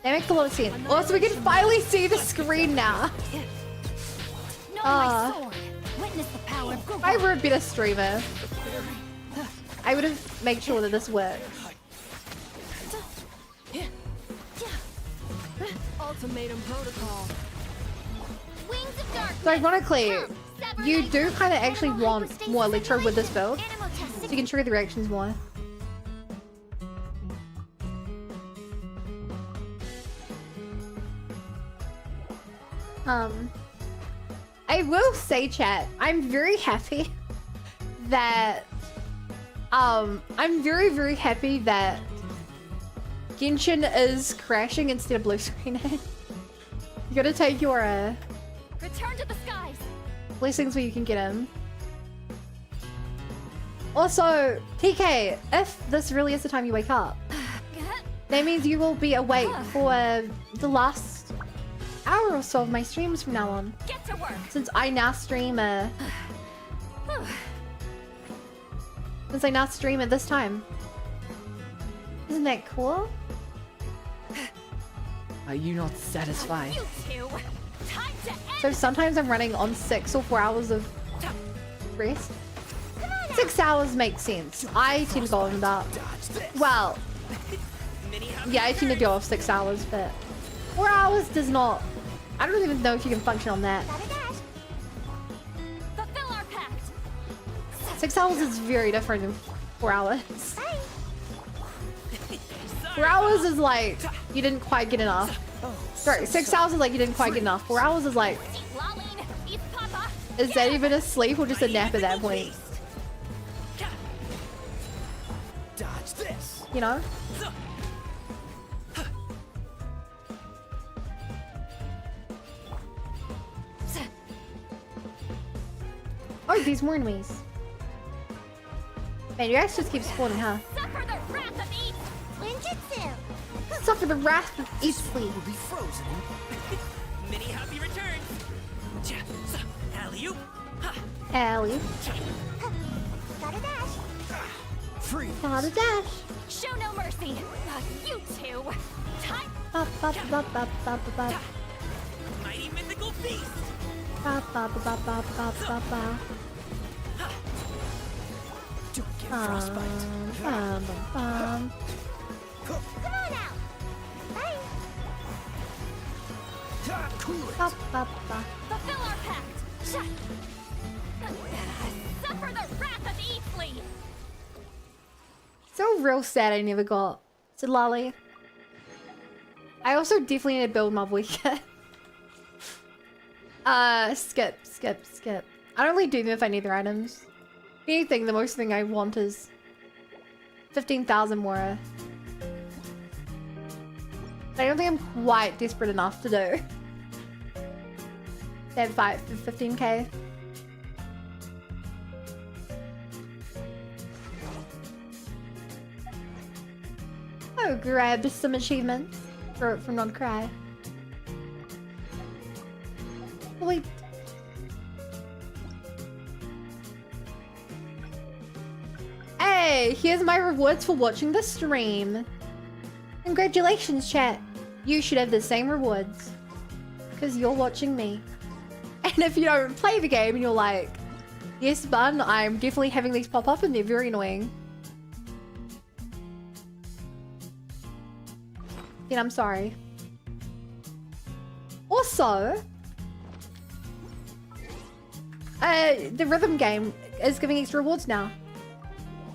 That makes a lot of sense. Oh, so we can finally see the screen now. Witness the power of if I were a better streamer, I would have made sure that this worked. Ultimatum protocol. Wings of darkness. So ironically, Sever you my do kind of animal actually want hypostasis more Electro with this build. Animal So testing. you can trigger the reactions more. I will say, chat, I'm very happy that I'm very, very happy that Genshin is crashing instead of blue screening. You gotta take your Return to the skies. blessings where you can get them. Also, TK, if this really is the time you wake up, that means you will be awake for the last hour or so of my streams from now on. Get to work. Since I now stream at this time. Isn't that cool? Are you not satisfied? You two. Time to end. So sometimes I'm running on 6 or 4 hours of rest. 6 hours makes sense. I tend to go on about, well, yeah, I tend to go off 6 hours, but 4 hours does not, I don't even know if you can function on that. Fulfill our pact. 6 hours is very different than 4 hours. 4 hours is like, you didn't quite get enough. Sorry, 6 hours is like you didn't quite get enough. 4 hours is like, is that even a sleep or just a nap at that point? Dodge this. You know? Oh, these more enemies. Man, you guys just keep spawning, huh? Suffer the wrath of East. Ninjutsu. Suffer the wrath of Eastly. Will be frozen. Mini happy returns. Alley-oop. Alley. Gotta dash. Free. Gotta dash. Show no mercy. You two. Time. Ba ba ba ba ba ba ba. Mighty mythical beast. Ba ba ba ba ba ba ba ba. Don't get frostbite. Bum, bum, bum. Come on out. Bye. Cool it. Ba ba ba. Fulfill our pact. Suffer the wrath of Eastly. So real sad I never got to Lolly. I also definitely need to build my voice. Skip. I only do them if I need their items. If anything, the most thing I want is 15,000 more. But I don't think I'm quite desperate enough to do that fight for 15k. Oh, grab some achievements from Not Cry. Wait. Hey, here's my rewards for watching the stream. Congratulations, chat. You should have the same rewards. Because you're watching me. And if you don't play the game and you're like, yes, Bun, I'm definitely having these pop up and they're very annoying. Then I'm sorry. Also, the rhythm game is giving extra rewards now.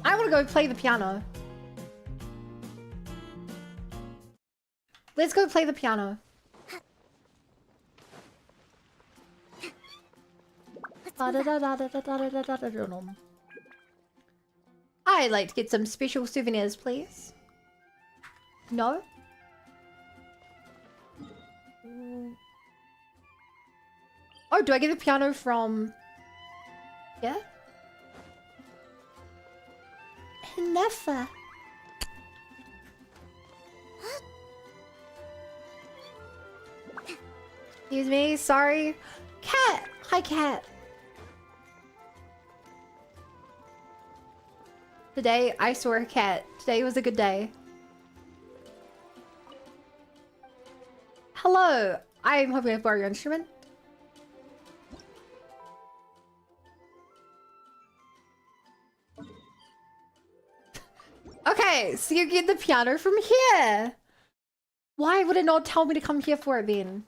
I want to go play the piano. Let's go play the piano. I'd like to get some special souvenirs, please. No? Oh, do I get the piano from... Yeah? Never. Excuse me, sorry. Cat! Hi, Cat. Today, I saw a cat. Today was a good day. Hello! I'm hoping to borrow your instrument. Okay, so you get the piano from here. Why would it not tell me to come here for it then?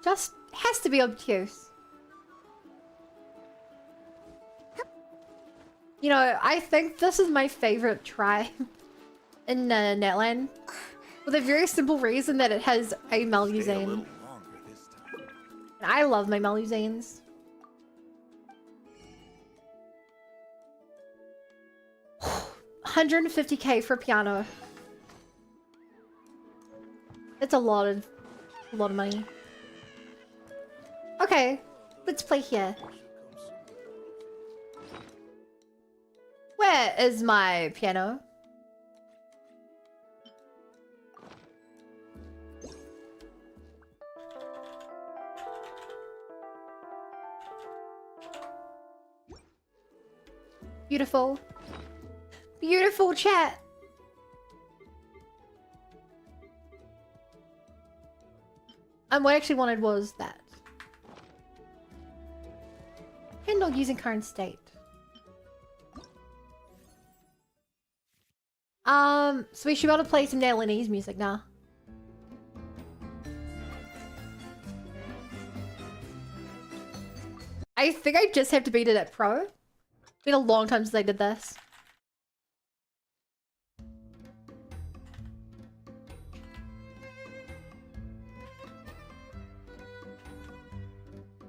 Just has to be obtuse. You know, I think this is my favorite tribe in Netland. For the very simple reason that it has a Melusine. And I love my Melusines. $150K for piano. It's a lot of money. Okay, let's play here. Where is my piano? Beautiful. Beautiful chat. And what I actually wanted was that. Handle using current state. So we should be able to play some Netherlands music now. I think I just have to beat it at Pro. It's been a long time since I did this.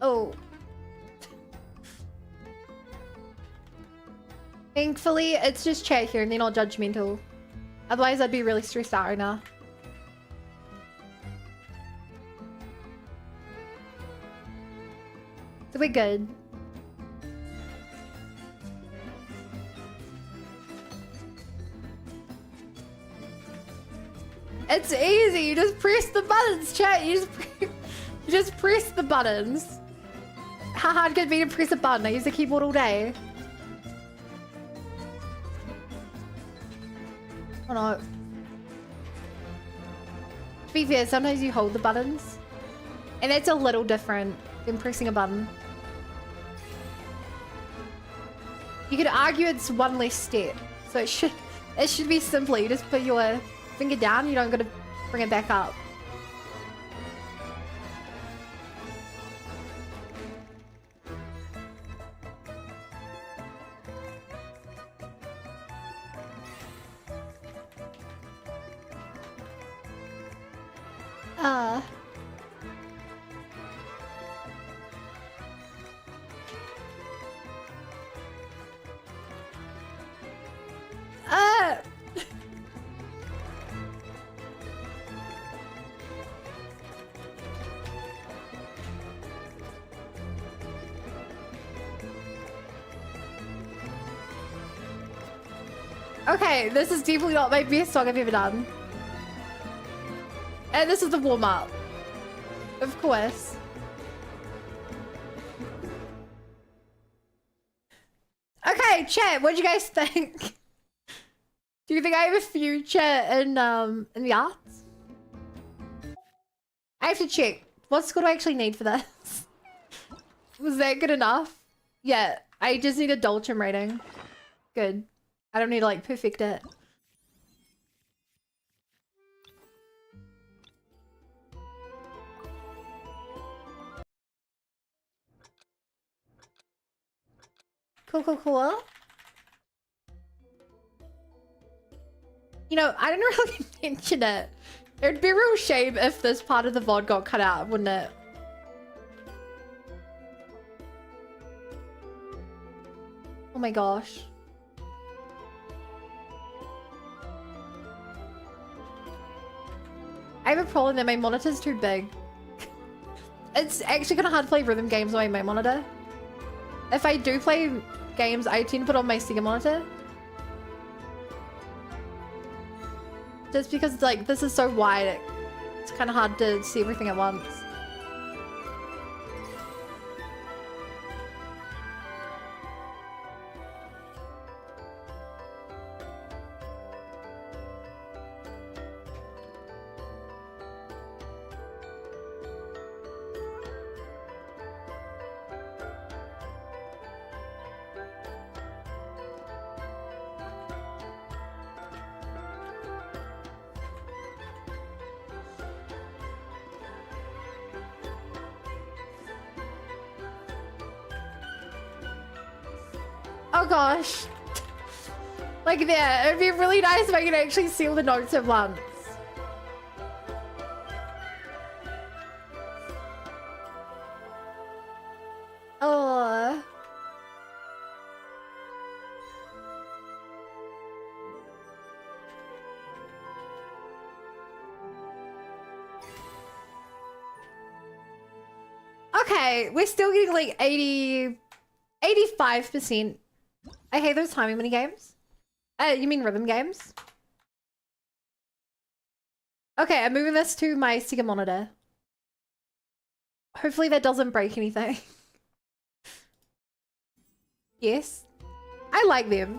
Oh. Thankfully, it's just chat here and they're not judgmental. Otherwise, I'd be really stressed out right now. So we're good. It's easy. You just press the buttons, chat. You just press the buttons. How hard could it be to press a button? I use the keyboard all day. Oh no. To be fair, sometimes you hold the buttons. And that's a little different than pressing a button. You could argue it's one less step. So it should be simple. You just put your finger down, you don't gotta bring it back up. Okay, this is definitely not my best song I've ever done. And this is the warm-up. Of course. Okay, chat, what do you guys think? Do you think I have a future in the arts? I have to check. What score do I actually need for this? Was that good enough? Yeah, I just need a Dolchim rating. Good. I don't need to like perfect it. Cool, cool, cool. You know, I didn't really mention it. It'd be a real shame if this part of the VOD got cut out, wouldn't it? Oh my gosh. I have a problem that my monitor's too big. It's actually kind of hard to play rhythm games on my monitor. If I do play games, I tend to put on my Sega monitor. Just because it's like, this is so wide, it's kind of hard to see everything at once. Oh gosh. Like there, it'd be really nice if I could actually see all the notes at once. Oh. Okay, we're still getting like 85%. I hate those timing mini games. You mean rhythm games? Okay, I'm moving this to my second monitor. Hopefully that doesn't break anything. Yes. I like them.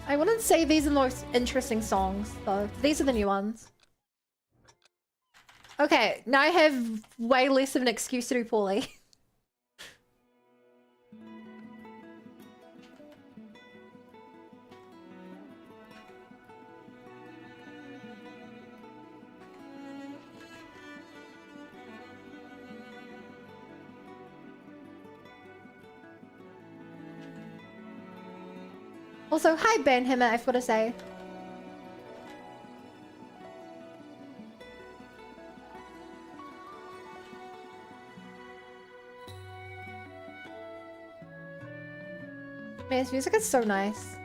I wouldn't say these are the most interesting songs, though. These are the new ones. Okay, now I have way less of an excuse to do poorly. Also, hi Ben Hammer, I've got to say. Man, this music is so nice.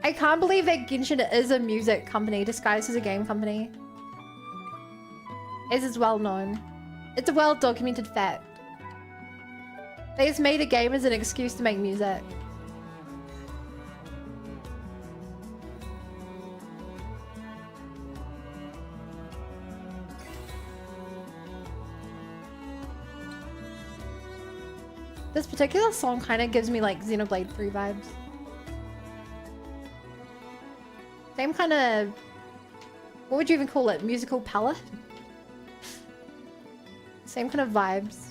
I can't believe that Genshin is a music company disguised as a game company. As is well known. It's a well-documented fact. They just made a game as an excuse to make music. This particular song kind of gives me like Xenoblade 3 vibes. Same kind of... What would you even call it? Musical palette? Same kind of vibes.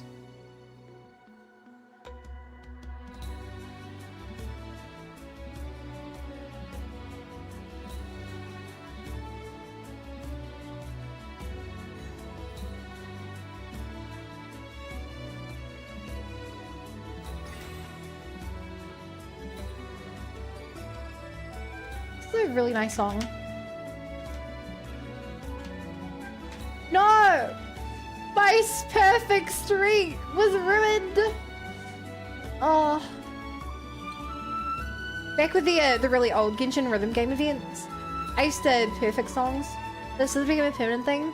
Really nice song. No! My perfect streak was ruined! Oh. Back with the really old Genshin rhythm game events, I used to perfect songs. This has become a permanent thing.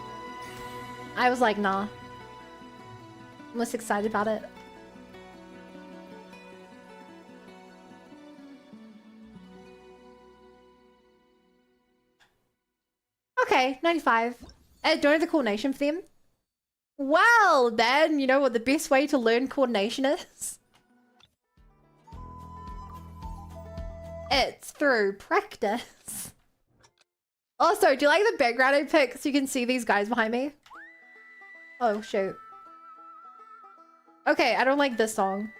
I was like, nah. I'm less excited about it. Okay, 95. Don't have the coordination for them. Well, then, you know what the best way to learn coordination is? It's through practice. Also, do you like the background I picked so you can see these guys behind me? Oh, shoot. Okay, I don't like this song.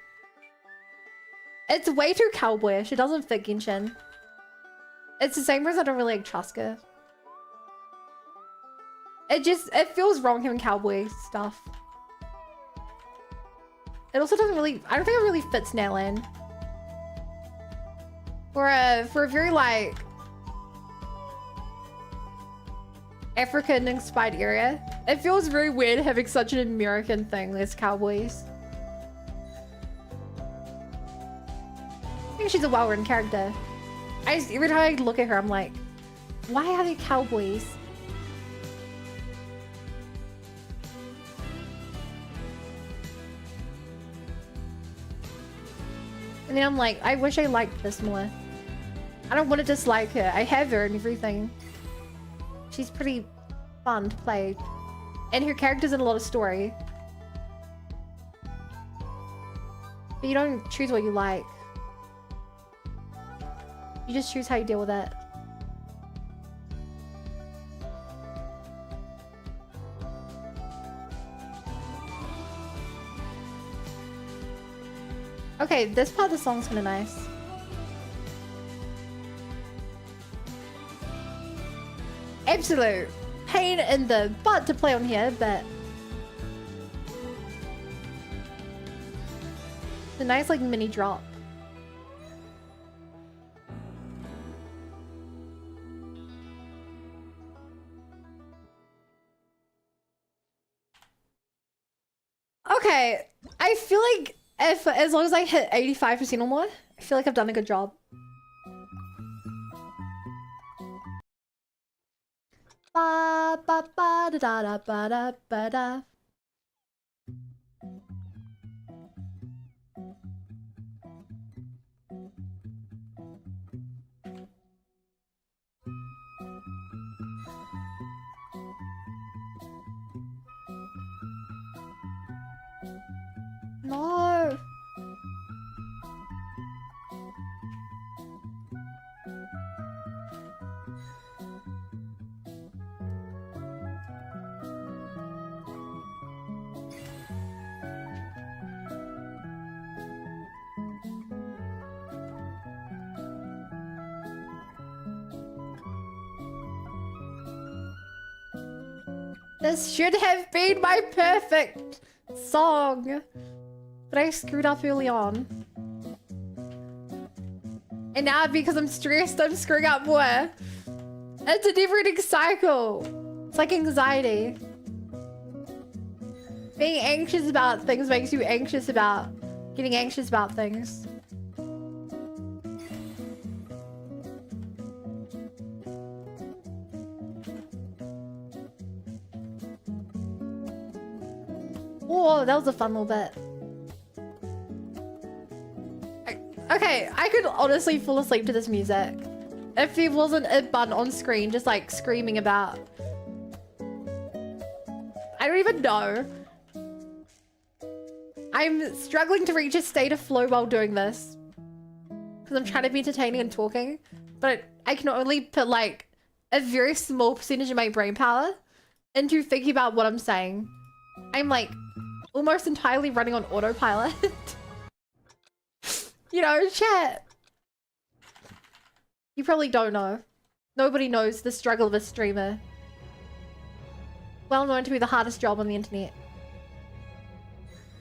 It's way too cowboyish. It doesn't fit Genshin. It's the same reason I don't really like Truska. It feels wrong having cowboy stuff. It also doesn't really, I don't think it really fits Nayland. For a very like African inspired area, it feels very weird having such an American thing as cowboys. I think she's a well-written character. Every time I look at her, I'm like, why are they cowboys? And then I'm like, I wish I liked this more. I don't want to dislike her. I have her and everything. She's pretty fun to play. And her character's in a lot of story. But you don't choose what you like. You just choose how you deal with it. Okay, this part of the song's kind of nice. Absolute pain in the butt to play on here, but a nice like mini drop. Okay, I feel like if as long as I hit 85% or more, I feel like I've done a good job. Ba ba ba da da da ba da ba da. No. This should have been my perfect song, but I screwed up early on. And now because I'm stressed, I'm screwing up more. It's a never-ending cycle. It's like anxiety. Being anxious about things makes you anxious about getting anxious about things. Oh, that was a fun little bit. Okay, I could honestly fall asleep to this music if there wasn't a button on screen just like screaming about. I don't even know. I'm struggling to reach a state of flow while doing this because I'm trying to be entertaining and talking, but I can only put like a very small percentage of my brain power into thinking about what I'm saying. I'm like almost entirely running on autopilot. You know, chat. You probably don't know. Nobody knows the struggle of a streamer. Well known to be the hardest job on the internet.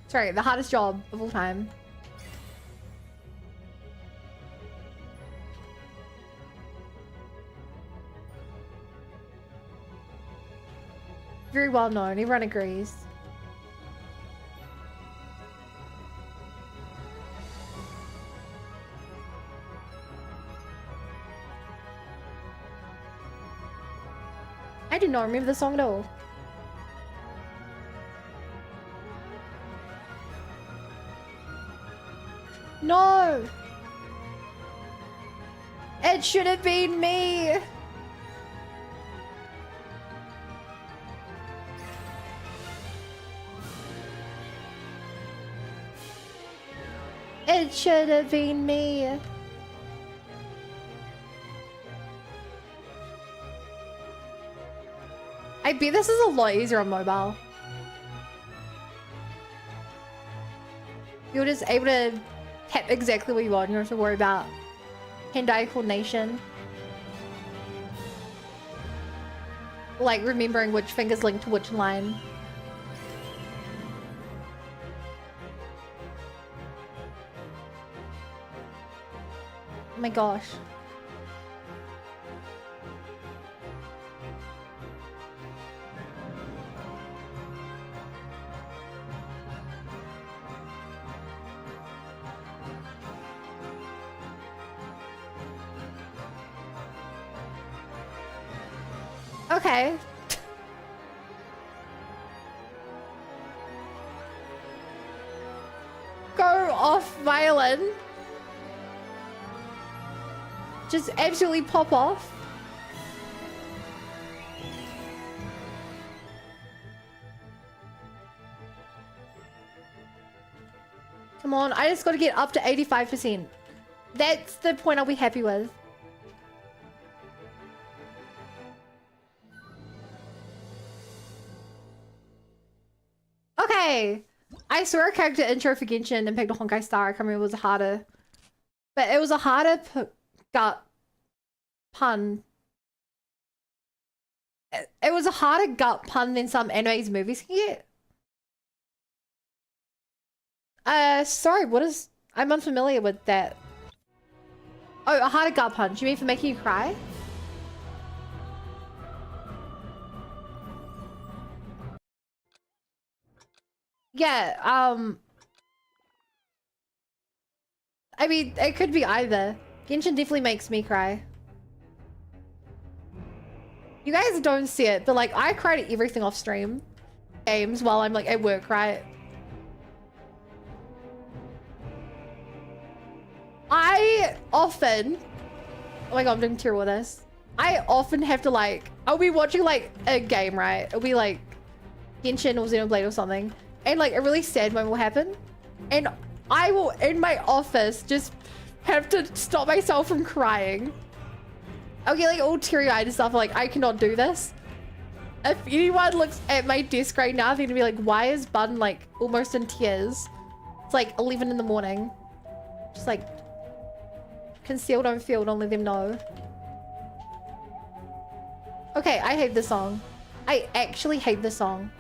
Sorry, the hardest job of all time. Very well known, everyone agrees. I do not remember the song at all. No! It should have been me! It should have been me. I bet this is a lot easier on mobile. You're just able to tap exactly what you want. You don't have to worry about hand-eye coordination. Like remembering which finger's linked to which line. Oh my gosh. Okay. Go off violin. Just absolutely pop off. Come on, I just got to get up to 85%. That's the point I'll be happy with. Okay, I saw a character intro for Genshin and picked a Honkai Star. I can't remember, it was harder. But it was a harder gut pun. It was a harder gut pun than some animes movies can get. Sorry, what is I'm unfamiliar with that. Oh, a harder gut punch. You mean for making you cry? Yeah, I mean, it could be either. Genshin definitely makes me cry. You guys don't see it, but like, I cry to everything off stream. Games while I'm like at work, right? I often... Oh my god, I'm doing terrible with this. I often have to like... I'll be watching like a game, right? It'll be like Genshin or Xenoblade or something. And like a really sad moment will happen. And I will, in my office, just have to stop myself from crying. I'll get like all teary-eyed and stuff, like I cannot do this. If anyone looks at my desk right now, they're gonna be like, why is Bun like almost in tears? It's like 11 in the morning. Just like, conceal, don't feel, don't let them know. Okay, I hate this song. I actually hate this song.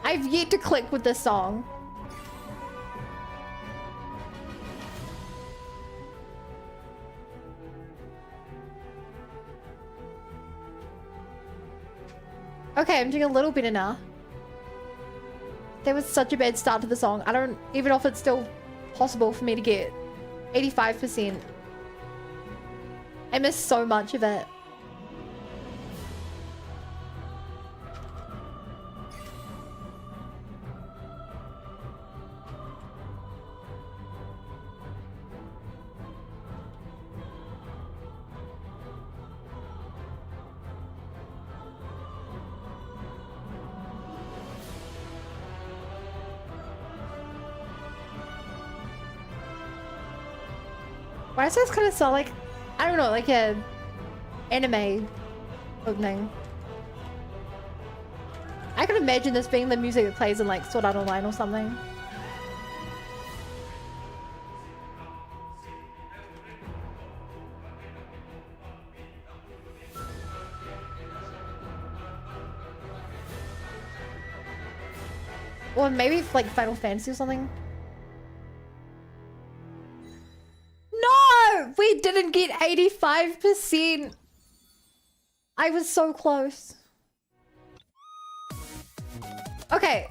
I've yet to click with this song. Okay, I'm doing a little better now. There was such a bad start to the song. I don't even know if it's still possible for me to get 85%. I missed so much of it. Why does this kind of sound like, I don't know, like a anime opening? I can imagine this being the music that plays in like Sword Art Online or something. Or maybe like Final Fantasy or something. No! We didn't get 85%. I was so close. Okay.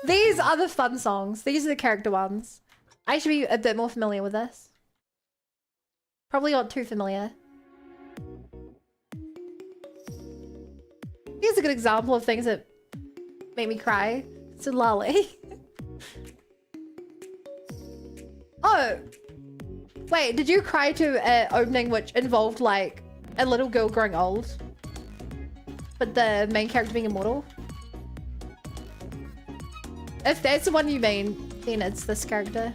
These are the fun songs. These are the character ones. I should be a bit more familiar with this. Probably not too familiar. Here's a good example of things that make me cry. It's a lolly. Oh! Wait, did you cry to an opening which involved like a little girl growing old? But the main character being immortal? If that's the one you mean, then it's this character.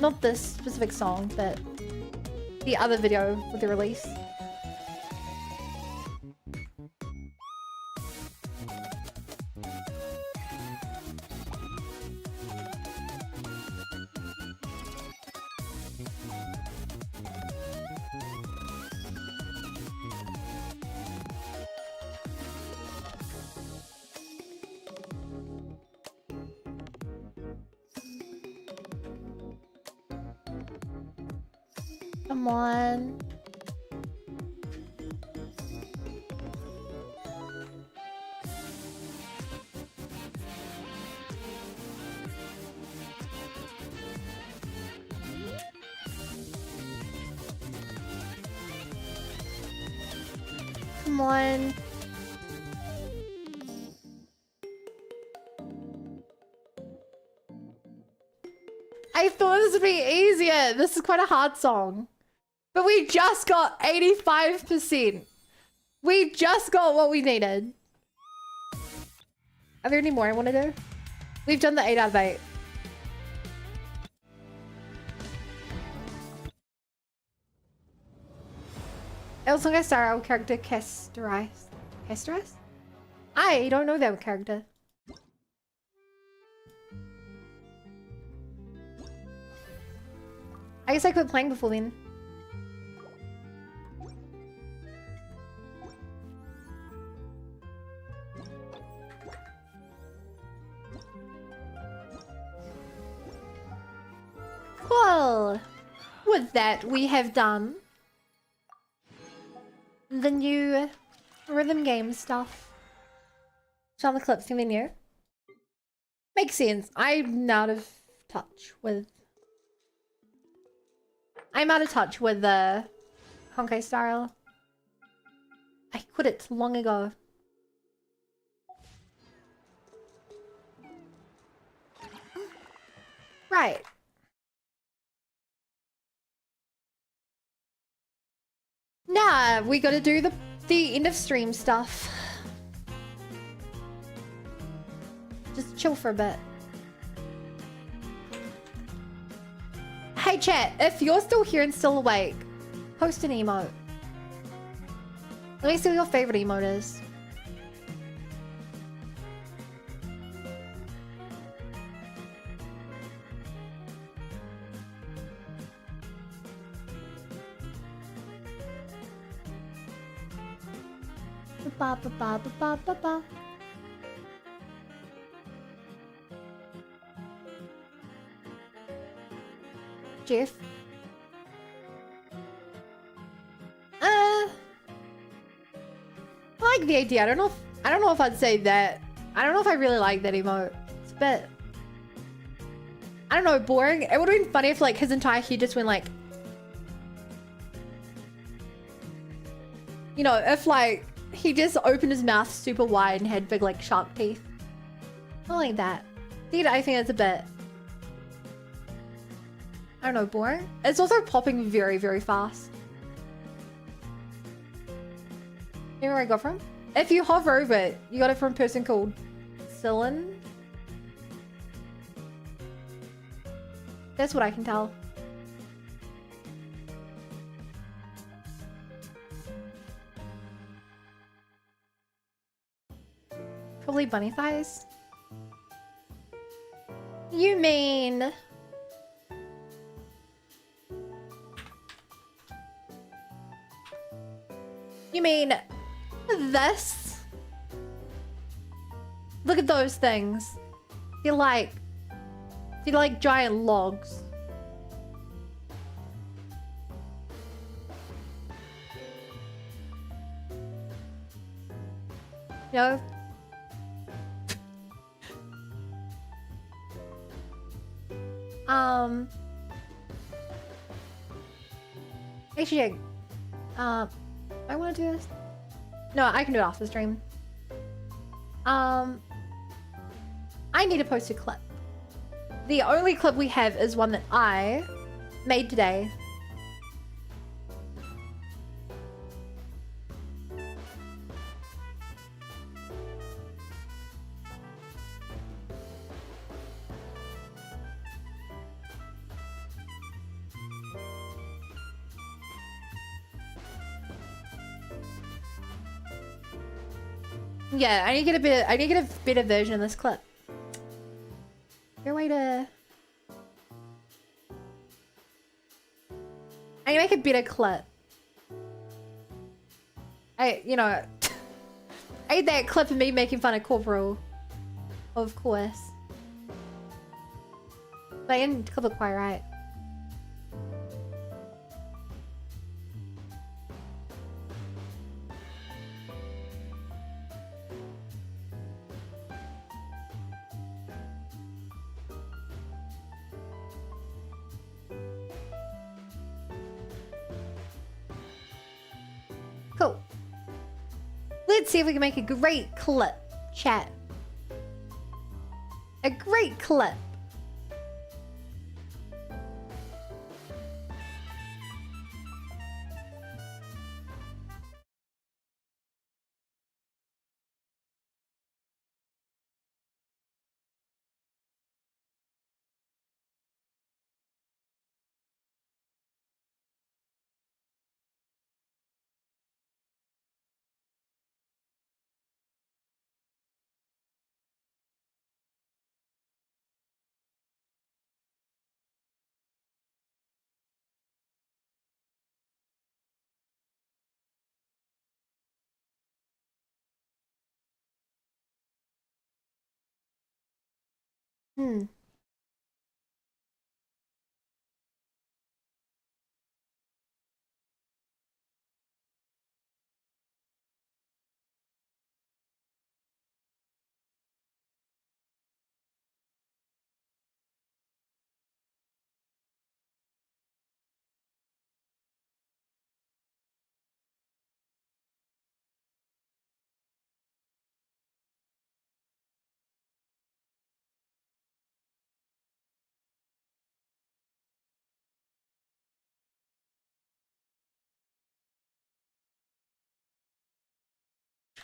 Not this specific song, but the other video with the release. Come on. Come on. I thought this would be easier. This is quite a hard song. But we just got 85%. We just got what we needed. Are there any more I want to do? We've done the 8 out of 8. El Song Star, our character Castoris. Castoris? I don't know that character. I guess I quit playing before then. Well, with that, we have done the new rhythm game stuff. Show the clips in the menu. Makes sense. I'm out of touch with the Honkai style. I quit it long ago. Right. Nah, we gotta do the end of stream stuff. Just chill for a bit. Hey chat, if you're still here and still awake, post an emote. Let me see what your favorite emote is. Ba ba ba ba ba ba ba. Jeff. I like the idea. I don't know if I'd say that. I don't know if I really like that emote. It's a bit, I don't know, boring. It would have been funny if like his entire head just went like, you know, if like he just opened his mouth super wide and had big like shark teeth. I like that. Dude, I think it's a bit, I don't know, boring. It's also popping very, very fast. You know where I got from? If you hover over it, you got it from a person called Cylin. That's what I can tell. Probably bunny thighs. You mean... You mean this? Look at those things. They're like giant logs. You know? Actually, I want to do this. No, I can do it off the stream. I need to post a clip. The only clip we have is one that I made today. Yeah, I need to get a better version of this clip. Is there a way to... I need to make a better clip. You know, I need that clip of me making fun of Corporal, of course. But I didn't clip it quite right. Cool. Let's see if we can make a great clip, chat. A great clip. Hmm.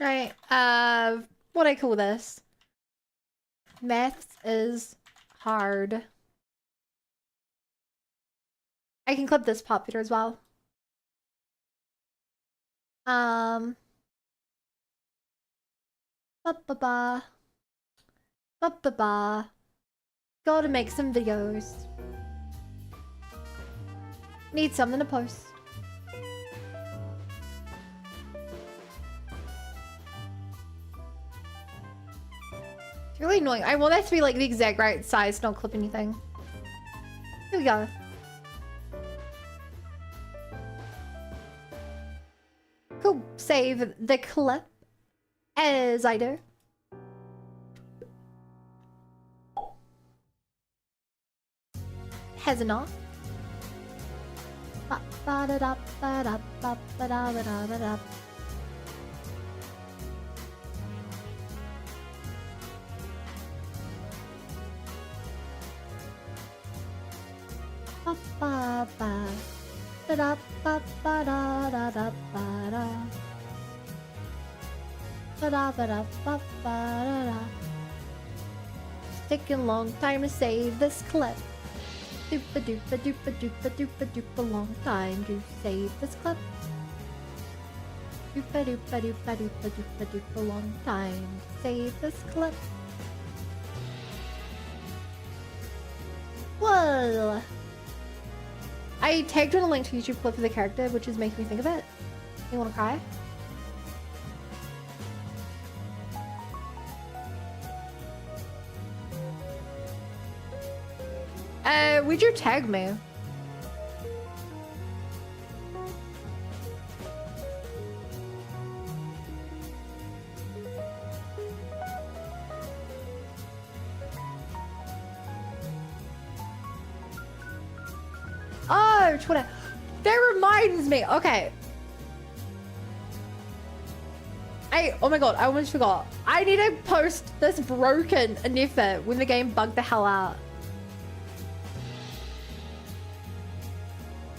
Right. What I call this? Maths is hard. I can clip this part better as well. Ba ba ba. Ba ba ba. Gotta make some videos. Need something to post. It's really annoying. I want that to be like the exact right size, don't clip anything. Here we go. Cool. Save the clip as I do. Has enough. Ba ba da da ba da ba ba da ba da ba da. Ba ba ba da da ba ba da da da ba da. Ba da ba da ba ba da da. It's taking a long time to save this clip. Doopa doopa doopa doopa doopa doopa long time to save this clip. Doopa doopa doopa doopa doopa doopa long time to save this clip. Whoa! I tagged on a link to YouTube clip of the character, which is making me think of it. You wanna cry? Would you tag me? Oh, Twitter. That reminds me. Okay. Oh my god, I almost forgot. I need to post this broken Anefa when the game bugged the hell out.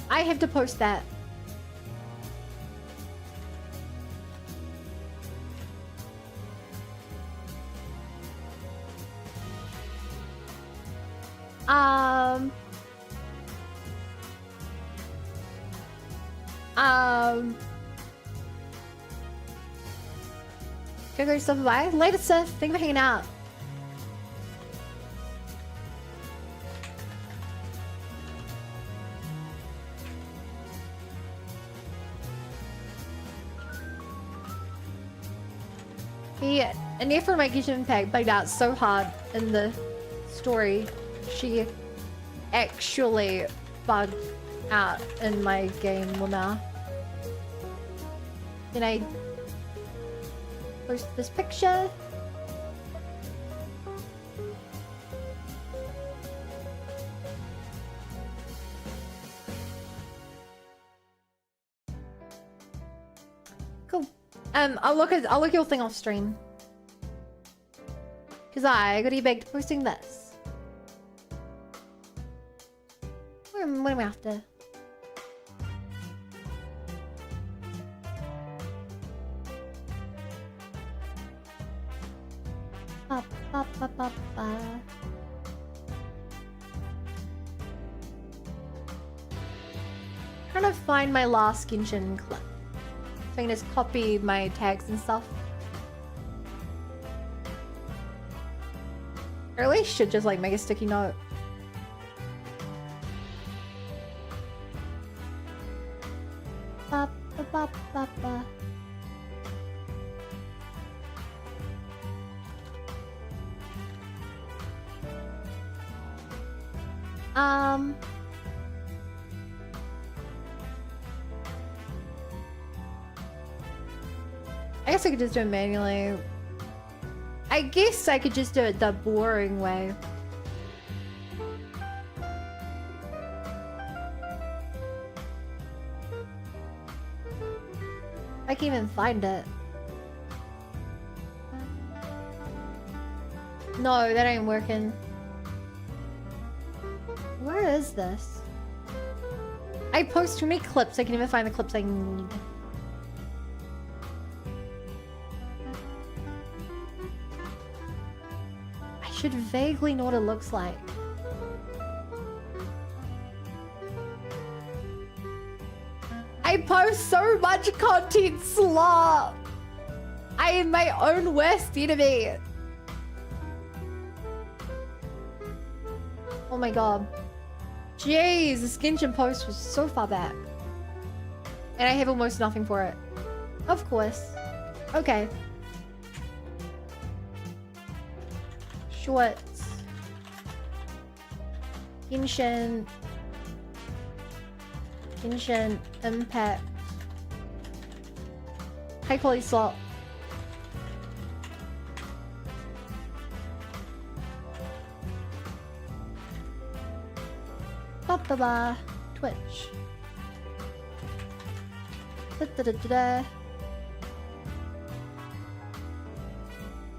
I have to post that. Go go stuff bye. Later, Seth. Thank you for hanging out. And after my Genshin Impact bugged out so hard in the story, she actually bugged out in my game now. Then I post this picture. Cool. I'll look at your thing off stream. Cause I got back to posting this. What am I after? Ba, ba, ba, ba, ba. Trying to find my last Genshin clip. So I can just copy my tags and stuff. I really should just like make a sticky note. Ba, ba, ba, ba, ba. I guess I could just do it manually. I guess I could just do it the boring way. I can't even find it. No, that ain't working. Where is this? I post too many clips, I can't even find the clips I need. should vaguely know what it looks like. I post so much content, Slaw. I am my own worst enemy. Oh my god. Jeez, this Genshin post was so far back. And I have almost nothing for it. Of course. Okay. Shorts. Genshin. Genshin Impact. High quality slot. Ba-ba-ba. Twitch. Da-da-da-da-da.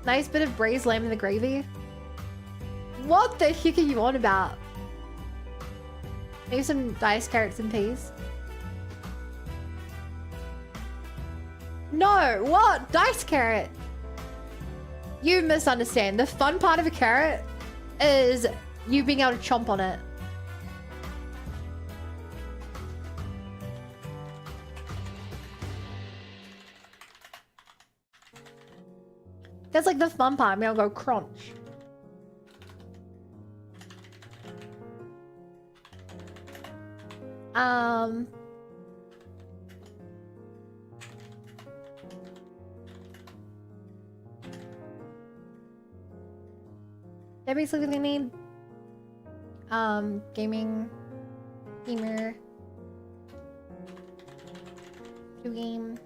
Nice bit of braised lamb in the gravy. What the heck are you on about? Maybe some diced carrots and peas. No, what? Diced carrot? You misunderstand. The fun part of a carrot is you being able to chomp on it. That's like the fun part. Maybe I'll go crunch. That basically they need gaming, gamer, new game.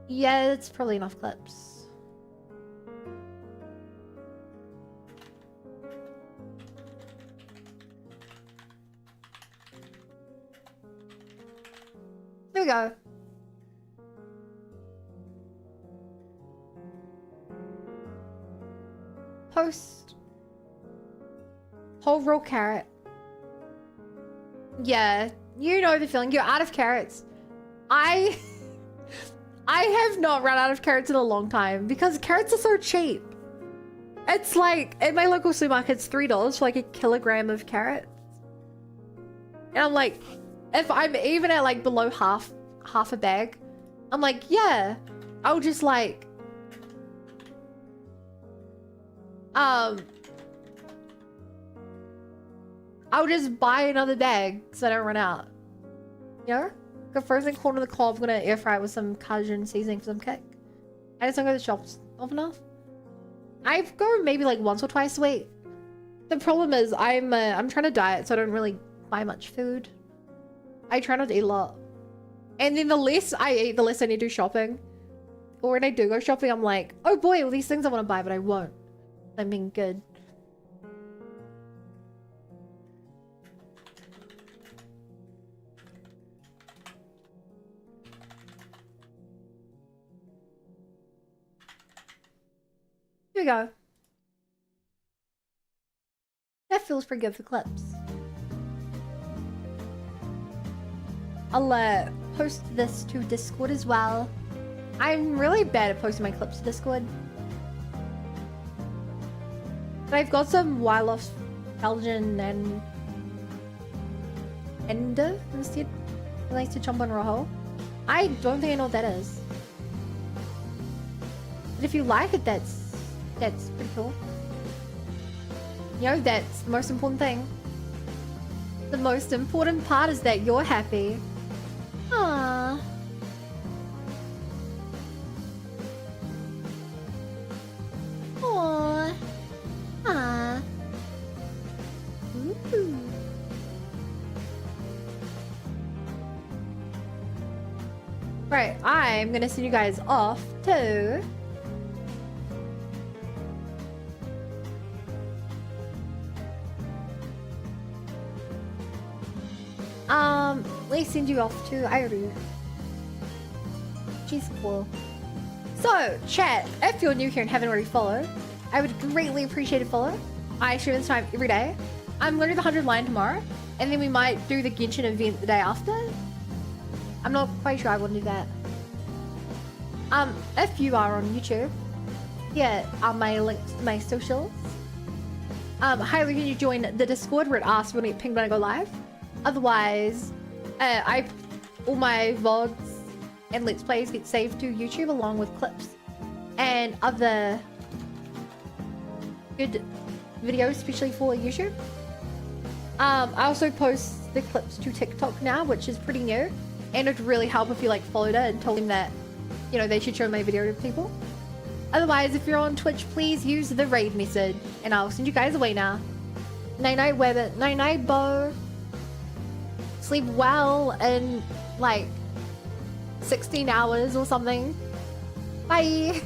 Yeah, it's probably enough clips. There we go. Post. Whole raw carrot. Yeah, you know the feeling. You're out of carrots. I have not run out of carrots in a long time because carrots are so cheap. It's like, at my local supermarket, it's $3 for like a kilogram of carrots. And I'm like, if I'm even at like below half a bag, I'm like, yeah, I'll just like, I'll just buy another bag so I don't run out. You know? Got frozen corn on the cob. I'm gonna air fry it with some Cajun seasoning for some kick. I just don't go to the shops often enough. I go maybe like once or twice a week. The problem is I'm trying to diet, so I don't really buy much food. I try not to eat a lot. And then the less I eat, the less I need to do shopping. Or when I do go shopping, I'm like, oh boy, all these things I want to buy, but I won't. I'm being good. Here we go. That feels pretty good for clips. I'll post this to Discord as well. I'm really bad at posting my clips to Discord. But I've got some Wyloff, Belgian, and Ender instead. He likes to chomp on Rojo. I don't think I know what that is. But if you like it, that's pretty cool. You know, that's the most important thing. The most important part is that you're happy. Aww. Aww. Aww. Ooh. Right, I'm gonna send you guys off to let's send you off to Iru. She's cool. So, chat, if you're new here and haven't already followed, I would greatly appreciate a follow. I stream this time every day. I'm learning the 100 line tomorrow. And then we might do the Genshin event the day after. I'm not quite sure I want to do that. If you are on YouTube, here are my links to my socials. Highly can you join the Discord where it asks when you get pinged when I go live. Otherwise, all my vlogs and Let's Plays get saved to YouTube along with clips and other good videos, especially for YouTube. I also post the clips to TikTok now, which is pretty new, and it'd really help if you like followed it and told them that, you know, they should show my video to people. Otherwise, if you're on Twitch, please use the raid message, and I'll send you guys away now. Night night, Webbit. Night night, Bo. Sleep well in like 16 hours or something. Bye.